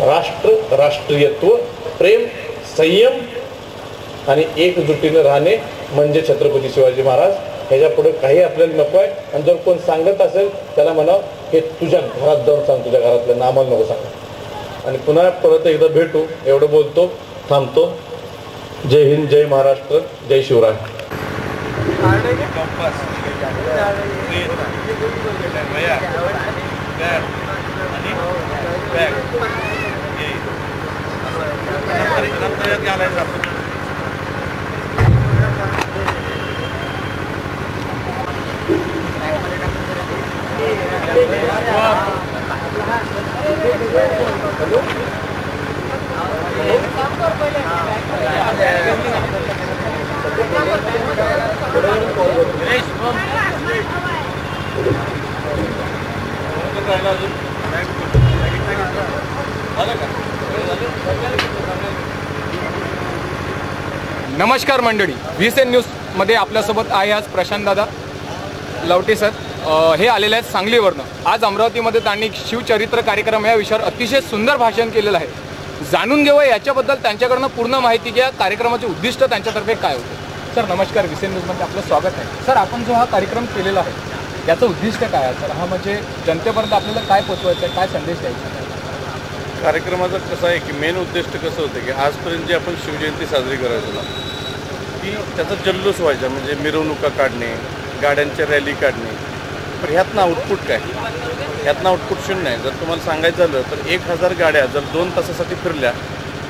राष्ट्र, राष्ट्रीयत्व, प्रेम, संयम आणि एकजुटीनं राहणे म्हणजे छत्रपती शिवाजी महाराज. ह्याच्या पुढे काही आपल्याला नको आहे. आणि जर कोण सांगत असेल त्याला म्हणा, हे तुझ्या घरात जाऊन सांग, तुझ्या घरातल्या नामाला नको सांग. आणि पुन्हा परत एकदा भेटू, एवढं बोलतो, थांबतो. जय हिंद, जय महाराष्ट्र, जय शिवराय. नमस्कार मंडळी, VSN न्यूजमध्ये आपल्यासोबत आहे आज प्रशांत दादा लवटे सर. हे आलेले आहेत सांगलीवरनं. आज अमरावतीमध्ये त्यांनी शिवचरित्र कार्यक्रम या विषयावर अतिशय सुंदर भाषण केलेलं आहे. जाणून घेऊया याच्याबद्दल, त्यांच्याकडनं पूर्ण माहिती घ्या. कार्यक्रमाचे उद्दिष्ट त्यांच्यातर्फे काय होते. सर नमस्कार, VSN न्यूजमध्ये आपलं स्वागत आहे. सर, आपण जो हा कार्यक्रम केलेला आहे याचं उद्दिष्ट काय आहे सर? हा म्हणजे जनतेपर्यंत आपल्याला काय पोचवायचं आहे, काय संदेश द्यायचा आहे? कार्यक्रमाचं कसं आहे की मेन उद्दिष्ट कसं होतं की आजपर्यंत जी आपण शिवजयंती साजरी करायचो ना, की त्याचा जल्लोष व्हायचा, म्हणजे मिरवणुका काढणे, गाड्यांच्या रॅली काढणे, पण ह्यातनं आउटपुट काय? ह्यातनं आउटपुट शून्य आहे. जर तुम्हाला सांगायचं झालं तर 1000 गाड्या जर 2 तासासाठी फिरल्या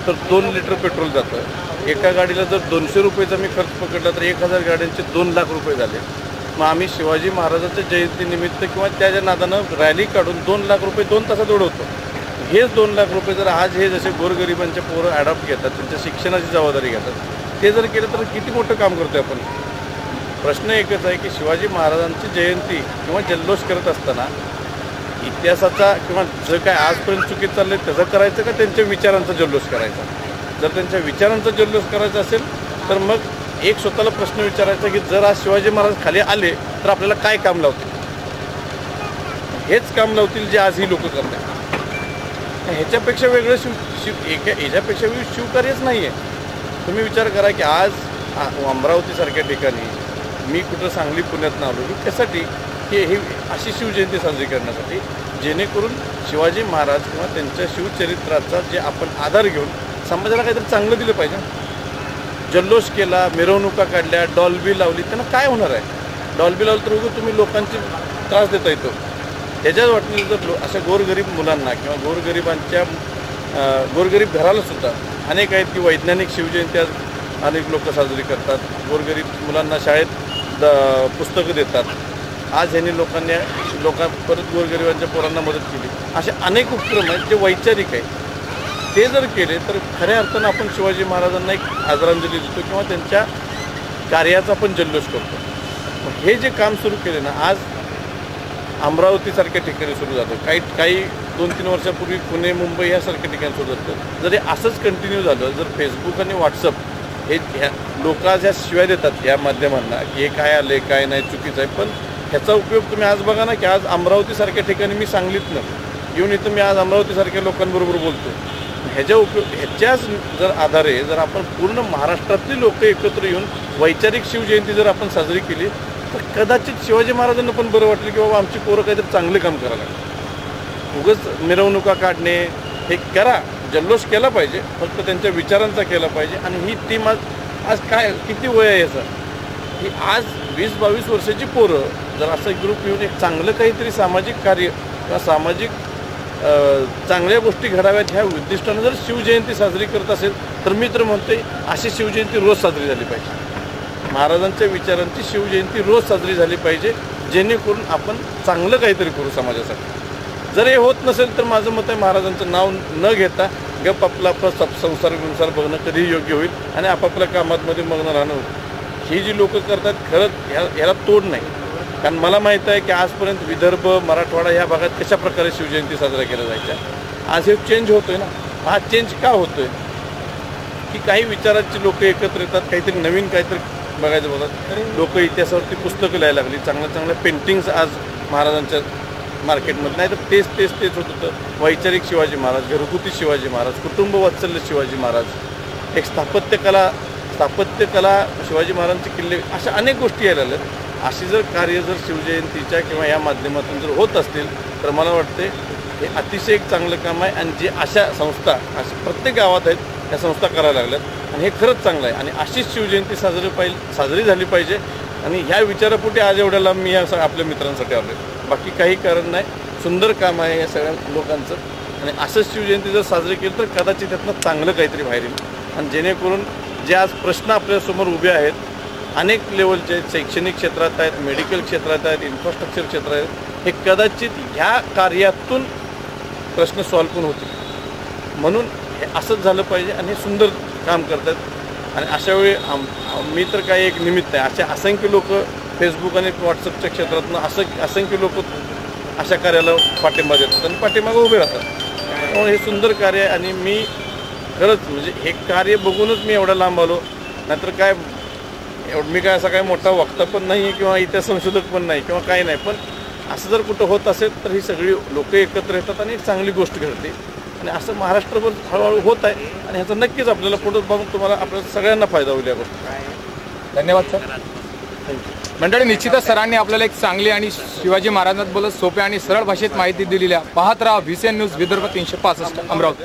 तर 2 लिटर पेट्रोल जातं. एका गाडीला जर 200 रुपयेचा मी खर्च पकडला तर 1000 गाड्यांचे 2 लाख रुपये झाले. मग आम्ही शिवाजी महाराजांच्या जयंतीनिमित्त किंवा त्याच्या नादानं रॅली काढून 2 लाख रुपये 2 तासात उडवतो. हेच 2 लाख रुपये जर आज हे जसे गोरगरिबांचे पोरं ॲडॉप्ट घेतात, त्यांच्या शिक्षणाची जबाबदारी घेतात, ते जर केलं तर किती मोठं काम करतोय आपण. प्रश्न एकच आहे की शिवाजी महाराजांची जयंती किंवा जल्लोष करत असताना इतिहासाचा किंवा जे काय आजपर्यंत चुकीत चाललंय त्याचं करायचं का त्यांच्या विचारांचा जल्लोष करायचा? जर त्यांच्या विचारांचा जल्लोष करायचा असेल तर मग एक स्वतःला प्रश्न विचारायचा की जर आज शिवाजी महाराज खाली आले तर आपल्याला काय काम लावतील? हेच काम लावतील जे आज ही लोक करतात. ह्याच्यापेक्षा वेगळं ह्याच्यापेक्षा वेगळं शिवकार्यच नाही आहे. तुम्ही विचार करा की आज अमरावतीसारख्या ठिकाणी मी कुठं सांगली पुण्यातनं आलो की त्यासाठी की ही अशी शिवजयंती साजरी करण्यासाठी जेणेकरून शिवाजी महाराज किंवा त्यांच्या शिवचरित्राचा जे आपण आधार घेऊन समाजाला काहीतरी चांगलं दिलं पाहिजे. जल्लोष केला, मिरवणुका काढल्या, डॉल्बी लावली, त्यांना काय होणार आहे? डॉल्बी लावली तर उगाच तुम्ही लोकांची त्रास देता येतो. त्याच्याच वाटणी जर अशा गोरगरीब मुलांना किंवा गोरगरीब घराला सुद्धा अनेक आहेत की वैज्ञानिक शिवजयंती आज अनेक लोक साजरी करतात. गोरगरीब मुलांना शाळेत पुस्तकं देतात. आज ह्यांनी परत गोरगरिबांच्या पोरांना मदत केली. असे अनेक उपक्रम आहेत जे वैचारिक आहेत. ते जर केले तर खऱ्या अर्थानं आपण शिवाजी महाराजांना एक आदरांजली देतो किंवा त्यांच्या कार्याचा पण जल्लोष करतो. हे जे काम सुरू केले ना आज अमरावतीसारख्या ठिकाणी सुरू झालं, काही 2-3 वर्षापूर्वी पुणे, मुंबई यासारख्या ठिकाणी सुरू झालं. जर हे असंच कंटिन्यू झालं, जर फेसबुक आणि व्हॉट्सअप हे लोक आज ह्या शिवाय देतात या माध्यमांना की हे काय आले काय नाही चुकीचं आहे, पण ह्याचा उपयोग तुम्ही आज बघा ना की आज अमरावतीसारख्या ठिकाणी मी सांगलीतनं येऊन इथं मी आज अमरावतीसारख्या लोकांबरोबर बोलतो. ह्याच्याच जर आधारे जर आपण पूर्ण महाराष्ट्रातली लोक एकत्र येऊन वैचारिक शिवजयंती जर आपण साजरी केली तर कदाचित शिवाजी महाराजांना पण बरं वाटलं की बाबा आमची पोरं काहीतरी चांगले काम करायला लागले. उगाच मिरवणुका काढणे हे करा, जल्लोष केला पाहिजे, फक्त त्यांच्या विचारांचा केला पाहिजे. आणि ही टीम आज काय किती वय आहे याचं की आज 20-22 वर्षाची पोरं जर असं ग्रुप येऊन एक चांगलं काहीतरी सामाजिक कार्य किंवा सामाजिक चांगल्या गोष्टी घडाव्यात ह्या उद्दिष्टानं जर शिवजयंती साजरी करत असेल तर मी तर म्हणतोय अशी शिवजयंती रोज साजरी झाली पाहिजे. महाराजांच्या विचारांची शिवजयंती रोज साजरी झाली पाहिजे जेणेकरून आपण चांगलं काहीतरी करू समाजासाठी. जर हे होत नसेल तर माझं मत आहे महाराजांचं नाव न घेता गप आपला संसार बघणं कधीही योग्य होईल आणि आपापल्या कामातमध्ये मग्न राहणं होईल. ही जी लोक करतात खरंच ह्याला तोड नाही. कारण मला माहीत आहे की आजपर्यंत विदर्भ, मराठवाडा ह्या भागात कशा प्रकारे शिवजयंती साजरा केल्या जायच्या. आज हे चेंज होतोय ना. हा चेंज का होतोय की काही विचाराची लोक एकत्र येतात, काहीतरी नवीन काहीतरी बघायचं बघतात. लोक इतिहासावरती पुस्तकं लिहायला लागली, चांगल्या पेंटिंग्स आज महाराजांच्या मार्केटमध्ये. नाही तर तेच होत होतं. वैचारिक शिवाजी महाराज, घरगुती शिवाजी महाराज, कुटुंब वात्सल्य शिवाजी महाराज, एक स्थापत्यकला शिवाजी महाराजांचे किल्ले, अशा अनेक गोष्टी यायला लागल्यात. अशी जर कार्य जर शिवजयंतीच्या किंवा या माध्यमातून जर होत असतील तर मला वाटते हे अतिशय एक चांगलं काम आहे. आणि जे अशा संस्था प्रत्येक गावात आहेत त्या संस्था करायला लागल्यात आणि हे खरंच चांगलं आहे. आणि अशीच शिवजयंती साजरी झाली पाहिजे. आणि ह्या विचारापोटी आज एवढ्याला मी या आपल्या मित्रांसाठी आलो आहे. बाकी काही कारण नाही. सुंदर काम आहे या सगळ्या लोकांचं. आणि असंच शिवजयंती जर साजरी केली तर कदाचित त्यातनं चांगलं काहीतरी बाहेर येईल. आणि जेणेकरून जे आज प्रश्न आपल्यासमोर उभे आहेत, अनेक लेवलचे आहेत, शैक्षणिक क्षेत्रात आहेत, मेडिकल क्षेत्रात आहेत, इन्फ्रास्ट्रक्चर क्षेत्रात आहेत, हे कदाचित ह्या कार्यातून प्रश्न सॉल्व्ह पण होतील. म्हणून हे असंच झालं पाहिजे आणि हे सुंदर काम करतात. आणि अशावेळी मी तर काही एक निमित्त आहे. अशा असंख्य लोक फेसबुक आणि व्हॉट्सअपच्या क्षेत्रातून असंख्य लोक अशा कार्याला पाठिंबा देतात आणि पाठिंबा उभे राहतात. त्यामुळे हे सुंदर कार्य आहे. आणि मी खरंच म्हणजे हे कार्य बघूनच मी एवढा लांब आलो. नाहीतर काय मी काय असा काय मोठा वक्ता पण नाही आहे किंवा इतिहास संशोधक पण नाही किंवा काही नाही. पण असं जर कुठं होत असेल तर ही सगळी लोक एकत्र येतात आणि एक चांगली गोष्ट घडते. आणि असं महाराष्ट्रभर हळूहळू होत आहे. आणि ह्याचा नक्कीच आपल्याला पुढे बघून तुम्हाला आपल्याला सगळ्यांना फायदा होईल या गोष्टी. धन्यवाद सर. मंडळी, निश्चितच सरांनी आपल्याला एक चांगली आणि शिवाजी महाराजांबद्दल सोप्या आणि सरळ भाषेत माहिती दिलेल्या. पाहत राहा VCN न्यूज विदर्भ 365 अमरावती.